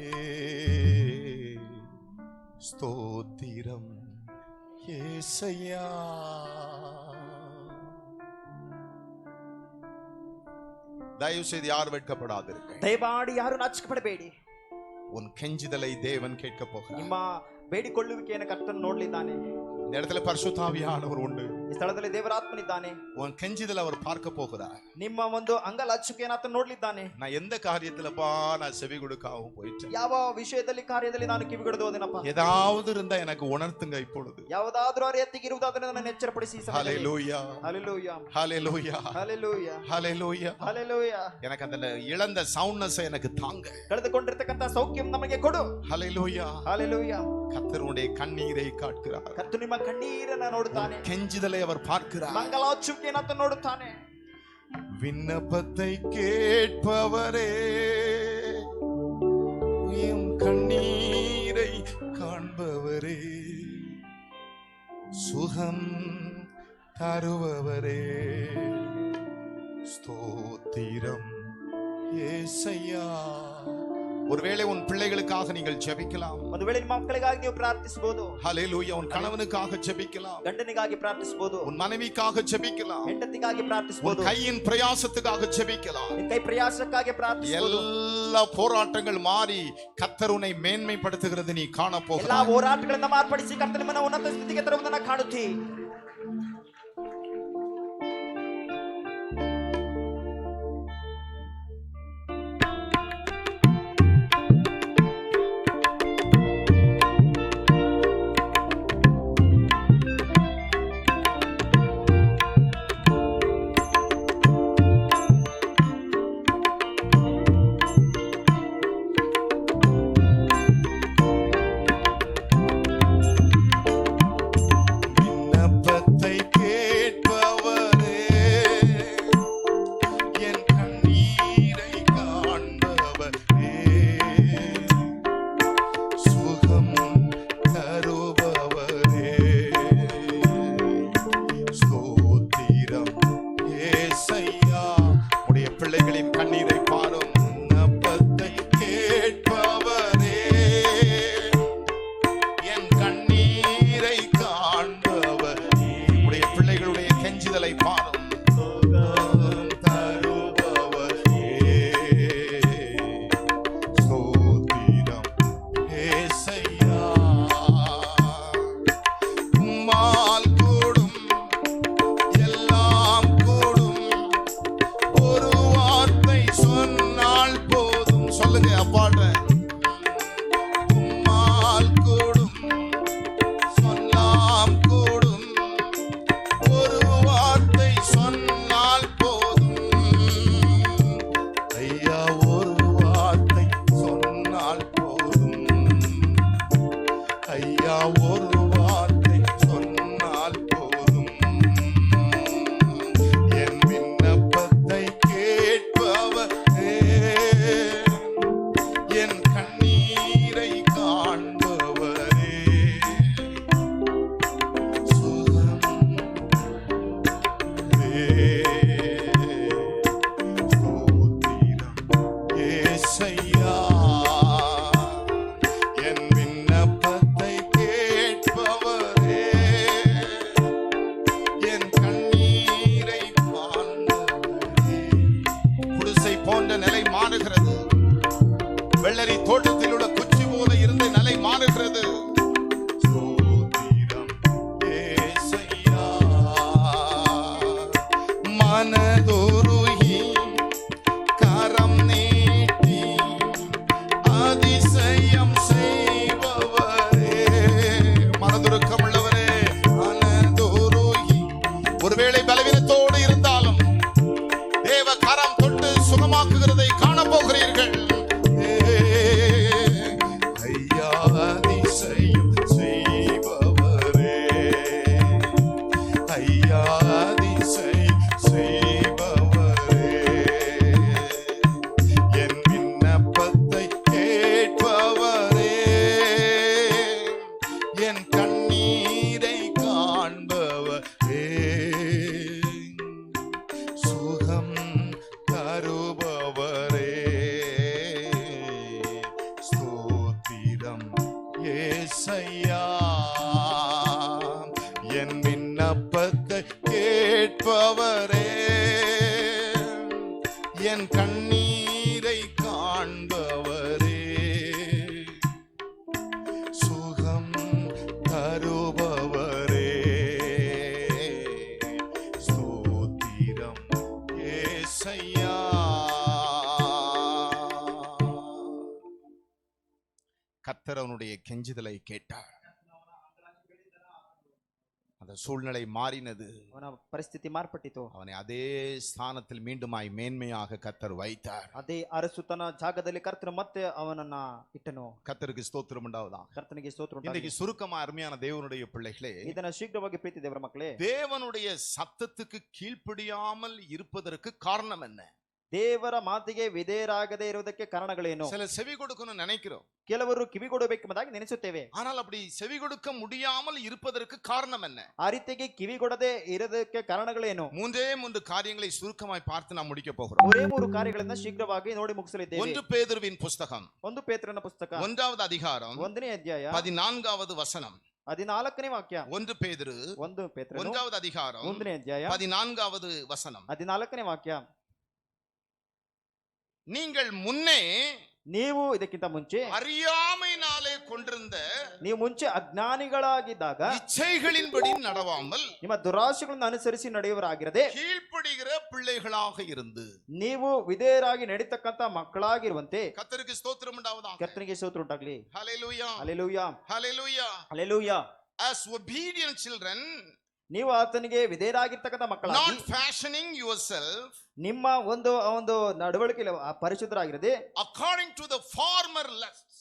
ஸ்தோத்திரம் ஏசையா. தயவு செய்து யார் வெட்கப்படாதிருக்க. ದಯಮಾಡಿ ಯಾರು ನಾಚಿಕೆ ಪಡಬೇಡಿ. உன் கெஞ்சிதலை தேவன் கேட்க போகிறார். ನಿಮ್ಮ ಬೇಡಿಕೊಳ್ಳುವಿಕೆಯನ್ನು ಕರ್ತನು ನೋಡಲಿದ್ದಾನೆ. இந்த இடத்துல பரிசுத்தாவியானவர் உண்டு. ಈ ಸ್ಥಳದಲ್ಲಿ ದೇವರಾತ್ಮನಿದ್ದಾನೆ. உன் கெஞ்சிதல் அவர் பார்க்க போகிறார். ನಿಮ್ಮ ಒಂದು ಅಂಗಲಾಚುಕೆಯನ್ನು ಆತನು ನೋಡಲಿದ್ದಾನೆ. நான் எந்த காரியத்துலப்பா நான் செவி கொடுக்காவும் போயிட்டேன், ಯಾವ ವಿಷಯದಲ್ಲಿ ಕಾರ್ಯದಲ್ಲಿ ನಾನು ಕಿವಿಗೊಡದು ಹೋದೆನಪ್ಪ, ஏதாவது இருந்தா எனக்கு உணர்த்துங்க இப்பொழுது. ಯಾವುದಾದ್ರೂ ಆ ರೀತಿಗಿರುವುದಾದ್ರೆ ನನ್ನ ಎಚ್ಚರಪಡಿಸಿ. ஹalleluya, Hallelujah. ஹalleluya, Hallelujah. ஹalleluya. Hallelujah. எனக்கு அந்த இழந்த சவுண்ட்னஸ் எனக்கு தாங்க. ಕಳೆದುಕೊಂಡಿರ್ತಕ್ಕಂಥ ಸೌಖ್ಯ ನಮಗೆ ಕೊಡು. ஹalleluya. Hallelujah. கர்த்தருடைய கண்ணீரை காட்கிறார். ಕರ್ತನು ನಿಮ್ಮ ಕಣ್ಣೀರನ್ನ ನೋಡುತ್ತಾನೆ. கெஞ்சிதலை அவர் பார்க்கிறார். ಮಂಗಲಾಚುಕೆಯನ್ನು ಆತನು ನೋಡುತ್ತಾನೆ. விண்ணப்பத்தை கேட்பவரே, என் கண்ணீரை காண்பவரே, சுகம் தருபவரே, ஸ்தோத்திரம் ஏசையா. ஒருவேளை உன் பிள்ளைகளுக்காக நீங்கள் ஜெபிக்கலாம். ಒಂದು ವೇಳೆ ನಿಮ್ಮ ಮಕ್ಕಳಿಗಾಗಿ ನೀವು ಪ್ರಾರ್ಥಿಸಬಹುದು. ஹalleluya. உன் கணவனுக்காக ஜெபிக்கலாம். ಗಂಡನಿಗಾಗಿ ಪ್ರಾರ್ಥಿಸಬಹುದು. உன் மனைவிக்காக ஜெபிக்கலாம். ಹೆಂಡತಿಗಾಗಿ உன் ಪ್ರಾರ್ಥಿಸಬಹುದು. கையின் பிரயாசத்துக்காக ஜெபிக்கலாம். ನಿನ್ನ ಕೈ ಪ್ರಯಾಸಕ್ಕಾಗಿ ಪ್ರಾರ್ಥಿಸಬಹುದು. எல்லா போராட்டங்கள் மாறி கர்த்தர் உன்னை மேன்மைப்படுத்துகிறது நீ காண ಎಲ್ಲಾ போகிறாய். ಹೋರಾಟಗಳಿಂದ ಮಾರ್ಪಡಿಸಿ ಕರ್ತನು ನಿಮ್ಮನ್ನ ಉನ್ನತ ಸ್ಥಿತಿಗೆ ತರುವುದನ್ನು ಕಾಣುತ್ತಿ. விண்ணப்பத்தை சொன்னால் போதும். ஐயா ஒரு வார்த்தை சொன்னால் போதும். என் விண்ணப்பத்தை கேட்பவரே, என் கண்ணீரை காண்பவரே, சுகம் ஏசையா, என் விண்ணப்பத்தை கேட்பவரே, என் கண்ணீரை காண்பவரே. குடிசை போன்ற நிலை மாறுகிறது. வெள்ளரி தோட்டத்தில் உள்ள குச்சி போல இருந்த நிலை மாறுகிறது. ஸ்தோத்திரம் ஏசையா. மனதுருகி கரம் நீட்டி அதிசயம் செய்பவரே, மனதுருக்கம் உள்ளவரே, மனதுருகி. ஒருவேளை பலவீனத்தோடு இருந்தாலும் தேவ கரம் தொட்டு சுகமாக்குகிறதை காணப்போகிறீர்கள். ஐயா அதிசயம் செய்பவரே, ஐயா அதிசயம் செய்பவரே, என் விண்ணப்பத்தை கேட்பவரே, என் கண்ணீரை காண்பவரே, சுகம் தருபவரே, ஸ்தோத்திரம் ஏசையா, என் விண்ணப்பத்தை கேட்பவரே, என் கண்ணீரை காண்பவரே, சுகம் தருபவரே, ஸ்தோத்திரம் ஏசையா. கர்த்தர் அவனுடைய கெஞ்சுதலை கேட்டார். அந்த சூழ்நிலை மாறினது. ಅವನ ಪರಿಸ್ಥಿತಿ ಮಾರ್ಪಟ್ಟಿತು. அவனை அதே ஸ்தானத்தில் மீண்டுமாய் மேன்மையாக கர்த்தர் வைத்தார். ಅದೇ ಅರಸುತನ ಜಾಗದಲ್ಲಿ ಕರ್ತನು ಮತ್ತೆ ಅವನನ್ನ ಇಟ್ಟನು. கர்த்தருக்கு ஸ்தோத்திரம் உண்டாவதா. ಕರ್ತನಿಗೆ ಸ್ತೋತ್ರ ಉಂಟಾಗಲಿ. இன்றைக்கு சுருக்கமா அருமையான தேவனுடைய பிள்ளைகளே, ಇದನ್ನ ಶೀಘ್ರವಾಗಿ ಪ್ರೀತಿ ದೇವರ ಮಕ್ಕಳೇ, தேவனுடைய சத்தத்துக்கு கீழ்ப்படியாமல் இருப்பதற்கு காரணம் என்ன? ದೇವರ ಮಾತಿಗೆ ವಿಧೇಯರಾಗದೇ ಇರುವುದಕ್ಕೆ ಕಾರಣಗಳೇನು? சில செவி கொடுக்கணும்னு நினைக்கிறோம், ಕೆಲವರು ಕಿವಿ ಕೊಡಬೇಕೆಂಬುದಾಗಿ ನೆನೆಸುತ್ತೇವೆ. ஆனால் அப்படி செவி கொடுக்க முடியாமல் இருப்பதற்கு காரணம் என்ன? ಆ ರೀತಿಯಾಗಿ ಕಿವಿ ಕೊಡದೆ ಇರೋದಕ್ಕೆ ಕಾರಣಗಳೇನು? மூன்றே மூன்று காரியங்களை சுருக்கமாய் பார்த்து நாம் முடிக்க போகிறோம். ಮೂರೇ ಮೂರು ಕಾರ್ಯಗಳನ್ನ ಶೀಘ್ರವಾಗಿ ನೋಡಿ ಮುಗಿಸಲಿದ್ದೇವೆ. ஒன்று பேதுருவின் புஸ்தகம், ಒಂದು ಪೇತ್ರನ ಪುಸ್ತಕ, 1வது அதிகாரம், 1ನೇ ಅಧ್ಯಾಯ, 14வது வசனம். 14ನೇ ವಾಕ್ಯ. ஒன்று பேதுரு, 1 ಪೇತ್ರನು, 1வது அதிகாரம், 1ನೇ ಅಧ್ಯಾಯ, 14வது வசனம். 14ನೇ ವಾಕ್ಯ. நீங்கள் முன்னே ನೀವು ಇದಕ್ಕಿಂತ ಮುಂಚೆ அறியாமையினாலே கொண்டிருந்த ನೀವು ಮುಂಚೆ ಅಜ್ಞಾನಿಗಳಾಗಿದ್ದಾಗ இச்சைகளின்படி நடவாமல் ನಿಮ್ಮ ದುರಾಶೆಗಳನ್ನು ಅನುಸರಿಸಿ ನಡೆಯುವರಾಗಿರದೆ கீழ்ப்படுகிற பிள்ளைகளாக இருந்து ನೀವು ವಿಧೇಯರಾಗಿ ನಡೀತಕ್ಕಂತ ಮಕ್ಕಳಾಗಿರುವಂತೆ கர்த்தருக்கு ஸ்தோத்திரம் உண்டாவதாக. ಕರ್ತನಿಗೆ ಸ್ತೋತ್ರ ಉಂಟಾಗಲಿ. ஹல்லேலூயா, ಹಲ್ಲೆಲೂಯಾ, ஹல்லேலூயா. ಹಲ್ಲೆಲೂಯಾ. As obedient children, ನೀವು ಆತನಿಗೆ ವಿಧೇಯರಾಗಿರ್ತಕ್ಕಂತ ಮಕ್ಕಳಾಗಿ, not fashioning yourself ನಿಮ್ಮ ಒಂದು ನಡವಳಿಕೆ ಪರಿಶುದ್ಧರಾಗಿರದೆ according to the former lusts,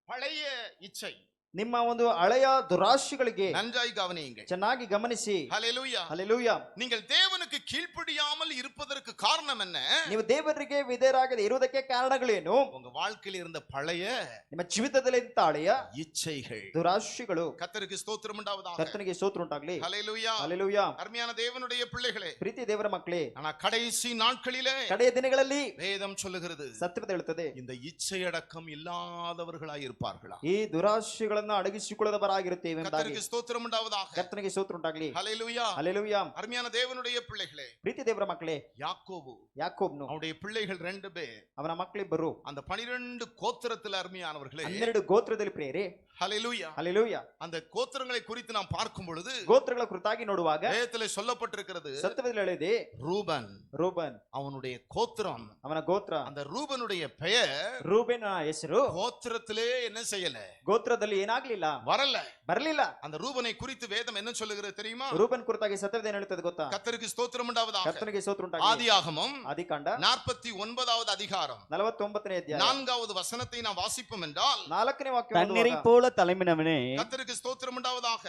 பழைய இச்சை, ನಿಮ್ಮ ಒಂದು ಹಳೆಯ ದುರಾಶೆಗಳಿಗೆ நன்றாய் கவனியுங்கள், ಚೆನ್ನಾಗಿ ಗಮನಿಸಿ. ஹல்லேலூயா. ಹಲ್ಲೆಲೂಯಾ. நீங்கள் தேவனுக்கு கீழ்ப்படியாமல் இருப்பதற்கு காரணம் என்ன? ನೀವು ದೇವರಿಗೆ ವಿಧೇಯರಾಗದೆ ಇರುವುದಕ್ಕೆ ಕಾರಣಗಳೇನು? உங்க வாழ்க்கையில் இருந்த பழைய ನಿಮ್ಮ ಜೀವಿತದಲ್ಲಿ ಹಳೆಯ இச்சைகள். ದುರಾಶೆಗಳು. கர்த்தருக்கு ஸ்தோத்திரம் உண்டாவதாக. ಕರ್ತನಿಗೆ ಸ್ತೋತ್ರ ಉಂಟಾಗಲಿ. ஹல்லேலூயா. ಹಲ್ಲೆಲೂಯಾ. அருமையான தேவனுடைய பிள்ளைகளே, ಪ್ರೀತಿ ದೇವರ ಮಕ್ಕಳೇ, ஆனா கடைசி நாட்களிலே ಕಡೆಯ ದಿನಗಳಲ್ಲಿ வேதம் சொல்லுகிறது, ಸತ್ಯವೇದ ಹೇಳುತ್ತದೆ, இந்த இச்சையடக்கம் இல்லாதவர்களாய் இருப்பார்களா. ಈ ದುರಾಶೆಗಳನ್ನ ಅಡಗಿಸಿಕೊಳ್ಳದವರಾಗಿರುತ್ತೇವೆ ಎಂಬುದಾಗಿ. கர்த்தருக்கு ஸ்தோத்திரம் உண்டாவதாக. ಕರ್ತನಿಗೆ ಸ್ತೋತ್ರ ಉಂಟಾಗಲಿ. ஹல்லேலூயா. ಹಲ್ಲೆಲೂಯಾ. அருமையான தேவனுடைய பிள்ளைகளே, ಪ್ರೀತಿ ದೇವರ ಮಕ್ಕಳೇ, யாக்கோபு, ಯಾಕೋಬನು, அவனுடைய பிள்ளைகள் 2 பேர், ಅವನ ಮಕ್ಕಳಿಬ್ಬರು, அந்த 12 கோத்திரத்தில் அருமையானவர்களே, 12 ಗೋತ್ರದಲ್ಲಿ ಪ್ರಿಯರೇ, ஹல்லேலூயா. ಹಲ್ಲೆಲೂಯಾ. அந்த கோத்திரங்களை குறித்து நாம் பார்க்கும் பொழுது ಗೋತ್ರಗಳ ಕುರಿತಾಗಿ ನೋಡುವಾಗ வேதத்திலே சொல்லப்பட்டிருக்கிறது, ಸತ್ಯವೇದ ಹೇಳಿದೆ, ரூபன், ರೂಬನ್ அவனுடைய கோத்திரம், ಅವನ ಗೋತ್ರ, அந்த ரூபனுடைய பெயர் ರೂಬೆನ ಹೆಸರು கோத்திரத்திலே என்ன செய்யல, ಗೋತ್ರದಲ್ಲಿ ಏನಾಗ್ಲಿಲ್ಲ, வரல. ಬರ್ಲಿಲ್ಲ. அந்த ரூபனை குறித்து வேதம் என்ன சொல்லுகிறது தெரியுமா? ರೂಪನ್ ಕುರಿತಾಗಿ ಸತ್ಯವೇದ ಏನ್ ಹೇಳ್ತದೆ ಗೊತ್ತಾ? கர்த்தருக்கு ஸ்தோத்திரம் உண்டாவதாக. ಕರ್ತನಿಗೆ ಸ್ತೋತ್ರ ಉಂಟಾಗಲಿ. ஆதியாகமம் ಆದಿಕಾಂಡ 49வது அதிகாரம் 49ನೇ ಅಧ್ಯಾಯ 4வது வசனத்தை நாம் வாசிப்போம் என்றால் 4ನೇ ವಾಕ್ಯ தண்ணீரை ಓದುವಾಗ, போல தலைமினவனே கர்த்தருக்கு ஸ்தோத்திரம் உண்டாவதாக.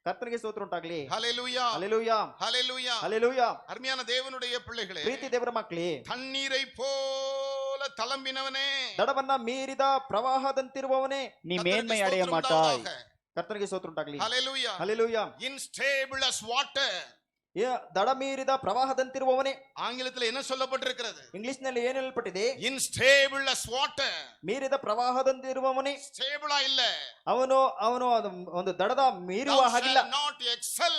ಕರ್ತನಿಗೆ ಸ್ತೋತ್ರ ಉಂಟಾಗ್ಲಿ. ஹல்லேலூயா, ಹಲ್ಲೆಲೂಯಾ, ஹல்லேலூயா. ಹಲ್ಲೆಲೂಯಾ. அருமையான தேவனுடைய பிள்ளைகளே, ಪ್ರೀತಿ ದೇವರ ಮಕ್ಕಳೇ, தண்ணீரை போல தளம்பினவனே, ದಡವನ್ನ ಮೀರಿದ ಪ್ರವಾಹದಂತಿರುವವನೇ, நீ கர்த்தருக்கு மேன்மை அடைய ஸ்தோத்திரம் மாட்டாய். உண்டாவதாக. ಕರ್ತನಿಗೆ ಸ್ತೋತ್ರ ಉಂಟಾಗ್ಲಿ. ஹல்லேலூயா. ಹಲ್ಲೆಲೂಯಾ. Unstable as water. ದಡ ಮೀರಿದ ಪ್ರವಾಹದಂತಿರುವವನೇ. ஆங்கிலத்தில் என்ன சொல்லப்பட்டிருக்கிறது? ಇಂಗ್ಲಿಷ್ ನಲ್ಲಿ ಏನ್ ಹೇಳಲ್ಪಟ್ಟಿದೆ? Unstable as water. ಮೀರಿದ ಪ್ರವಾಹದಂತಿರುವವನೇ. ಸ್ಟೇಬಲ್ ಇಲ್ಲ. ಅವನು ಅವನು ಅದು ಒಂದು ದಡದ ಮೀರುವ Thou ಹಾಗಿಲ್ಲ, shalt not excel.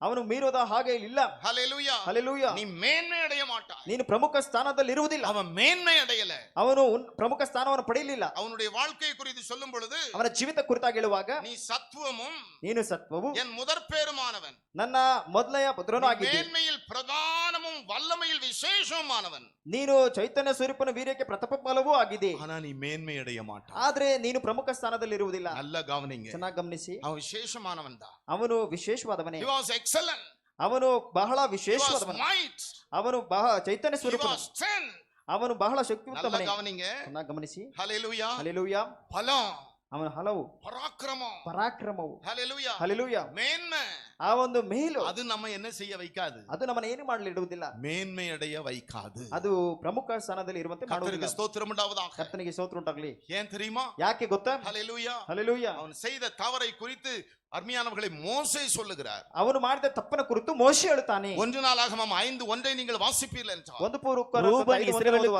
ಅವನು ಮೀರೋದ ಹಾಗೆ ಇಲ್ಲ. ஹல்லேலூயா. ಹಲ್ಲೆಲೂಯಾ. நீ மேன்மை அடைய மாட்டாய். ನೀನು ಪ್ರಮುಖ ಸ್ಥಾನದಲ್ಲಿ ಇರುವುದಿಲ್ಲ. அவன் மேன்மை அடையல. ಅವನು ಪ್ರಮುಖ ಸ್ಥಾನವನ್ನು ಪಡೆಯಲಿಲ್ಲ. அவனுடைய வாழ்க்கை குறித்து சொல்லும் பொழுது ಅವನ ಜೀವಿತ ಕುರಿತಾಗಿ ಹೇಳುವಾಗ, நீ சத்துவமும் ನೀನು ಸತ್ವವು என் முதற் பேருமானவன், ನನ್ನ ಮೊದಲನೆಯ ಪುತ್ರನೂ ಆಗಿದ್ದಿ. மேன்மையில் பிரதானமும் வல்லமையில் விசேஷமானவன். ನೀನು ಚೈತನ್ಯ ಸ್ವರೂಪನ ವೀರ್ಯಕ್ಕೆ ಪ್ರತಾಪ ಫಲವೂ ಆಗಿದೆ. ஆனா நீ மேன்மை அடைய மாட்டாய். ಆದ್ರೆ ನೀನು ಪ್ರಮುಖ ಸ್ಥಾನದಲ್ಲಿ ಇರುವುದಿಲ್ಲ. நல்ல கவனிங்க. ಚೆನ್ನಾಗಿ ಗಮನಿಸಿ, அவன் விசேஷமானவன் தான். ಅವನು ವಿಶೇಷವಾದವನೇ. He was excellent. ಅವನು ಬಹಳ He was ವಿಶೇಷವಾದವನು. might. ಅವನು ಬಹಳ ಚೈತನ್ಯ He ಸ್ವರೂಪ. was strength. ಅವನು ಬಹಳ நல்ல ಶಕ್ತಿಯುತವನೇ. கவனிங்க. ಚೆನ್ನಾಗಿ ಗಮನಿಸಿ. ஹல்லேலூயா. ಹಲ್ಲೆಲೂಯಾ. பலம், ಅವನ ಹಲವು பராக்கிரமம். ಪರಾಕ್ರಮವು. ஹல்லேலூயா. ಹಲ್ಲೆಲೂಯಾ. மேன்மை. ಆ ಒಂದು ಮೇಲು அது நம்ம என்ன செய்ய வைக்காது? ಅದು ನಮ್ಮನ್ನ ಏನು ಮಾಡಲಿ ಇಡುವುದಿಲ್ಲ. மேன்மை அடைய வைக்காது. ಅದು ಪ್ರಮುಖ ಸ್ಥಾನದಲ್ಲಿ ಇರುವಂತೆ ಮಾಡುವುದಿಲ್ಲ. கர்த்தருக்கு ஸ்தோத்திரம் உண்டாவதாக. ಕರ್ತನಿಗೆ ಸ್ತೋತ್ರ ಉಂಟಾಗ್ಲಿ. ஏன் தெரியுமா? ಯಾಕೆ ಗೊತ್ತಾ? ஹல்லேலூயா. ಹಲ್ಲೆಲೂಯಾ. அவன் செய்த தவறை குறித்து அருமையானவர்களை மோசே சொல்லுகிறார். ಅವನು ಮಾಡಿದ ತಪ್ಪನ ಕುರಿತು ಮೋಶೆ ಹೇಳುತ್ತಾನೆ. 1 நாளாகமம் 5:1 நீங்கள் வாசிப்பீர்கள் என்றால், ಒಂದು ಪೂರ್ವ ರೂಬನ್ ಇಸ್ರಾಯೇಲಕ್ಕೆ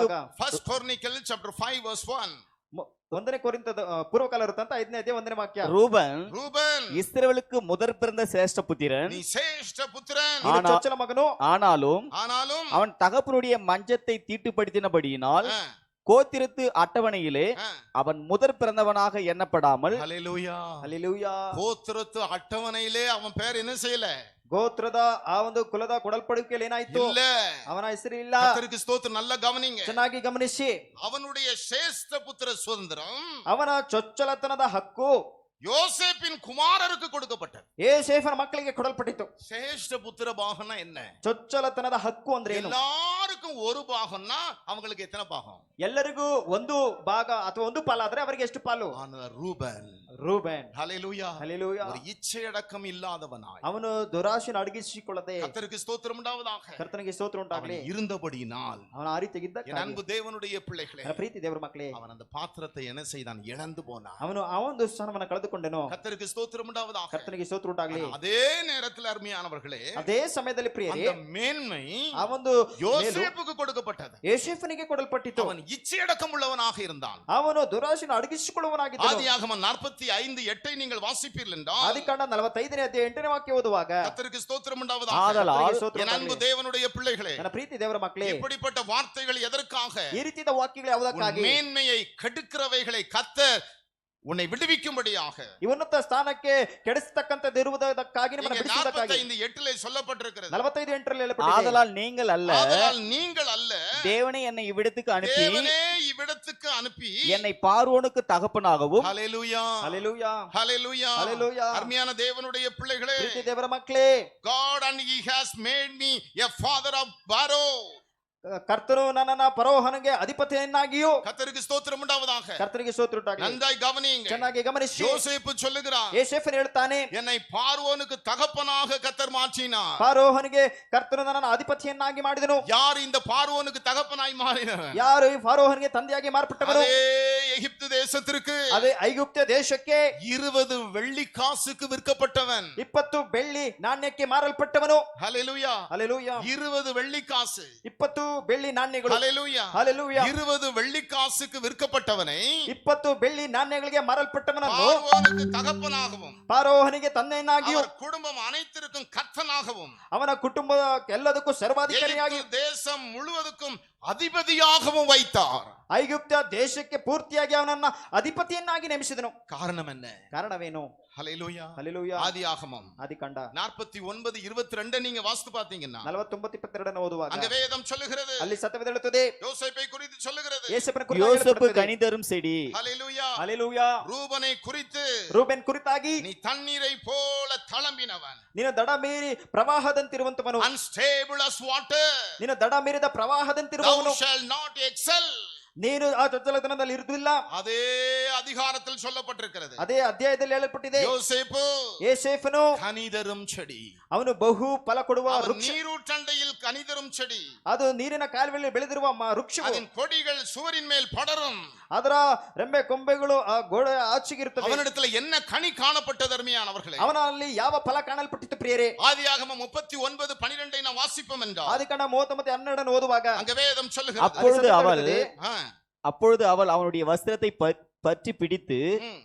1 Chronicle chapter 5 verse 1. ಒಂದನೇ ಕೊರಿಂಥದ ಪೂರ್ವಕಾಲ ವೃತ್ತಾಂತ 5ನೇ ಅಧ್ಯಾಯ 1ನೇ ವಾಕ್ಯ. ரூபன் ரூபன், இஸ்ரவேலுக்கு முதற் பிறந்த சிரேஷ்ட புத்திரன். நீ சேஷ்ட புத்திரன். ನೀನು ಚೊಚ್ಚಲ ಮಗನು. ஆனாலும் ஆனாலும் அவன் தகப்பனுடைய மஞ்சத்தை தீட்டுப்படுத்தினபடியினால் ஆ, கோத்திரத்து அட்டவணையிலே ஆ. அவன் முதற் பிறந்தவனாக எண்ணப்படாமல் ஹல்லேலூயா. ಹಲ್ಲೆಲೂಯಾ. கோத்திரத்து அட்டவணையிலே அவன் பேர் என்ன செய்யல? ಗೋತ್ರದ ಆ ಒಂದು ಕುಲದ ಕೊಡಲ್ಪಡುವಿಕೆಯಲ್ಲಿ ಏನಾಯ್ತು? இல்ல. ಅವನ ಹೆಸರು ಇಲ್ಲ. கர்த்தருக்கு ஸ்தோத்திரம். நல்ல கவனிங்க. ಚೆನ್ನಾಗಿ ಗಮನಿಸಿ, அவனுடைய சேஷ்ட புத்திர சுதந்திரம் ಅವನ ಚೊಚ್ಚಲತನದ ಹಕ್ಕು யோசேப்பின் குமாரருக்கு கொடுக்கப்பட்டது. ಯೋಸೇಫನ ಮಕ್ಕಳಿಗೆ ಕೊಡಲ್ಪಟ್ಟಿತು. சேஷ்ட புத்திர பாகம்னா என்ன? ಚೊಚ್ಚಲತನದ ಹಕ್ಕು ಅಂದ್ರೆ ಏನು? எல்லாருக்கும் ஒரு பாகம்னா அவங்களுக்கு எத்தனை பாகம்? ಎಲ್ಲರಿಗೂ ಒಂದು ಭಾಗ ಅಥವಾ ಒಂದು ಪಾಲಾದ್ರೆ ಅವರಿಗೆ ಎಷ್ಟು ಪಾಲು? ஆனா ரூபன், ರೂಬೆನ್. ஹல்லேலூயா, ಹಲ್ಲೆಲೂಯಾ. ஒரு இச்சையடக்கம் இல்லாதவனாய் ಅವನು ದುರಾಶೆನ ಅಡಗಿಸಿಕೊಳ್ಳದೆ, கர்த்தருக்கு ஸ்தோத்திரம் உண்டாவதாக, ಕರ್ತನಿಗೆ ಸ್ತೋತ್ರ ಉಂಟಾಗ್ಲಿ. அவன் இருந்தபடியினால், ಅವನ ಆ ರೀತಿಯಾಗಿದ್ದ என் அன்பு தேவனுடைய பிள்ளைகளே, ಪ್ರೀತಿ ದೇವರ ಮಕ್ಕಳೇ, அவன் அந்த பாத்திரத்தை என்ன செய்தான்? இழந்து போனான். ಅವನು ಆ ಒಂದು ಸ್ಥಾನವನ್ನು ಕಳೆದುಕೊಂಡನು. கர்த்தருக்கு ஸ்தோத்திரம் உண்டாவதாக. ಕರ್ತನಿಗೆ ಸ್ತೋತ್ರ ಉಂಟಾಗ್ಲಿ. அதே நேரத்தில் அருமையானவர்களே, ಅದೇ ಸಮಯದಲ್ಲಿ ಪ್ರಿಯರೇ, அந்த மேன்மை ಆ ಒಂದು யோசேப்புக்கு கொடுக்கப்பட்டது. ಯೋಸೇಫನಿಗೆ ಕೊಡಲ್ಪಟ್ಟಿತು. அவன் இச்சையடக்கம் உள்ளவனாக இருந்தான். ಅವನು ದುರಾಶೆನ ಅಡಗಿಸಿಕೊಳ್ಳುವನಾಗಿದ್ದನು. ஆதியாகமம் 45:8 நீங்கள் வாசிப்பீர்கள் என்றால், ಆದಿಕಾಂಡ 45ನೇ ಅಧ್ಯಾಯ 8ನೇ ವಾಕ್ಯ ಓದುವಾಗ, கர்த்தருக்கு ஸ்தோத்திரம் உண்டாவதாக. ஆதலால் ಕರ್ತನಿಗೆ ಸ್ತೋತ್ರ என் அன்பு ಉಂಟಾಗ್ಲಿ. தேவனுடைய பிள்ளைகளே, ನನ್ನ ಪ್ರೀತಿ ದೇವರ ಮಕ್ಕಳೇ, இப்படிப்பட்ட வார்த்தைகள் எதற்காக? ಈ ರೀತಿಯ ವಾಕ್ಯಗಳು ಯಾವುದಕ್ಕಾಗಿ? உன் மேன்மையை கெடுக்கிறவைகளை கர்த்தர் உன்னை விடுவிக்கும்படியாக. ಈ ಉನ್ನತ ಸ್ಥಾನಕ್ಕೆ ಕೆಡಿಸತಕ್ಕಂತದಿರುವುದಕ್ಕಾಗಿ ನಿಮ್ಮನ್ನು இங்கே ಬಿಡಿಸುವುದಕ್ಕಾಗಿ. 45:8 சொல்லப்பட்டிருக்கிறது. 45:8 ಹೇಳಲ್ಪಟ್ಟಿದೆ. ஆதலால் நீங்கள் அல்ல, ஆதலால் நீங்கள் அல்ல, தேவனை என்னை இவ்விடத்துக்கு அனுப்பி தேவனே இவ்விடத்துக்கு அனுப்பி என்னை பார்வோனுக்கு தகப்பனாகவும் ஹல்லேலூயா, ಹಲ್ಲೆಲೂಯಾ, ஹல்லேலூயா, ಹಲ್ಲೆಲೂಯಾ. அருமையான தேவனுடைய பிள்ளைகளே, ಪ್ರೀತಿ ದೇವರ ಮಕ್ಕಳೇ, God and he has made me a father of Pharaoh. ಕರ್ತನು ನನ್ನನ್ನ ಫರೋಹನಿಗೆ ಅಧಿಪತಿಯನ್ನಾಗಿಯೂ. கர்த்தருக்கு ஸ்தோத்திரம் உண்டாவதாக. ಕರ್ತನಿಗೆ ಸ್ತೋತ್ರ ಉಂಟಾಗಲಿ. நன்றாய் கவனியுங்க. ಚೆನ್ನಾಗಿ ಗಮನಿಸಿ, யோசேப்பு சொல்லுகிறான், ಯೋಸೇಫನು ಹೇಳ್ತಾನೆ, என்னை பார்வோனுக்கு தகப்பனாக கர்த்தர் மாற்றினார். ಫರೋಹನಿಗೆ ಕರ್ತನು ನನ್ನನ್ನು ಅಧಿಪತಿಯನ್ನಾಗಿ ಮಾಡಿದನು. யார் இந்த பார்வோனுக்கு தகப்பனாய் மாறினவர்? ಯಾರು ಈ ಫರೋಹನಿಗೆ ತಂದೆಯಾಗಿ ಮಾರ್ಪಟ್ಟವರು? அதே எகிப்து தேசத்திற்கு ಅದೇ ಐಗುಪ್ತ ದೇಶಕ್ಕೆ 20 வெள்ளி காசுக்கு விற்கப்பட்டவன். 20 ಬೆಳ್ಳಿ ನಾಣ್ಯಕ್ಕೆ ಮಾರಲ್ಪಟ್ಟವನು. ஹல்லேலூயா, ಹಲ್ಲೆಲೂಯಾ. 20 வெள்ளி காசு. 20 ಬೆಳ್ಳಿ ನಾಣ್ಯಗಳು. ஹல்லேலூயா, ಹಲ್ಲೆಲೂಯಾ. 20 வெள்ளி காசுக்கு விற்கப்பட்டவனை 20 ಬೆಳ್ಳಿ ನಾಣ್ಯಗಳಿಗೆ ಮಾರಲ್ಪಟ್ಟವನನ್ನು பார்வோனுக்கு தகப்பனாகவும் ಫರೋಹನಿಗೆ ತಂದೆಯನ್ನಾಗಿಯೂ அவர் குடும்பம் அனைத்திற்கும் கர்த்தனாகவும் ಅವನ ಕುಟುಂಬ ಎಲ್ಲದಕ್ಕೂ ಸರ್ವಾಧಿಕಾರಿಯಾಗಿ எகிப்து தேசம் முழுவதுக்கும் அதிபதியாகவும் வைத்தார். ಐಗುಪ್ತ ದೇಶಕ್ಕೆ ಪೂರ್ತಿಯಾಗಿ ಅವನನ್ನ ಅಧಿಪತಿಯನ್ನಾಗಿ ನೇಮಿಸಿದನು. காரணம் என்ன? ಕಾರಣವೇನು? ஹல்லேலூயா. ಹಲ್ಲೆಲೂಯಾ. ஆதியாகமம் ಆದಿಕಾಂಡ 49:22 நீங்க வாசித்து பார்த்தீங்கன்னா 49:22 ಓದುವಾಗ அங்க வேதம் சொல்லுகிறது, ಅಲ್ಲಿ ಸತ್ಯವೇದ ಹೇಳುತ್ತದೆ, யோசேப்பை குறித்து சொல்லுகிறது. ಯೋಸೇಫನ ಕುರಿತಾಗಿ யோசேப்பு ಹೇಳಲ್ಪಡುತ್ತದೆ. கனி தரும் செடி, ஹல்லேலூயா. ಹಲ್ಲೆಲೂಯಾ. ரூபனை குறித்து ರೂಬೆನ್ ಕುರಿತಾಗಿ நீ தண்ணீரை போல தளம்பினவன், ನೀನು ದಡ ಮೀರಿ ಪ್ರವಾಹದಂತಿರುವಂತವನು, unstable as water, ನೀನು ದಡ ಮೀರಿದ thou ಪ್ರವಾಹದಂತಿರುವವನು, shall not excel. ನೀನು ಆ ಚಂಚಲತನದಲ್ಲಿ ಇರುವುದಿಲ್ಲ. அதே அதிகாரத்தில் சொல்லப்பட்டிருக்கிறது. ಅದೇ ಅಧ್ಯಾಯದಲ್ಲಿ ಹೇಳಲ್ಪಟ್ಟಿದೆ. யோசேப்பு ಯೋಸೇಫನು கனிதரும் செடி, ಅವನು ಬಹು ಫಲ ಕೊಡುವ அவன் ವೃಕ್ಷ. நீரூற்றண்டையில் கனிதரும் செடி, ಅದು ನೀರಿನ ಕಾಲುವೆಯಲ್ಲಿ ಬೆಳೆದಿರುವ ವೃಕ್ಷವು. அதன் கொடிகள் சுவரின் மேல் படரும். ಅದರ ರೆಂಬೆ ಕೊಂಬೆಗಳು ಆ ಗೋಡೆ ಆಚೆಗಿರುತ್ತವೆ. அவனிடத்துல என்ன கனி காணப்பட்டது அருமையானவர்களே? ಅವನಲ್ಲಿ ಯಾವ ಫಲ ಕಾಣಲ್ಪಟ್ಟಿತ್ತು ಪ್ರಿಯರೇ? ஆதியாகமம் 39:12 நாம் வாசிப்போம் என்றால் ಆದಿಕಾಂಡ 39:12 ಓದುವಾಗ அங்க வேதம் சொல்லுகிறது. அப்பொழுது அவள் ஆ, அவனுடைய வஸ்திரத்தை பற்றி பிடித்து ம்,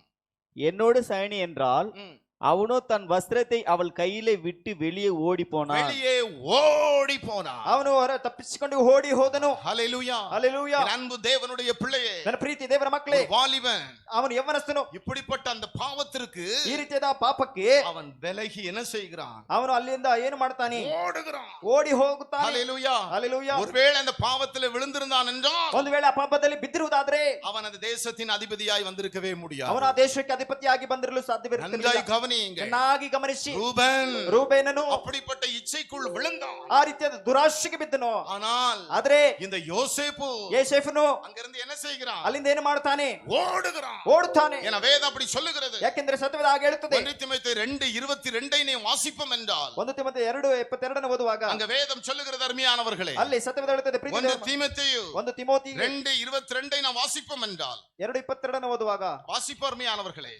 என்னோடு சயனி என்றால் ம். அவனோ தன் வஸ்திரத்தை அவள் கையிலே விட்டு வெளியே ஓடி போனான். வெளியே ஓடி போனான். ಅವನು ಹೊರ ತಪ್ಪಿಸಿಕೊಂಡು ಓಡಿ ಹೋದನು. ஹல்லேலூயா. ಹಲ್ಲೆಲೂಯಾ. என் அன்பு தேவனுடைய பிள்ளையே, ನನ್ನ ಪ್ರೀತಿ ದೇವರ ಮಕ್ಕಳೇ, ஒரு வாலிபன் ಅವನು ಯೌವನಸ್ಥನು. இப்படிப்பட்ட அந்த பாவத்திற்கு ಈ ರೀತಿಯಾದ ಪಾಪಕ್ಕೆ அவன் விலகி என்ன செய்கிறான்? ಅವನು ಅಲ್ಲಿಂದ ಏನು ಮಾಡ್ತಾನೆ? ஓடுகிறான். ಓಡಿ ಹೋಗುತ್ತಾನೆ. ஹல்லேலூயா. ಹಲ್ಲೆಲೂಯಾ. ஒருவேளை அந்த பாவத்தில் விழுந்திருந்தான் என்றால் ಒಂದು ವೇಳೆ ಆ ಪಾಪದಲ್ಲಿ ಬಿದ್ದಿರುವುದಾದ್ರೆ அவன் அந்த தேசத்தின் அதிபதியாய் வந்திருக்கவே ಅವನ முடியாது. ಆ ದೇಶಕ್ಕೆ ಅಧಿಪತಿಯಾಗಿ ಬಂದಿರಲು ಸಾಧ್ಯವಿರುತ್ತಿಲ್ಲ. நன்றாய் கவனியுங்க. ಚೆನ್ನಾಗಿ ಗಮನಿಸಿ, ரூபன் ರೂಬೇನನು அப்படிப்பட்ட இச்சைக்குள் விழுந்தான். ಆ ರೀತಿಯಾದ ದುರಾಶೆಗೆ ಬಿದ್ದನು. ஆனால் ಆದ್ರೆ இந்த யோசேப்பு ಯೋಸೇಫನು அங்கிருந்து என்ன செய்கிறான்? ಅಲ್ಲಿಂದ ಏನು ಮಾಡ್ತಾನೆ? ஓடுகிறான். ಓಡುತ್ತಾನೆ. என வேதம் அப்படி சொல்லுகிறது. ಯಾಕೆಂದ್ರೆ ಸತ್ಯವೇದ ಹಾಗೆ ಹೇಳುತ್ತದೆ. 1 தீமோத்தேயு 2:22 நீ வாசிப்போம் என்றால் 1 ತಿಮೋಥೆಯ 2:22 ಓದುವಾಗ அங்க வேதம் சொல்லுகிறது அருமையானவர்களே. ಅಲ್ಲಿ ಸತ್ಯವೇದ ಹೇಳುತ್ತದೆ. ಪ್ರೀತಿ 1 ದೇವರ- தீமோத்தேயு 1 ತಿಮೋಥಿ 2:22 நாம் வாசிப்போம் என்றால் 2:22 ಓದುವಾಗ வாசிப்போம் அருமையானவர்களே.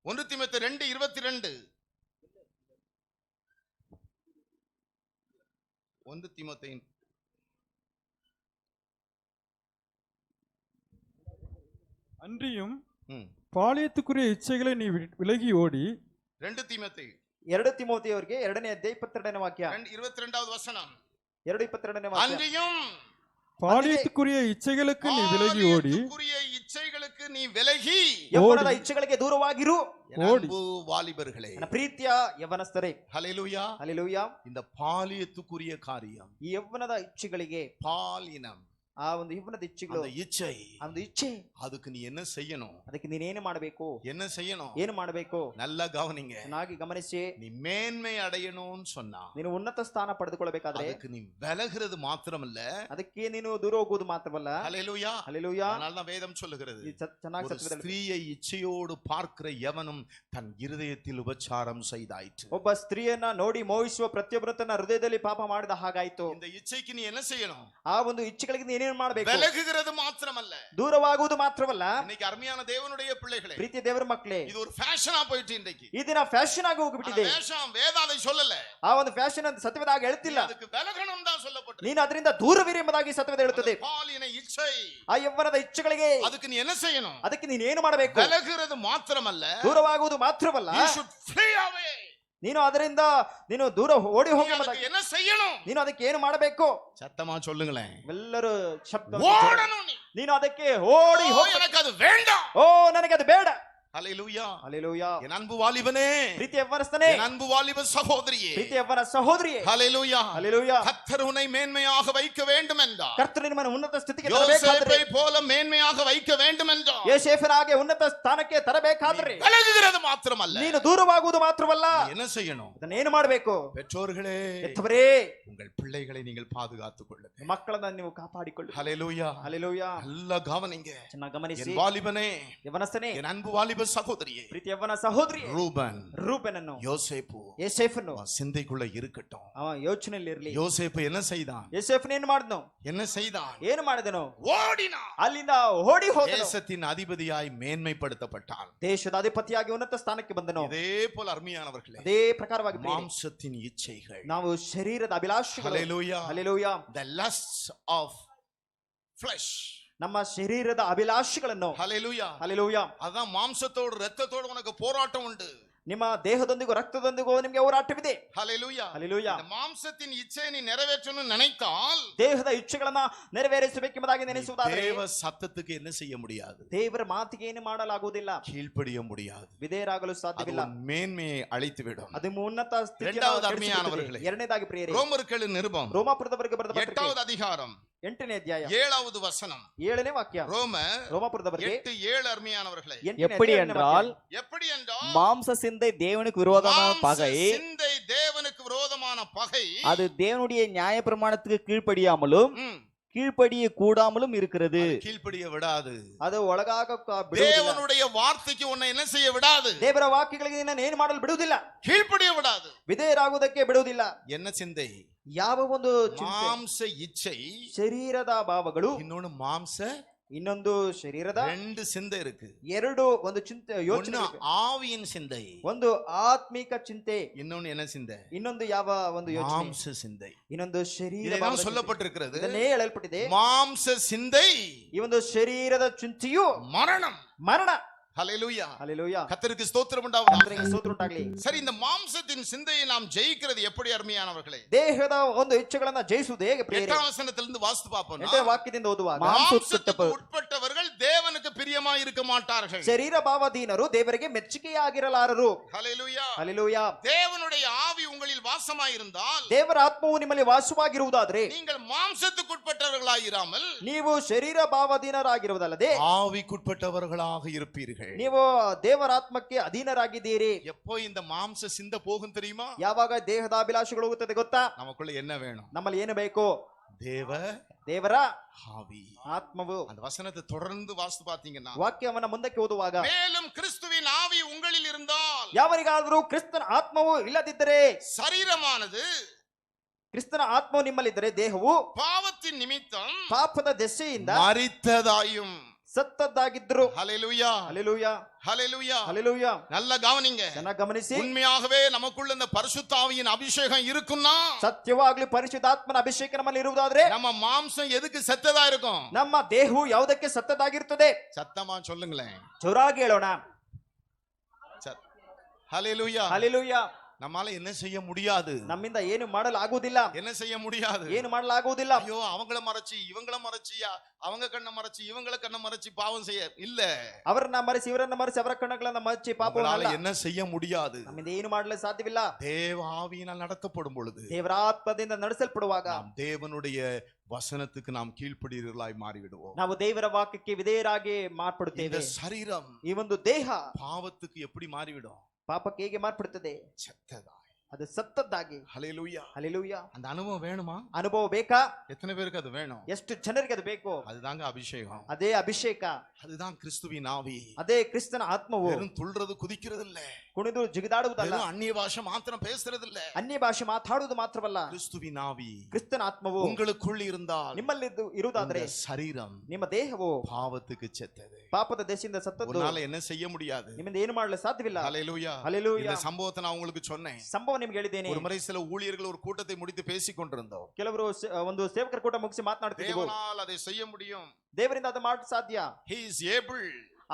1 தீமோத்தேயு 2:22 1 தீமோத்தேயு அன்றியும் ம். பாளையத்துக்குரிய இச்சைகளை நீ விலகி ஓடி 2 தீமோத்தேயு 2 ತಿಮೋಥಿಯವರಿಗೆ 2ನೇ ಅಧ್ಯಾಯ 22ನೇ ವಾಕ್ಯ. 22வது வசனம். 2:22ನೇ ವಾಕ್ಯ. அன்றியும் பாளையத்துக்குரிய இச்சைகளுக்கு நீ விலகி ஓடி ஆலயத்துக்குரிய இச்சைகளுக்கு நீ விலகி ಯೌವನದ ಇಚ್ಛೆಗಳಿಗೆ ದೂರವಾಗಿರು. என் அன்பு வாலிபர்களே, ನನ್ನ ಪ್ರೀತಿಯ ಯೌವನಸ್ಥರೇ, ஹல்லேலூயா. ಹಲ್ಲೆಲೂಯಾ. இந்த பாலியத்துக்குரிய காரியம், ಈ ಯೌವನದ ಇಚ್ಛೆಗಳಿಗೆ, பாலினம், ಆ ಒಂದು ಯೌವನದ ಇಚ್ಛೆಗಳು, அந்த இச்சை, ಆ ಒಂದು ಇಚ್ಛೆ, அதுக்கு நீ என்ன செய்யணும்? ಅದಕ್ಕೆ ನೀನೇನು ಮಾಡಬೇಕು? என்ன செய்யணும்? ಏನು ಮಾಡಬೇಕು? நல்லா கவனிங்க. ಚೆನ್ನಾಗಿ ಗಮನಿಸಿ. நீ மேன்மை அடையணும்னு சொன்னா ನೀನು ಉನ್ನತ ಸ್ಥಾನ ಪಡೆದುಕೊಳ್ಳಬೇಕಾದ್ರೆ அதுக்கு நீ விலகிறது மாத்திரமல்ல, ಅದಕ್ಕೆ ನೀನು ದೂರ ಹೋಗುವುದು ಮಾತ್ರವಲ್ಲ. ஹல்லேலூயா. ಹಲ್ಲೆಲೂಯಾ. அதனால தான் வேதம் சொல்லுகிறது, ಈ ಚೆನ್ನಾಗಿ ஒரு ಸತ್ಯವೇದ ಹೇಳುತ್ತದೆ. ஸ்திரீயை இச்சையோடு பார்க்கிற எவனும் தன் இருதயத்தில் உபச்சாரம் செய்தாயிற்று. ಒಬ್ಬ ಸ್ತ್ರೀಯನ್ನ ನೋಡಿ ಮೋಹಿಸುವ ಪ್ರತಿಯೊಬ್ಬರು ತನ್ನ ಹೃದಯದಲ್ಲಿ ಪಾಪ ಮಾಡಿದ ಹಾಗಾಯ್ತು. இந்த இச்சைக்கு நீ என்ன செய்யணும்? ಆ ಒಂದು ಇಚ್ಛೆಗಳಿಗೆ ನೀನೇನು ಮಾಡಬೇಕು? விலகுகிறது மாத்திரமல்ல, ದೂರವಾಗುವುದು ಮಾತ್ರವಲ್ಲ. இன்னைக்கு அருமையான தேவனுடைய பிள்ளைகளே, ಪ್ರೀತಿಯ ದೇವರ ಮಕ್ಕಳೇ, இது ஒரு ஃபேஷனா போயிட்டு இன்னைக்கு. ಈ ದಿನ ಫ್ಯಾಷನ್ ಆಗಿ ಹೋಗ್ಬಿಟ್ಟಿದೆ. வேஷம் வேதம் அதை சொல்லல, ಆ ಒಂದು ಫ್ಯಾಷನ್ ಅಂತ ಸತ್ಯವೇದ ಹಾಗೆ ಹೇಳ್ತಿಲ್ಲ. அதுக்கு விலகணும் தான் சொல்லப்பட்டிருக்கு. ನೀನು ಅದರಿಂದ ದೂರವಿರಿ ಎಂಬುದಾಗಿ ಸತ್ಯವೇದ ಹೇಳುತ್ತದೆ. பாலின இச்சை, ಆ ಯೌವನದ ಇಚ್ಛೆಗಳಿಗೆ அதுக்கு நீ என்ன செய்யணும்? ಅದಕ್ಕೆ ನೀನೇನು ಮಾಡಬೇಕು? விலகுறது மாத்திரமல்ல, ದೂರವಾಗುವುದು ಮಾತ್ರವಲ್ಲ, you should flee away. ನೀನು ಅದರಿಂದ ನೀನು ದೂರ ಓಡಿ நீ ಹೋಗಿ அதுக்கு என்ன செய்யணும்? ನೀನು ಅದಕ್ಕೆ ಏನು ಮಾಡಬೇಕು? சத்தமா சொல்லுங்களேன். ಎಲ್ಲರೂ ಶಬ್ದ ஓடணும் நீ. ನೀನು ಅದಕ್ಕೆ ಓಡಿ ஓ, ಹೋಗಿ, எனக்கு அது வேண்டாம். ಓ ನನಗೆ ಅದು ಬೇಡ. ஹல்லேலூயா. ಹಲ್ಲೆಲೂಯಾ. என் அன்பு வாலிபனே, ಪ್ರೀತಿಯ ಯೌವನಸ್ಥನೇ, என் அன்பு வாலிப சகோதரியே, ಪ್ರೀತಿಯ ಯೌವನ ಸಹೋದರಿಯೇ, ஹல்லேலூயா. ಹಲ್ಲೆಲೂಯಾ. கர்த்தர் உன்னை மேன்மையாக வைக்க வேண்டும் என்றார். ಕರ್ತನು ನಿಮ್ಮನ್ನು ಉನ್ನತ ಸ್ಥಿತಿಗೆ ತರಬೇಕಾದ್ರೆ, யோசேப்பை போல மேன்மையாக வைக்க வேண்டும் என்றார். ಯೋಸೇಫನ ಹಾಗೆ ಉನ್ನತ ಸ್ಥಾನಕ್ಕೆ ತರಬೇಕಾದ್ರೆ விலகுகிறது மாத்திரமல்ல, ನೀನು ದೂರವಾಗುವುದು ಮಾತ್ರವಲ್ಲ, நீ என்ன செய்யணும்? ಅದನ್ನೇನು ಮಾಡಬೇಕು? பெற்றோர்களே, ಎತ್ತವರೇ, உங்கள் பிள்ளைகளை நீங்கள் பாதுகாத்துக் கொள்ளுங்கள். ಮಕ್ಕಳನ್ನ ನೀವು ಕಾಪಾಡಿಕೊಳ್ಳಿ. ஹல்லேலூயா. ಹಲ್ಲೆಲೂಯಾ. நல்லா கவனிங்க. ಚೆನ್ನಾಗಿ ಗಮನಿಸಿ. என் வாலிபனே, ಯವನಸ್ಥನೇ, என் அன்பு வாலிப சகோதரியே, ಪ್ರೀತಿ ಯವನ ಸಹೋದರಿ ரூபன், ರೂಪನನ್ನು, யோசேப்பு ಯೋಸೇಫನು உன் சிந்தைக்குள்ள இருக்கட்டும். ಅವ ಯೋಚನೆಯಲ್ಲಿ ಇರಲಿ. யோசேப்பு என்ன செய்தான்? ಯೋಸೇಫನ ಏನು ಮಾಡಿದ್ನು? என்ன செய்தான்? ಏನು ಮಾಡಿದನು? ஓடினான். ಅಲ್ಲಿಂದ ಓಡಿ ಹೋದನು. தேசத்தின் அதிபதியாய் மேன்மைப்படுத்தப்பட்டான். ದೇಶದ ಅಧಿಪತಿಯಾಗಿ ಉನ್ನತ ಸ್ಥಾನಕ್ಕೆ ಬಂದನು. இதே போல அருமையானவர்களே, ಅದೇ ಪ್ರಕಾರವಾಗಿ ಬೇರೆ மாம்சத்தின் இச்சைகள், ನಾವು ಶರೀರದ ಅಭಿಲಾಷೆಗಳು, ஹல்லேலூயா, hallelujah, the lusts of flesh, ನಮ್ಮ ಶರೀರದ ಅಭಿಲಾಷೆಗಳನ್ನು, ஹல்லேலூயா, ಹಲ್ಲೆಲೂಯಾ, அதான் மாம்சத்தோடு இரத்தத்தோடு உனக்கு போராட்டம் உண்டு. ನಿಮ್ಮ ದೇಹದೊಂದಿಗೂ ರಕ್ತದೊಂದಿಗೂ ನಿಮಗೆ ಹೋರಾಟವಿದೆ. ஹல்லேலூயா. ಹಲ್ಲೆಲೂಯಾ. இந்த மாம்சத்தின் இச்சையை நீ நிறைவேற்றணும்னு நினைத்தால் ದೇಹದ ಇಚ್ಛೆಗಳನ್ನ ನೆರವೇರಿಸಬೇಕೆಂಬುದಾಗಿ ನೆನೆಸುವುದಾದರೆ தேவ சத்தத்துக்கு என்ன செய்ய முடியாது? ದೇವರ ಮಾತಿಗೆ ಏನು ಮಾಡಲಾಗುವುದಿಲ್ಲ, கீழ்ப்படிய முடியாது. ವಿಧೇಯರಾಗಲು அது ಸಾಧ್ಯವಿಲ್ಲ. உன் மேன்மையை அழித்துவிடும். ಅದು ಉನ್ನತ ಸ್ಥಿತಿಯನ್ನು இரண்டாவது ಕೆಡಿಸಿಬಿಡುತ್ತದೆ. ಅರುಮೆಯಾನವர்களே, ಎರಡನೇದಾಗಿ ಪ್ರಿಯರೇ, ரோமர்களுக்கு நிருபம் ರೋಮಾಪುರದವರಿಗೆ ಬರೆದ ಪತ್ರಿಕೆ 8வது அதிகாரம் 8ನೇ ಅಧ್ಯಾಯ 7வது வசனம். 7ನೇ ವಾಕ್ಯ. ரோமர் ரோமாபுரದವರಿಗೆ 8:7 அருமையானவர்களே. 8ನೇ எப்படி ಅಧ್ಯಾಯ 8ನೇ என்றால் ವಾಕ್ಯ. எப்படி என்றால் மாம்ச சிந்தை தேவனுக்கு விரோதமான மாம்ச பகை, சிந்தை தேவனுக்கு விரோதமான பகை. அது தேவனுடைய நியாய பிரமாணத்துக்கு கீழ்ப்படியாமலும் ம், கீழ்ப்படிய கூடாமலும் இருக்கிறது. அது கீழ்ப்படிய விடாது. ಅದು ಒಳಗಾಗಕ್ಕ ಬಿಡುವುದಿಲ್ಲ. தேவனுடைய வார்த்தைக்கு உன்னை என்ன செய்ய விடாது? ದೇವರ ವಾಕ್ಯಗಳಿಗೆ ನಿನ್ನನ್ನು ಏನು ಮಾಡಲು ಬಿಡುವುದಿಲ್ಲ. கீழ்ப்படிய விடாது. ವಿಧೇಯರಾಗುವುದಕ್ಕೆ ಬಿಡುವುದಿಲ್ಲ. என்ன சிந்தை? ಯಾವ ಒಂದು ಚಿಂತೆ, மாம்ச இச்சை, ಶರೀರದ ಭಾವಗಳು, இன்னொன்னு மாம்ச, ಇನ್ನೊಂದು ಶರೀರದ 2 சிந்தை இருக்கு. ಎರಡು ಒಂದು ಚಿಂತೆ ಯೋಚನೆ ஒன்னு ಇருக்கு. ஆவியின் சிந்தை, ಒಂದು ಆತ್ಮಿಕ ಚಿಂತೆ, இன்னொன்னு என்ன சிந்தை? ಇನ್ನೊಂದು ಯಾವ ಒಂದು ಯೋಚನೆ, மாம்ச சிந்தை. ಇನ್ನೊಂದು ಶರೀರ இதெல்லாம் சொல்லப்பட்டிருக்கிறது. ಇದನ್ನೇ ಹೇಳಲ್ಪಟ್ಟಿದೆ. மாம்ச சிந்தை ಈ ಒಂದು ಶರೀರದ ಚಿಂತೆಯು மரணம். ಮರಣ. ஹல்லேலூயா. ಹಲ್ಲೆಲೂಯಾ. கர்த்தருக்கு ஸ்தோத்திரம் உண்டாவதாக. ಕರ್ತನಿಗೆ ಸ್ತೋತ್ರ ಉಂಟಾಗಲಿ. சரி, இந்த மாம்சத்தின் சிந்தையை நாம் ஜெயிக்கிறது எப்படி அருமையானவர்களே? ದೇಹದ ಒಂದು ಇಚ್ಛೆಗಳನ್ನ ಜಯಿಸುವುದು ಹೇಗೆ ಪ್ರಿಯರೇ? 8ம் வசனத்திலிருந்து வாசித்து பார்ப்போம். 8ನೇ ವಾಕ್ಯದಿಂದ ಓದುವಾಗ, மாம்சத்துக்கு உட்பட்டவர்கள் தேவனுக்கு பிரியமாய் இருக்க மாட்டார்கள். ಶರೀರ ಭಾವಾಧೀನರು ದೇವರಿಗೆ ಮೆಚ್ಚುಗೆಯಾಗಿರಲಾರರು. ஹல்லேலூயா. ಹಲ್ಲೆಲೂಯಾ. தேவனுடைய ஆவி உங்களில் வாசமாய் இருந்தால், ದೇವರ ಆತ್ಮವು ನಿಮ್ಮಲ್ಲಿ ವಾಸವಾಗಿರುವುದಾದ್ರೆ, நீங்கள் மாம்சத்துக்கு உட்பட்டவர்களாய் இராமல் ನೀವು ಶರೀರ ಭಾವಾಧೀನರಾಗಿರುವುದಲ್ಲದೆ ஆவிக்குட்பட்டவர்களாக இருப்பீர்கள். ನೀವು ದೇವರ ಆತ್ಮಕ್ಕೆ ಅಧೀನರಾಗಿದ್ದೀರಿ. எப்போ இந்த மாம்ச சிந்தை போகும் தெரியுமா? ಯಾವಾಗ ದೇಹದ ಅಭಿಲಾಷೆಗಳು ಹೋಗುತ್ತದೆ ಗೊತ್ತಾ? நமக்குள்ள என்ன வேணும்? ನಮ್ಮಲ್ಲಿ ಏನು ಬೇಕು? ದೇವರ ஆவி. ಆತ್ಮವು. அந்த வசனத்தை தொடர்ந்து வாசித்து பாத்தீங்கன்னா, ವಾಕ್ಯವನ್ನ ಮುಂದಕ್ಕೆ ಓದುವಾಗ, மேலும் கிறிஸ்துவின் ஆவி உங்களில் இருந்தால், ಯಾವರಿಗಾದರೂ ಕ್ರಿಸ್ತನ ಆತ್ಮವು ಇಲ್ಲದಿದ್ದರೆ, சரீரமானது ಕ್ರಿಸ್ತನ ಆತ್ಮವು ನಿಮ್ಮಲ್ಲಿದ್ದರೆ ದೇಹವು பாவத்தின் நிமித்தம் ಪಾಪದ ದೆಸೆಯಿಂದ மரித்ததாயும் ಸತ್ತದ್ದಾಗಿದ್ರು. ஹல்லேலூயா. ಹಲ್ಲೆಲೂಯಾ. ஹல்லேலூயா. ಹಲ್ಲೆಲೂಯಾ. நல்ல கவனிங்க. ಚೆನ್ನಾಗಿ ಗಮನಿಸಿ. உண்மையாகவே நமக்குள்ள இந்த பரிசுத்த ஆவியின் அபிஷேகம் இருக்குன்னா, ಸತ್ಯವಾಗ್ಲಿ ಪರಿಶುದ್ಧಾತ್ಮನ ಅಭಿಷೇಕ ನಮ್ಮಲ್ಲಿ ಇರುವುದಾದ್ರೆ, நம்ம மாம்சம் எதுக்கு செத்ததா இருக்கும்? ನಮ್ಮ ದೇಹವು ಯಾವುದಕ್ಕೆ ಸತ್ತದಾಗಿರ್ತದೆ? சத்தமா சொல்லுங்களேன். ಜೋರಾಗಿ ಹೇಳೋಣ. ஹல்லேலூயா. ಹಲ್ಲೆಲೂಯಾ. நம்மால என்ன செய்ய முடியாது? ನಮ್ಮಿಂದ ಏನು ಮಾಡಲು ಆಗುವುದಿಲ್ಲ. என்ன செய்ய முடியாது? ಏನು ಮಾಡಲಾಗುವುದಿಲ್ಲ. ஐயோ, அவங்கள மறைச்சு இவங்கள மறைச்சியா, அவங்க கண்ணை மறைச்சு இவங்கள கண்ணை மறைச்சு பாவம் செய்ய இல்ல. ಅವರನ್ನ ಮರೆಸಿ ಇವರನ್ನ ಮರೆಸಿ ಅವರ ಕಣ್ಣುಗಳನ್ನ ಮಚ್ಚಿ ಪಾಪವನ್ನಲ್ಲ. என்ன செய்ய முடியாது? ನಮ್ಮಿಂದ ಏನು ಮಾಡಲು ಸಾಧ್ಯವಿಲ್ಲ. தேவ ஆவியினால் நடத்தப்படும் பொழுது, ದೇವರ ಆತ್ಮದಿಂದ ನಡೆಸಲ್ಪಡುವಾಗ, நாம் தேவனுடைய வசனத்துக்கு நாம் கீழ்ப்படியவர்களாய் மாறிவிடுவோம். ನಾವು ದೇವರ ವಾಕ್ಯಕ್ಕೆ ವಿಧೇಯರಾಗಿ இந்த ಮಾರ್ಪಡುತ್ತೇವೆ. சரீரம் ಈ ಒಂದು ದೇಹ பாவத்துக்கு எப்படி மாறிவிடும்? ಪಾಪಕ್ಕೆ ಹೇಗೆ ಮಾರ್ಪಡುತ್ತದೆ? செத்ததா. ಅದು ಸತ್ತದ್ದಾಗಿ. ஹல்லேலூயா. ಹಲ್ಲೆಲೂಯಾ. அந்த அனுபவம் வேணுமா? ಅನುಭವ ಬೇಕಾ? எத்தனை பேருக்கு அது வேணும்? ಎಷ್ಟು ಜನರಿಗೆ ಅದು ಬೇಕು? அதுதாங்க அபிஷேகம். ಅದೇ ಅಭಿಷೇಕ. அதுதான் கிறிஸ்துவின் ஆவி. ಅದೇ ಕ್ರಿಸ್ತನ ಆತ್ಮವು. வெறும் துள்றது குதிக்கிறது இல்ல. ಕುಣಿದು ಜಿಗಿದಾಡುವುದಲ್ಲ. வெறும் அந்நிய பாஷை மாத்திரம் பேசுறது இல்ல. ಅನ್ಯ ಭಾಷೆ ಮಾತಾಡುವುದು ಮಾತ್ರವಲ್ಲ. கிறிஸ்துவின் ஆவி ಕ್ರಿಸ್ತನ ಆತ್ಮವು உங்களுக்குள் இருந்தால், ನಿಮ್ಮಲ್ಲಿ ಇರುವುದಾದ್ರೆ, இந்த சரீரம் ನಿಮ್ಮ ದೇಹವು பாவத்துக்கு செத்தது. ಪಾಪದ ದೆಸೆಯಿಂದ ಸತ್ತದ್ದು. உன்னால என்ன செய்ய முடியாது? ನಿಮ್ಮಿಂದ ಏನು ಮಾಡಲು ಸಾಧ್ಯವಿಲ್ಲ. ஹல்லேலூயா. ಹಲ್ಲೆಲೂಯಾ. இந்த சம்பவத்தை நான் உங்களுக்கு சொன்னேன். ಸಂಭವ ನಿಮ್ಗೆ ಹೇಳಿದ್ದೇನೆ. ஒரு முறை சில ஊழியர்கள் ஒரு கூட்டத்தை முடித்து பேசிக் கொண்டிருந்தோம். ಕೆಲವರು ಒಂದು ಸೇವಕರ ಕೂಟ ಮುಗಿಸಿ ಮಾತನಾಡ್ತಿದ್ರು. தேவனால் அதை செய்ய முடியும். ದೇವರಿಂದ ಅದು ಮಾಡಲು ಸಾಧ್ಯ. He is able.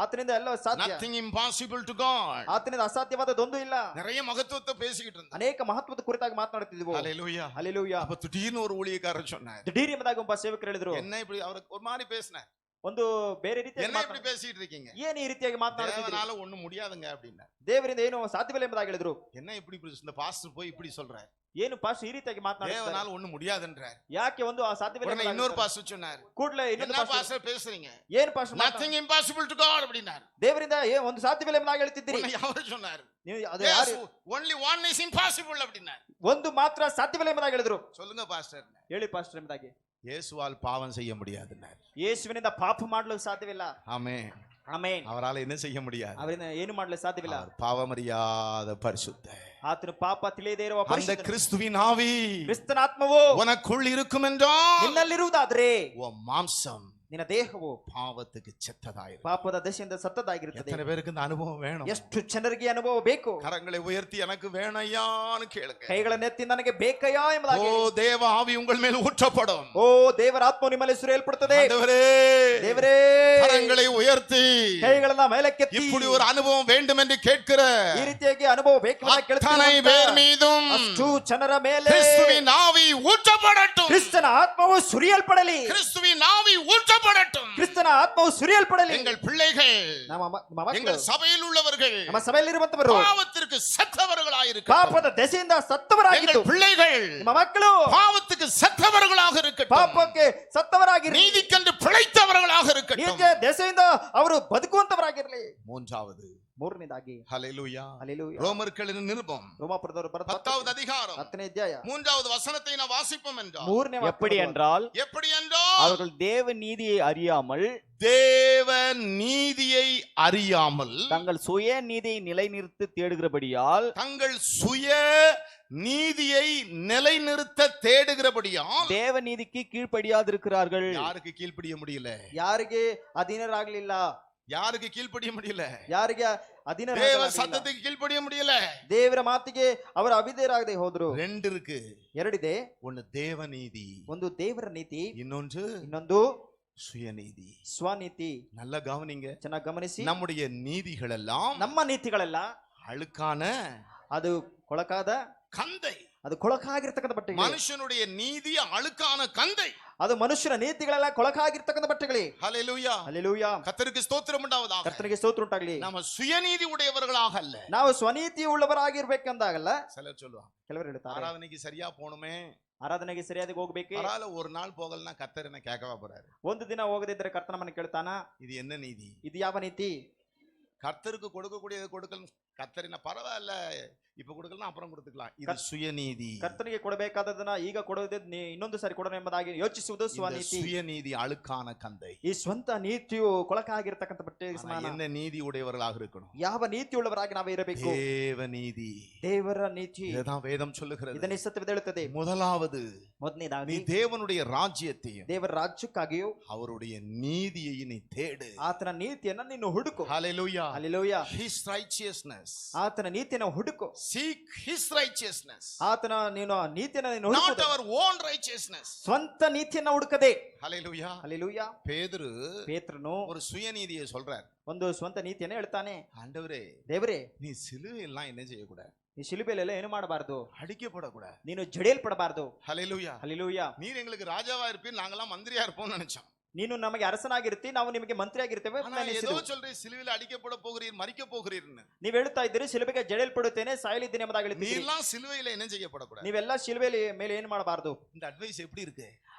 ಆತನಿಂದ ಎಲ್ಲ ಸಾಧ್ಯ. Nothing impossible to God. ಆತನಿಂದ ಅಸಾಧ್ಯವಾದದೊಂದು ಇಲ್ಲ. நிறைய மகத்துவத்தை பேசிக்கிட்டு இருந்தார். ಅನೇಕ ಮಹತ್ವದ ಕುರಿತಾಗಿ ಮಾತನಾಡುತ್ತಿದ್ವು. ஹல்லேலூயா. ಹಲ್ಲೆಲೂಯಾ. அப்ப திடீர்னு ஒரு ஊழியக்காரர் சொன்னார், ದಿಢೀರ್ ಎಂಬುದಾಗಿ ಒಬ್ಬ ಸೇವಕರು ಹೇಳಿದ್ರು, என்ன இப்படி அவருக்கு ஒரு மாதிரி பேசினார், ಒಂದು ಬೇರೆ ರೀತಿಯಾಗಿ என்ன இப்படி பேசிட்டு இருக்கீங்க? ಏನು ಈ ರೀತಿಯಾಗಿ ಮಾತನಾಡುತ್ತಿದ್ರಿ? தேவனால ஒண்ணும் முடியாதுங்க அப்படின்னா. ದೇವರಿಂದ ಏನು ಸಾಧ್ಯವಿಲ್ಲ ಎಂಬುದಾಗಿ ಹೇಳಿದ್ರು. என்ன இப்படி இந்த பாஸ்டர் போய் இப்படி சொல்றார்? ಏನು ಪಾಸ್ಟ್ ಈ ರೀತಿಯಾಗಿ ಮಾತನಾಡುತ್ತಾರೆ? தேவனால ஒண்ணும் முடியாதுன்றார். ಯಾಕೆ ಒಂದು ಸಾಧ್ಯವಿಲ್ಲ உடனே இன்னொரு பாஸ்டர் சொன்னார், ಕೂಡಲೇ என்ன ಇನ್ನೊಂದು ಪಾಸ್ಟ್ பாஸ்டர் பேசுறீங்க? ಏನು past Nothing impossible to God அப்படினார். ದೇವರಿಂದ ಒಂದು ಸಾಧ್ಯವಿಲ್ಲ ಎಂಬುದಾಗಿ ಹೇಳ್ತಿದ್ದೀರಿ. உடனே அவர் சொன்னார், ನೀವು ಅದು Yes, ಯಾರು? only one is impossible அப்படினார். ಒಂದು ಮಾತ್ರ ಸಾಧ್ಯವಿಲ್ಲ ಎಂಬುದಾಗಿ ಹೇಳಿದ್ರು. சொல்லுங்க பாஸ்டர். ಹೇಳಿ ಪಾಸ್ಟರ್ ಎಂಬುದಾಗಿ. இயேசுவால் பாவம் செய்ய முடியாதுன்னார். ಯೇಸುವಿನಿಂದ ಪಾಪ ಮಾಡಲು ಸಾಧ್ಯವಿಲ್ಲ. ஆமென். ಆಮೆನ್. அவரால என்ன செய்ய முடியாது? ಅವರಿಂದ ಏನು ಮಾಡಲು ಸಾಧ್ಯವಿಲ್ಲ. அவர் பாவமறியாத பரிசுத்த. ಆತನು ಪಾಪ ತಿಳಿಯದೇ ಇರುವ அந்த ಪರಿಶುದ್ಧನು. கிறிஸ்துவின் ஆவி ಕ್ರಿಸ್ತನ ಆತ್ಮವು உனக்குள் இருக்கும் என்றால், ನಿನ್ನಲ್ಲಿರುವುದಾದ್ರೆ உன் மாம்சம் ನಿನ್ನ ದೇಹವು பாவத்துக்கு செத்ததாயிரும். ಪಾಪದ ದಶೆಯಿಂದ ಸತ್ತದಾಗಿರುತ್ತದೆ. எத்தனை பேருக்கு இந்த அனுபவம் வேணும்? ಎಷ್ಟು ಜನರಿಗೆ ಅನುಭವ ಬೇಕು? கரங்களை உயர்த்தி எனக்கு வேணையான்னு கேளுங்க. ಕೈಗಳನ್ನೆತ್ತಿ ನನಗೆ ಬೇಕಯ್ಯ ஓ, ಎಂಬುದಾಗಿ. தேவ ஆவி உங்கள் மேல் ஊற்றப்படும். ಓ ದೇವರ ಆತ್ಮ ನಿಮ್ಮಲ್ಲಿ ಸುರಿಯಲ್ಪಡುತ್ತದೆ. ஆண்டவரೇ, ದೇವರೇ, கரங்களை உயர்த்தி ಕೈಗಳನ್ನ ಮೇಲಕ್ಕೆತ್ತಿ இப்படி ஒரு அனுபவம் வேண்டும் என்று கேட்கிற ಈ ರೀತಿಯಾಗಿ ಅನುಭವ ಬೇಕು அத்தனை பேர் மீதும் ಅಷ್ಟು ಜನರ ಮೇಲೆ கிறிஸ்துவின் ஆவி ஊற்றப்படட்டும். ಕ್ರಿಸ್ತನ ಆತ್ಮವು ಸುರಿಯಲ್ಪಡಲಿ. கிறிஸ்துவின் ஆவி ஊற்றப்படட்டும். ಕ್ರಿಸ್ತನ ಆತ್ಮವು ಸುರಿಯಲ್ಪಡಲಿ. எங்கள் பிள்ளைகள், ನಮ್ಮ ಮಕ್ಕಳು, எங்கள் சபையில் உள்ளவர்கள் ನಮ್ಮ ಸಭೆಯಲ್ಲಿರುವಂತವರು பாவத்திற்கு செத்தவர்களாயிருக்க, ಪಾಪದ ದೆಸೆಯಿಂದ ಸತ್ತವರಾಗಿದ್ದು, எங்கள் பிள்ளைகள் ನಿಮ್ಮ ಮಕ್ಕಳು பாவத்துக்கு பாவத்துக்கென்று செத்தவர்களாக இருக்கட்டும், ಪಾಪಕ್ಕೆ ಸತ್ತವರಾಗಿರಲಿ, நீதிக்கென்று பிழைத்தவர்களாக இருக்கட்டும். ನೀತಿಯ ದೆಸೆಯಿಂದ ಅವರು ಬದುಕುವಂತವರಾಗಿರಲಿ. மூன்றாவது ಮೂರನೇದಾಗಿ ஹல்லேலூயா, ಹಲ್ಲೆಲೂಯಾ. ரோமர்களின் நிருபம் ರೋಮಾಪುರದವರು ಬರೆದ 10வது அதிகாரம் 10ನೇ ಅಧ್ಯಾಯ 3வது வசனத்தை நான் வாசிப்போம் என்றால், ಮೂರನೇ எப்படி என்றால் எப்படி என்றால், அவர்கள் தேவ நீதியை அறியாமல் தேவ நீதியை அறியாமல் தங்கள் சுய நீதியை நிலைநிறுத்தி தேடுகிறபடியால் தங்கள் சுய நீதியை நிலைநிறுத்த தேடுகிறபடியால் தேவ நீதிக்கு கீழ்ப்படியாதிருக்கிறார்கள். யாருக்கு கீழ்ப்படிய முடியல? ಯಾರಿಗೆ ಅಧೀನರಾಗ್ಲಿಲ್ಲ, யாருக்கு கீழ்ப்படிய முடியல? ಯಾರಿಗೆ தேவ ಅಧೀನರಾಗಲಿಲ್ಲ, சத்தத்துக்கு கீழ்ப்படிய முடியல. ದೇವರ ಮಾತಿಗೆ ಅವರು ಅವಿಧೇಯರಾಗದೆ ಹೋದ್ರು. ரெண்டு இருக்கு. ಎರಡಿದೆ, ஒன்னு தேவ நீதி, ಒಂದು ದೇವರ ನೀತಿ, இன்னொன்று ಇನ್ನೊಂದು சுயநீதி. ಸ್ವನೀತಿ. நல்ல கவனிங்க, ಚೆನ್ನಾಗಿ ಗಮನಿಸಿ. நம்முடைய நீதிகள் எல்லாம் ನಮ್ಮ ನೀತಿಗಳೆಲ್ಲ அழுக்கான ಅದು ಕೊಳಕಾದ, கந்தை. ಅದು ಕೊಳಕಾಗಿರ್ತಕ್ಕಂಥ ಬಟ್ಟೆಗಳು. மனுஷனுடைய நீதி அழுக்கான கந்தை. ಅದು ಮನುಷ್ಯನ ನೀತಿಗಳೆಲ್ಲ ಕೊಳಕಾಗಿರ್ತಕ್ಕಂಥ ಬಟ್ಟೆಗಳೇ. ஹல்லேலூயா, ಹಲ್ಲೆಲೂಯಾ. கர்த்தருக்கு ஸ்தோத்திரம் உண்டாவதாக. ಕರ್ತನಿಗೆ ಸ್ತೋತ್ರ ಉಂಟಾಗ್ಲಿ. நம்ம சுயநீதி உடையவர்களாக அல்ல. ನಾವು ಸ್ವನೀತಿ ಉಳ್ಳವರಾಗಿರ್ಬೇಕಂದಾಗಲ್ಲ. சிலர் சொல்லுவாங்க, ಕೆಲವರು ಹೇಳ್ತಾರೆ, ஆராதனைக்கு சரியா போணுமே, ಆರಾಧನೆಗೆ ಸರಿಯಾಗಿ ಹೋಗ್ಬೇಕೆ, பரவாயில்ல ஒரு நாள் போகலன்னா கர்த்தர் என்ன கேட்கவா போறாரு? ಒಂದು ದಿನ ಹೋಗದಿದ್ರೆ ಕರ್ತನ ನಮ್ಮನ್ನ ಕೇಳ್ತಾನ, இது என்ன நீதி? ಇದು ಯಾವ ನೀತಿ? கர்த்தருக்கு கொடுக்கக்கூடியது கொடுக்கணும். கர்த்தர் என்ன பரவாயில்ல இப்ப கொடுக்கலாம் அப்புறம் கொடுத்துக்கலாம், இது சுயநீதி. ಕರ್ತನಿಗೆ ಕೊಡಬೇಕಾದದನ್ನ ಈಗ ಕೊಡೋದೇ ಇನ್ನೊಂದು ಸಾರಿ ಕೊಡೋಣ ಎಂಬುದಾಗಿ ಯೋಚಿಸುವುದು இந்த ಸ್ವನೀತಿ. சுயநீதி அழுக்கான கந்தை. ಈ ಸ್ವಂತ ನೀತಿಯು ಕೊಳಕಾಗಿರ್ತಕ್ಕಂಥ ಬಟ್ಟೆ ஆனா ಸಮಾನ. என்ன நீதி உடையவர்களாக இருக்கணும்? ಯಾವ ನೀತಿ ಉಳ್ಳವರಾಗಿ ನಾವೇ ಇರಬೇಕು? தேவ நீதி. ದೇವರ ನೀತಿ. இதுதான் வேதம் சொல்லுகிறது. ಇದನ್ನೇ ಸತ್ಯವೇದ ಹೇಳುತ್ತದೆ. முதலாவது, நீ ಮೊದಲನೇದಾಗಿ தேவனுடைய ராஜ்யத்தையும் ದೇವರ ರಾಜ್ಯಕ್ಕಾಗಿಯೂ அவருடைய நீதியையும் நீ தேடு. ಆತನ ನೀತಿಯನ್ನ ನೀನು ಹುಡುಕು. ஹல்லேலூயா. ಹಲ್ಲೆಲೂಯಾ. His righteousness. ಆತನ ನೀತಿಯನ್ನು ಹುಡುಕು. Seek his righteousness. ಆತನ ನೀನು ನೀತಿಯನ್ನ ನೀನು Not ಹುಡುಕು. our own righteousness. ಸ್ವಂತ ನೀತಿಯನ್ನ ಹುಡುಕದೆ. ஹல்லேலூயா. ಹಲ್ಲೆಲೂಯಾ. பேதுரு ಪೇತ್ರನು ஒரு சுயநீதியை சொல்றார். ಒಂದು ಸ್ವಂತ ನೀತಿಯನ್ನ ಹೇಳ್ತಾನೆ. ஆண்டவரே, ದೇವರೇ, நீ சிலுவையெல்லாம் என்ன செய்யக்கூடாது? ಈ ಶಿಲುಬೆಲೆಲ್ಲ ಏನು ಮಾಡಬಾರದು, அடிக்கப்படக்கூடாது. ನೀನು ಜಡೆಯಲ್ಪಡಬಾರದು. ஹல்லேலூயா. ಹಲ್ಲೆಲೂಯಾ. நீர் எங்களுக்கு ராஜாவா இருப்பீர், நாங்கெல்லாம் மந்திரியா இருப்போம்னு நினைச்சோம். ನೀನು ನಮಗೆ ಅರಸನಾಗಿರ್ತಿ, ನಾವು ನಿಮಗೆ ಮಂತ್ರಿಯಾಗಿರ್ತೇವೆ ஆனா ஏதோ சொல்றீர், சிலுவையில் அடிக்கப்பட போகிறீர், மரிக்க போகிறீர்னு. ನೀವ್ ಹೇಳ್ತಾ ಇದ್ದೀರಿ ಶಿಲುಬೆಗೆ ಜಡೆಯಲ್ಪಡುತ್ತೇನೆ, ಸಾಯಲಿದ್ದೇನೆ ಎಂಬುದಾಗಿ நீ ಹೇಳ್ತೀರಿ. எல்லாம் சிலுவையில என்ன செய்யப்படக்கூடாது? ನೀವೆಲ್ಲ ಶಿಲುಬೆಲಿ ಮೇಲೆ ಏನು ಮಾಡಬಾರದು. இந்த அட்வைஸ் எப்படி இருக்கு?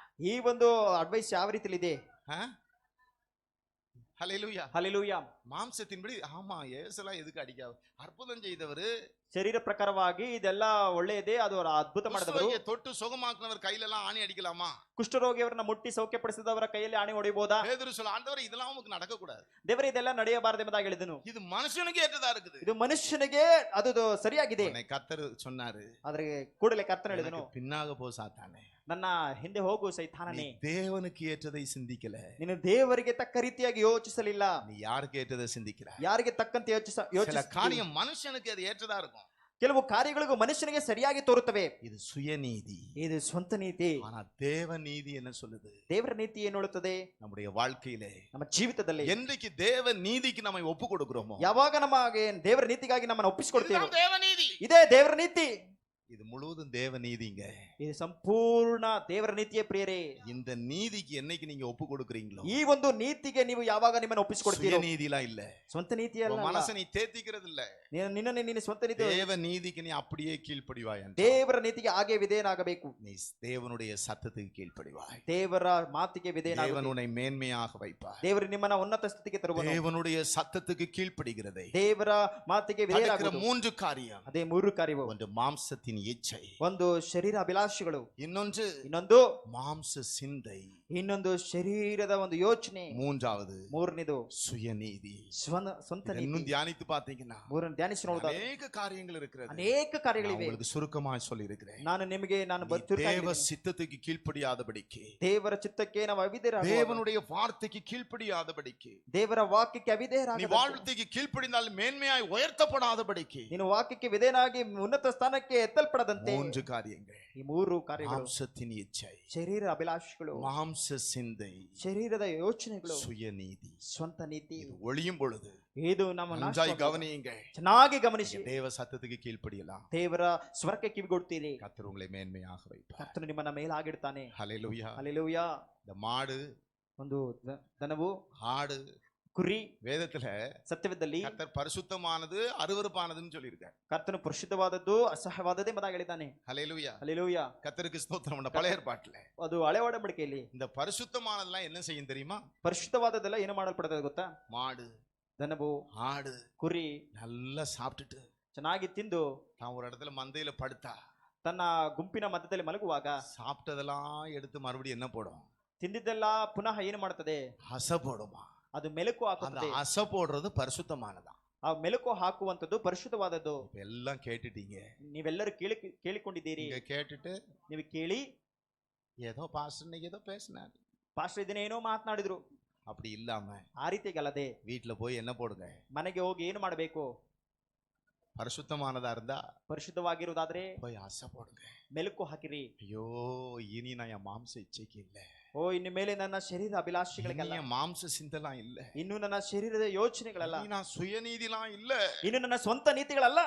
ಈ ಒಂದು ಅಡ್ವೈಸ್ ಯಾವ ರೀತಿಲಿ ಇದೆ? ஹல்லேலூயா. ಹಲ್ಲೆಲೂಯಾ. மாம்சத்தின்படி ஆமா, ஏசலாம் எதுக்கு அடிக்காது? அற்புதம் செய்தவர், ಶರೀರ ಪ್ರಕಾರವಾಗಿ ಇದೆಲ್ಲ ಒಳ್ಳೆಯದೇ, ಅದು ಅದ್ಭುತ ಮಾಡಿದವರು. குஷ்டரோகியை தொட்டு சுகமாக்குனவர் கையில எல்லாம் ஆணி அடிக்கலாமா? ಕುಷ್ಠರೋಗಿಯವರನ್ನ ಮುಟ್ಟಿ ಸೌಖ್ಯಪಡಿಸಿದವರ ಕೈಯಲ್ಲಿ ಆಣೆ ಹೊಡಿಬಹುದಾ? பேதுரு சொல்ல, ஆண்டவரே இதெல்லாம் உங்களுக்கு நடக்க கூடாது. ದೇವರೇ, ಇದೆಲ್ಲ ನಡೆಯಬಾರದು ಎಂಬುದಾಗಿ ಹೇಳಿದನು. இது மனுஷனுக்கு ஏற்றதா இருக்குது. ಇದು ಮನುಷ್ಯನಿಗೆ ಅದು ಸರಿಯಾಗಿದೆ. கர்த்தர் சொன்னாரு, ಆದ್ರೆ ಕೂಡಲೇ ಕರ್ತನ ಹೇಳಿದನು, எனக்கு பின்னாக போ சாத்தானே, ನನ್ನ ಹಿಂದೆ ಹೋಗು ಸೈತಾನನೇ, நீ தேவனுக்கு ஏற்றதை சிந்திக்கல, ನೀನು ದೇವರಿಗೆ ತಕ್ಕ ರೀತಿಯಾಗಿ ಯೋಚಿಸಲಿಲ್ಲ. நீ யாருக்கு ஏற்றதை சிந்திக்கிறாய்? ಯಾರಿಗೆ ತಕ್ಕಂತೆ சில காரியம் மனுஷனுக்கு அது ஏற்றதா இருக்கும், ಕೆಲವು ಕಾರ್ಯಗಳಿಗೂ ಮನುಷ್ಯನಿಗೆ ಸರಿಯಾಗಿ ತೋರುತ್ತವೆ. இது சுயநீதி. ಇದು ಸ್ವಂತ ನೀತಿ. ஆனா தேவ நீதி என்ன சொல்லுது? ದೇವರ ನೀತಿ ಏನು ಹೇಳುತ್ತದೆ? நம்முடைய வாழ்க்கையிலே ನಮ್ಮ ಜೀವಿತದಲ್ಲಿ என்றைக்கு தேவ நீதிக்கு நம்மை ஒப்பு கொடுக்கிறோமோ, ಯಾವಾಗ ನಮಗೆ ದೇವರ ನೀತಿಗಾಗಿ ನಮ್ಮನ್ನು ಒಪ್ಪಿಸಿಕೊಡ್ತೇವೆ, இதுதான் தேவ நீதி. ಇದೇ ದೇವರ ನೀತಿ. இது முழுவதும் தேவ நீதிங்க. ಇದು ಸಂಪೂರ್ಣ ದೇವರ ನೀತಿಯ ಪ್ರಿಯರೇ. இந்த நீதிக்கு என்னைக்கு நீங்க ஒப்பு கொடுக்குறீங்களோ, ಈ ಒಂದು ನೀತಿಗೆ ನೀವು ಯಾವಾಗ ನಿಮ್ಮನ್ನು ಒಪ್ಪಿಸಿಕೊಡ್ತೀರೋ, நீதிலாம் இல்ல, ಸ್ವಂತ ನೀತಿ ಅಲ್ಲ, மனசை ನೀ தேத்திக்கிறது இல்ல, ನಿನ್ನ ಸ್ವಂತ ನೀತಿ. தேவ நீதிக்கு நீ அப்படியே கீழ்ப்படிவாய். ದೇವರ ನೀತಿಗೆ ಹಾಗೆ ವಿಧೇಯನಾಗಬೇಕು. நீ தேவனுடைய சத்தத்துக்கு கீழ்ப்படிவாய். ದೇವರ ಮಾತಿಗೆ ವಿಧೇಯನಾಗಬೇಕು. தேவன் உன்னை மேன்மையாக வைப்பார். ದೇವರು ನಿಮ್ಮನ್ನ ಉನ್ನತ ಸ್ಥಿತಿಗೆ ತರುವನು. தேவனுடைய சத்தத்துக்கு கீழ்ப்படிகிறதை ದೇವರ ಮಾತಿಗೆ தடுக்கிற ವಿಧೇಯನಾಗುವುದು. 3 காரியம். ಅದೇ 3 ಕಾರ್ಯವು. ஒன்று மாம்சத்தின் இச்சை, ಒಂದು ಶರೀರ ಅಭಿಲಾಷೆಗಳು, ಇನ್ನೊಂದು மாம்ச சிந்தை, ಇನ್ನೊಂದು ಶರೀರದ ಒಂದು ಯೋಚನೆ, மூன்றாவது சுயநீதி, ಸ್ವಂತ இன்னும் ನೀತಿ. தியானித்து பார்த்தீங்கன்னா ಮೂರನ್ನು ಧ್ಯಾನಿಸಿ ನೋಡಿದಾಗ அநேக காரியங்கள் இருக்கிறது. ಅನೇಕ ಕಾರ್ಯಗಳಿವೆ. உங்களுக்கு சுருக்கமாக சொல்லி இருக்கிறேன். ನಾನು ನಿಮಗೆ தேவ சித்தத்துக்கு கீழ்ப்படியாதபடிக்கு, ದೇವರ ಚಿತ್ತಕ್ಕೆ ನಾವು ಅವಿಧೇಯರಾಗುವ, தேவனுடைய வார்த்தைக்கு கீழ்ப்படியாதபடிக்கு, ದೇವರ ವಾಕ್ಯಕ್ಕೆ நீ ಅವಿಧೇಯರಾಗಬೇಕು, வார்த்தைக்கு கீழ்ப்படிந்தால் மேன்மையாய் உயர்த்தப்படாதபடிக்கு, ನೀನು ವಾಕ್ಯಕ್ಕೆ ವಿಧೇಯನಾಗಿ ಉನ್ನತ ಸ್ಥಾನಕ್ಕೆ ಎತ್ತಲ್ಪಡದಂತೆ 3 காரியங்கள். ಈ 3 ಕಾರ್ಯಗಳು: மாம்சத்தின் இச்சை, ಶರೀರ ಅಭಿಲಾಷೆಗಳು, மாம்ச சிந்தை, ಶರೀರದ ಯೋಚನೆಗಳು, சுயநீதி. ಸ್ವಂತ ನೀತಿ. இது ஒளியும் பொழுது ಇದು ನಮ್ಮ நன்றாய் கவனியுங்க. ಚೆನ್ನಾಗಿ ಗಮನಿಸಿ. தேவ சத்தத்துக்கு கீழ்ப்படியலாம், ದೇವರ ಸ್ವರಕ್ಕೆ ಕಿವಿಗೊಡ್ತೀರಿ, கர்த்தர் உங்களை மேன்மையாக வைப்பார். ಕರ್ತನು ನಿಮ್ಮನ್ನ ಮೇಲಾಗಿಡ್ತಾನೆ. ஹல்லேலூயா. ಹಲ್ಲೆಲೂಯಾ. இந்த மாடு, ಒಂದು ದನವು, ஆடு, ಕುರಿ. வேதத்துல ಸತ್ಯವೇದದಲ್ಲಿ கர்த்தர் பரிசுத்தமானது அருவருப்பானதுன்னு சொல்லியிருக்கார். ಕರ್ತನು ಪರಿಶುದ್ಧವಾದದ್ದು ಅಸಹ್ಯವಾದದ್ದು ಎಂಬುದಾಗಿ ಹೇಳಿದ್ದಾನೆ. ஹல்லேலூயா. ಹಲ್ಲೆಲೂಯಾ. கர்த்தருக்கு ஸ்தோத்திரம். உள்ள பழைய ஏற்பாட்டுல ಅದು ಹಳೆ ಒಡಂಬಡಿಕೆಯಲ್ಲಿ இந்த பரிசுத்தமானதெல்லாம் என்ன செய்யும் தெரியுமா? ಪರಿಶುದ್ಧವಾದದ್ದೆಲ್ಲ ಏನು ಮಾಡಲ್ಪಡುತ್ತದೆ ಗೊತ್ತಾ? மாடு, ದನವು, ஆடு ಕುರಿ நல்லா சாப்பிட்டுட்டு ಚೆನ್ನಾಗಿ ತಿಂದು தான் ஒரு இடத்துல மந்தையில படுத்தா ತನ್ನ ಗುಂಪಿನ ಮಧ್ಯದಲ್ಲಿ ಮಲಗುವಾಗ சாப்பிட்டதெல்லாம் எடுத்து மறுபடியும் என்ன போடும்? ತಿಂದಿದ್ದೆಲ್ಲ ಪುನಃ ಏನು ಮಾಡ್ತದೆ? அச போடுமா. ಅದು ಮೆಲುಕು அந்த ಹಾಕುತ್ತದೆ. அச போடுறது பரிசுத்தமானதா. ಆ ಮೆಲುಕು ಹಾಕುವಂತದ್ದು ಪರಿಶುದ್ಧವಾದದ್ದು. இப்ப எல்லாம் கேட்டுட்டீங்க. ನೀವೆಲ್ಲರೂ ಕೇಳಿಕೊಂಡಿದ್ದೀರಿ. நீங்க கேட்டுட்டு ನೀವು ಕೇಳಿ ஏதோ பாஸ்டர் இன்னைக்கு ஏதோ பேசினார், ಪಾಸ್ಟರ್ ಇದನ್ನ ಏನೋ ಮಾತನಾಡಿದ್ರು. அப்படி இல்லாம ಆ ರೀತಿಗೆ ಅಲ್ಲದೆ வீட்டுல போய் என்ன போடுங்க? ಮನೆಗೆ ಹೋಗಿ ಏನು ಮಾಡಬೇಕು? பரிசுத்தமானதா இருந்தா ಪರಿಶುದ್ಧವಾಗಿರುವುದಾದ್ರೆ போய் அசை போடுங்க. ಮೆಲುಕು ಹಾಕಿರಿ. ஐயோ இனி நான் என் மாம்ச இச்சைக்கு இல்ல, ಓ ಇನ್ನು ಮೇಲೆ ನನ್ನ ಶರೀರ ಅಭಿಲಾಷೆಗಳಿಗಲ್ಲ, இனி என் மாம்ச சிந்தலாம் இல்ல, ಇನ್ನು ನನ್ನ ಶರೀರದ ಯೋಚನೆಗಳಲ್ಲ, இனி நான் சுயநீதிலாம் இல்ல. ಇನ್ನು ನನ್ನ ಸ್ವಂತ ನೀತಿಗಳಲ್ಲ.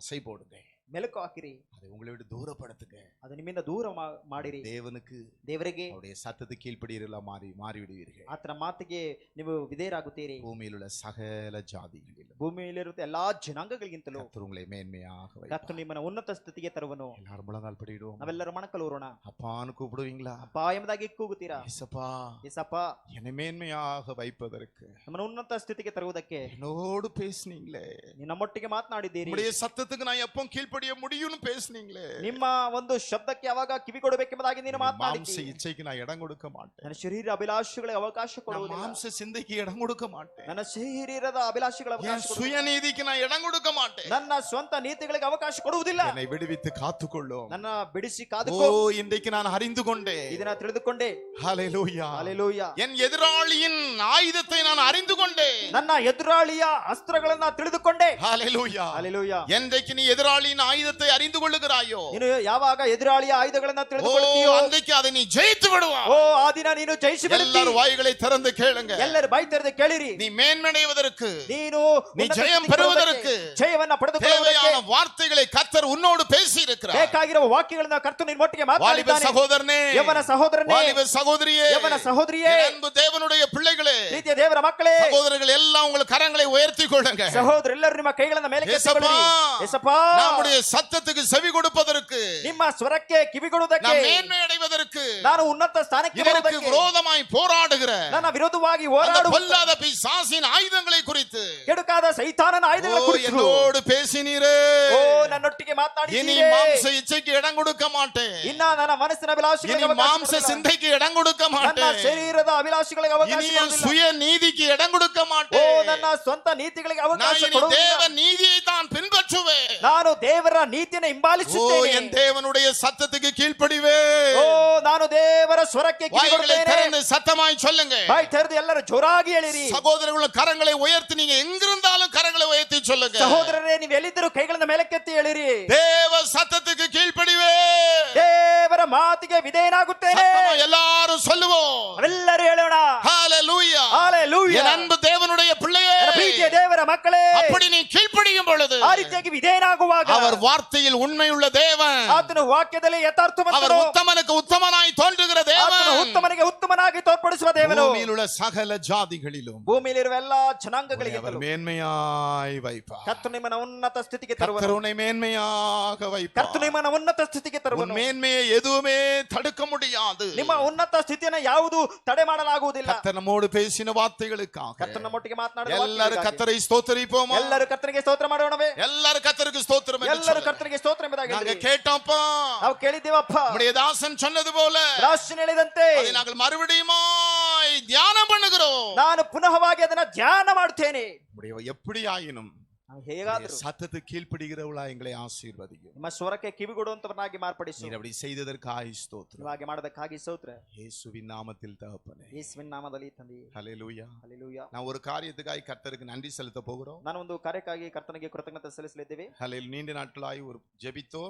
அசை போடுங்க. ಮೆಲುಕು ಹಾಕಿರಿ. அதை உங்களை விட்டு தூரப்படுத்துங்க. ಅದು ನಿಮ್ಮಿಂದ ದೂರ ಮಾಡಿರಿ. தேவனுக்கு ದೇವರಿಗೆ அவருடைய சத்தத்துக்கு கீழ்ப்படியெல்லாம் மாறி விடுவீர்கள். ಆತನ ಮಾತಿಗೆ ನೀವು ವಿಧೇಯರಾಗುತ್ತೀರಿ. பூமியில் உள்ள சகல ஜாதிகளிலும் ಭೂಮಿಯಲ್ಲಿರುವ ಎಲ್ಲಾ ಜನಾಂಗಗಳಿಗಿಂತಲೂ கர்த்தர் உங்களை மேன்மையாக வைப்பார். ಕರ್ತನು ನಿಮ್ಮನ್ನ ಉನ್ನತ ಸ್ಥಿತಿಗೆ ತರುವನು. எல்லாரும் முழங்கால் படிடுவோம். ನಾವೆಲ್ಲರೂ ಮಣಕಲೂರೋಣ. அப்பான்னு கூப்பிடுவீங்களா? ಅಪ್ಪ ಎಂಬುದಾಗಿ ಕೂಗುತ್ತೀರಾ? ஏசப்பா ಏಸಪ್ಪ என்னை மேன்மையாக வைப்பதற்கு ನಮ್ಮನ್ನ ಉನ್ನತ ಸ್ಥಿತಿಗೆ ತರುವುದಕ್ಕೆ என்னோடு பேசுனீங்களே, ನೀವು ನಮ್ಮೊಟ್ಟಿಗೆ ಮಾತನಾಡಿದ್ದೀರಿ. உங்களுடைய சத்தத்துக்கு நான் எப்போ கீழ்ப்படிய முடியும்னு பேசுனீங்களே. ನಿಮ್ಮ ಒಂದು ಶಬ್ದಕ್ಕೆ ಯಾವಾಗ ಕಿವಿ ಕೊಡಬೇಕೆಂಬುದಾಗಿ ನೀನು மாம்ச ಮಾತನಾಡಿದ್ದೀರಿ. இச்சைக்கு நான் இடம் கொடுக்க மாட்டேன். ನನ್ನ ಶರೀರ ಅಭಿಲಾಷೆಗಳಿಗೆ ಅವಕಾಶ நான் ಕೊಡುವುದಿಲ್ಲ. மாம்ச சிந்தைக்கு இடம் கொடுக்க மாட்டேன். ನನ್ನ ಶರೀರದ ಅಭಿಲಾಷೆಗಳ என் ಅವಕಾಶ ಕೊಡುವುದಿಲ್ಲ. சுயநீதிக்கு நான் இடம் கொடுக்க மாட்டேன். ನನ್ನ ಸ್ವಂತ ನೀತಿಗಳಿಗೆ ಅವಕಾಶ ಕೊಡುವುದಿಲ್ಲ. என்னை விடுவித்து காத்துக்கொள்ளும். ನನ್ನ ಬಿಡಿಸಿ ஓ ಕಾದುಕೋ. இன்றைக்கு நான் அறிந்து கொண்டேன். ಇದನ್ನ ತಿಳಿದುಕೊಂಡೆ. ஹல்லேலூயா. ಹಲ್ಲೆಲೂಯಾ. என் எதிராளியின் ஆயுதத்தை நான் அறிந்து கொண்டேன். ನನ್ನ ಎದುರಾಳಿಯ ಅಸ್ತ್ರಗಳನ್ನ ತಿಳಿದುಕೊಂಡೆ. ஹல்லேலூயா. ಹಲ್ಲೆಲೂಯಾ. என்றைக்கு நீ எதிராளியின் ஆயுதத்தை அறிந்து கொள்ளுகிறாயோ, ನೀನು ಯಾವಾಗ ಎದುರಾಳಿಯ ಆಯುಧಗಳನ್ನ ஓ ತಿಳಿದುಕೊಳ್ಳುತ್ತೀಯೋ, அன்றைக்கு அதை நீ ஜெயித்து விடுவா. ಓ ಆ ದಿನ ನೀನು ಜಯಿಸಿ ಬಿಡುತ್ತೀ. எல்லாரும் வாய்களை திறந்து கேளுங்க. ಎಲ್ಲರೂ ಬಾಯಿ ತೆರೆದು ಕೇಳಿರಿ. நீ மேன்மடைவதற்கு, ನೀನು நீ ಉನ್ನತ ஜெயம் ಸ್ಥಿತಿಗೆ பெறுவதற்கு ಜಯವನ್ನ ಪಡೆದುಕೊಳ್ಳುವುದಕ್ಕೆ தேவையான வார்த்தைகளை கர்த்தர் உன்னோடு பேசி இருக்கிறார். ಬೇಕಾಗಿರುವ ವಾಕ್ಯಗಳನ್ನ ಕರ್ತನು ನಿನ್ನ ಒಟ್ಟಿಗೆ வாலிப ಮಾತನಾಡಿದ್ದಾನೆ. சகோதரனே, ಯವನ ಸಹೋದರನೇ, வாலிப சகோதரியே, ಯವನ ಸಹೋದರಿಯೇ, என் அன்பு தேவனுடைய பிள்ளைகளே, ಪ್ರೀತಿಯ ದೇವರ ಮಕ್ಕಳೇ, சகோதரர்கள் எல்லாம் உங்கள் கரங்களை உயர்த்தி கொள்ளுங்க. ಸಹೋದರೆಲ್ಲರೂ ನಿಮ್ಮ ಕೈಗಳನ್ನ ಮೇಲೆ ಕೆತ್ತಿಕೊಳ್ಳಿರಿ. ಯೇಸಪ್ಪ, நம்முடைய சத்தத்துக்கு செவி கொடுப்பதற்கு, ನಿಮ್ಮ ಸ್ವರಕ್ಕೆ ಕಿವಿಗೊಡುವುದಕ್ಕೆ, நாம் மேன்மை அடைவதற்கு, ನಾನು ಉನ್ನತ ಸ್ಥಾನಕ್ಕೆ இதற்கு ಬರುವುದಕ್ಕೆ, விரோதமாய் போராடுகிற ನನ್ನ ವಿರೋಧವಾಗಿ அந்த ಹೋರಾಡುವ பொல்லாத பிசாசின் ஆயுதங்களை குறித்து ಕೆಡುಕಾದ ಸೈತಾನನ ಆಯುಧಗಳ ஓ ಕುರಿತು என்னோடு பேசினீரே. ಓ ನನ್ನೊಟ್ಟಿಗೆ இனி ಮಾತನಾಡಿದ್ದೀರಿ. மாம்ச இச்சைக்கு இடம் கொடுக்க மாட்டேன். ಇನ್ನ ನನ್ನ ಮನಸ್ಸಿನ ಅಭಿಲಾಷೆಗಳಿಗೆ இனி ಅವಕಾಶ மாம்ச ಕೊಡುವುದಿಲ್ಲ. சிந்தைக்கு இடம் கொடுக்க ನನ್ನ மாட்டேன். ಶರೀರದ ಅಭಿಲಾಷೆಗಳಿಗೆ ಅವಕಾಶ இனி என் ಕೊಡುವುದಿಲ್ಲ. சுய நீதிக்கு இடம் கொடுக்க ಓ மாட்டேன். ನನ್ನ ಸ್ವಂತ ನೀತಿಗಳಿಗೆ நான் ಅವಕಾಶ இனி ಕೊಡುವುದಿಲ್ಲ. தேவ நீதியை தான் பின்பற்றுவேன். ನಾನು ದೇವರ ನೀತಿಯನ್ನು ஓ ಹಿಂಬಾಲಿಸುತ್ತೇನೆ. என் தேவனுடைய சத்தத்துக்கு கீழ்ப்படிவேன். ಓ ನಾನು ದೇವರ ಸ್ವರಕ್ಕೆ வாய்களை ಕಿವಿಗೊಡುತ್ತೇನೆ. திறந்து சத்தமாய் சொல்லுங்க. ಬಾಯಿ ತೆರೆದು ಎಲ್ಲರೂ ಜೋರಾಗಿ ಹೇಳಿರಿ. சகோதரர்கள் கரங்களை உயர்த்தி, நீங்க எங்கிருந்தாலும் கரங்களை உயர்த்தி சொல்லுங்க. ಸಹೋದರರೇ, ನೀವು ಎಲ್ಲಿದ್ದರೂ ಕೈಗಳನ್ನ ಮೇಲಕ್ಕೆತ್ತಿ ಹೇಳಿರಿ. தேவ சத்தத்துக்கு கீழ்ப்படிவேன். ದೇವರ ಮಾತಿಗೆ ವಿಧೇಯನಾಗುತ್ತೇನೆ. சத்தமா எல்லாரும் சொல்லுவோம். ಅವೆಲ್ಲರೂ ಹೇಳೋಣ. ஹalleluya. ಹಲ್ಲೆಲೂಯಾ. என் அன்பு தேவனுடைய பிள்ளையே, ನನ್ನ ಪ್ರೀತಿಯ ದೇವರ ಮಕ್ಕಳೇ, அப்படி நீ கீழ்ப்படியும் பொழுது ಆ ರೀತಿಯಾಗಿ ವಿಧೇಯನಾಗುವಾಗ அவர் வார்த்தையில் உண்மையுள்ள தேவன், ಆತನ ವಾಕ್ಯದಲ್ಲಿ அவர் ಯಥಾರ್ಥವಂತನು, உத்தமனுக்கு உத்தமனாய் தோன்றுகிற தேவன், ಆತನು ಉತ್ತಮನಿಗೆ ಉತ್ತಮನಾಗಿ ತೋರ್ಪಡಿಸುವ ದೇವನು, பூமியில் உள்ள சகல ஜாதிகளிலும் ಭೂಮಿಯಲ್ಲಿರುವ ಎಲ್ಲಾ உன்னை அவர் ಜನಾಂಗಗಳಿಗಿಂತಲೂ மேன்மையாய் வைப்பார். ಕರ್ತನು ನಿಮ್ಮನ್ನ ಉನ್ನತ ಸ್ಥಿತಿಗೆ கர்த்தர் ತರುವನು. உன்னை மேன்மையாக வைப்பார். ಕರ್ತನು ನಿಮ್ಮನ್ನ ಉನ್ನತ ಸ್ಥಿತಿಗೆ உன் ತರುವನು. மேன்மையை எதுவுமே தடுக்க முடியாது. ನಿಮ್ಮ ಉನ್ನತ ಸ್ಥಿತಿಯನ್ನು ಯಾವುದು ತಡೆ ಮಾಡಲಾಗುವುದಿಲ್ಲ. கர்த்தர் நம்மோடு பேசின வார்த்தைகளுக்காக ಕರ್ತನ ನಮ್ಮೊಟ್ಟಿಗೆ ಮಾತನಾಡಿದ எல்லாரும் ವಾಕ್ಯಗಳಿಗಾಗಿ கர்த்தரை ஸ்தோத்திரிப்போமா? ಎಲ್ಲರೂ ಕರ್ತನಿಗೆ ಸ್ತೋತ್ರ ಮಾಡೋಣವೇ? எல்லாரும் கர்த்தருக்கு ஸ்தோத்திரம் என்று ಎಲ್ಲರೂ சொல்லுங்க. ಕರ್ತನಿಗೆ ಸ್ತೋತ್ರ ಎಂಬುದಾಗಿ நாங்க ಹೇಳಿರಿ. கேட்டோம்ப்பா, ನಾವು ಕೇಳಿದ್ದೇವಪ್ಪ. நம்முடைய தாசன் சொன்னது போல ರಾಶಿ ಹೇಳಿದಂತೆ அதை நாங்கள் மறுபடியுமாய் தியானம் பண்ணுகிறோம். ನಾನು ಪುನಃವಾಗಿ ಅದನ್ನ ಧ್ಯಾನ ಮಾಡುತ್ತೇನೆ. நம்முடைய எப்படி ஆயினும் ನಾವು ಹೇಗಾದರೂ சத்தத்துக்கு கீழ்ப்படுகிறவளா எங்களை ஆசீர்வதியும். ನಿಮ್ಮ ಸ್ವರಕ್ಕೆ ಕಿವಿಗೊಡುವಂತವನಾಗಿ ಮಾರ್ಪಡಿಸು. நீர் அப்படி செய்ததற்காக ஸ்தோத்திரம். ನೀವು ಹಾಗೆ ಮಾಡೋದಕ್ಕಾಗಿ ಸ್ತೋತ್ರ. இயேசுவின் நாமத்தில் தகப்பனே, ಯೇಸುವಿನ ನಾಮದಲ್ಲಿ ತಂದೆ. ஹல்லேலூயா. ಹಲ್ಲೆಲೂಯಾ. நான் ஒரு காரியத்துக்காக கர்த்தருக்கு நன்றி செலுத்த போகிறோம். ನಾನು ಒಂದು ಕಾರ್ಯಕ್ಕಾಗಿ ಕರ್ತನಿಗೆ ಕೃತಜ್ಞತೆ ಸಲ್ಲಿಸಲಿದ್ದೇವೆ. ஹல்லேலூயா. நீண்ட நாட்களாய் ஒரு ஜெபித்தோ,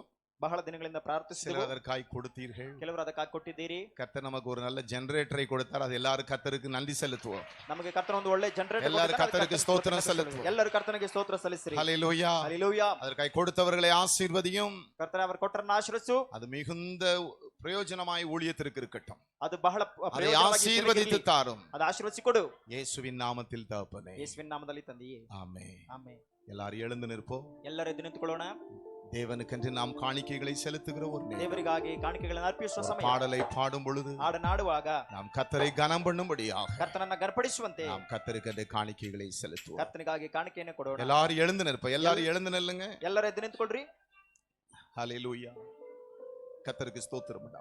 ಬಹಳ ದಿನಗಳಿಂದ ಪ್ರಾರ್ಥಿಸಿದೆವು. சிலர் அதற்காய் கொடுத்தீர்கள். ಕೆಲವರು ಅದಕ್ಕಾಗಿ ಕೊಟ್ಟಿದ್ದೀರಿ. கர்த்தர் நமக்கு ஒரு நல்ல ஜெனரேட்டரை கொடுத்தார். அது எல்லாரும் கர்த்தருக்கு நன்றி செலுத்துவோம். ನಮಗೆ ಕರ್ತನ ಒಂದು ಒಳ್ಳೆ ಜನರೇಟರ್ ಎಲ್ಲರೂ ಕರ್ತನಿಗೆ ಸ್ತೋತ್ರ ಸಲ್ಲಿಸುವ. ಎಲ್ಲರೂ ಕರ್ತನಿಗೆ ಸ್ತೋತ್ರ ಸಲ್ಲಿಸಿರಿ. ஹல்லேலூயா. ಹಲ್ಲೆಲೂಯಾ. அதற்காய் கொடுத்தவர்களை ஆசீர்வதியும். ಕರ್ತನ ಅವರು ಕೊಟ್ಟರನ್ನ ಆಶೀರ್ವದಿಸು. அது மிகுந்த பிரயோஜனமாய் ஊழியத்திற்கு இருக்கட்டும். ಅದು ಬಹಳ அதை ಪ್ರಯೋಜನವಾಗಿ ஆசீர்வதித்து ಸೇವೆಗೆ தாரும். ಅದು ಆಶೀರ್ವದಿಸಿ ಕೊಡು இயேசுவின் நாமத்தில் தகப்பனே. ಯೇಸುವಿನ ನಾಮದಲ್ಲಿ ತಂದೆಯೇ ஆமென். ಆಮೆನ್. எல்லாரும் எழுந்து நிற்போம். ಎಲ್ಲರೂ ಎದ್ದು ನಿಂತುಕೊಳ್ಳೋಣ. தேவனுக்கென்று நாம் காணிக்கைகளை செலுத்துகிற ஒரு நேரம். ದೇವರಿಗಾಗಿ ಕಾಣಿಕೆಗಳನ್ನು ಅರ್ಪಿಸುವ ஒரு ಸಮಯ. பாடலை பாடும் பொழுது ಹಾಡನಾಡುವಾಗ நாம் கர்த்தரை கனம் பண்ணும்படியாக ಕರ್ತನನ್ನ ಗರ್ಪಡಿಸುವಂತೆ நாம் கர்த்தருக்கென்று காணிக்கைகளை செலுத்துவோம். ಕರ್ತನಿಗಾಗಿ ಕಾಣಿಕೆಯನ್ನು ಕೊಡೋಣ. எல்லாரும் எழுந்து நிற்போம். எல்லாரும் எழுந்து நில்லுங்க. ಎಲ್ಲರೂ ಎದ್ದು ನಿಂತುಕೊಳ್ಳ್ರಿ. ஹல்லேலூயா. கர்த்தருக்கு ஸ்தோத்திரம் உண்டாகட்டும்.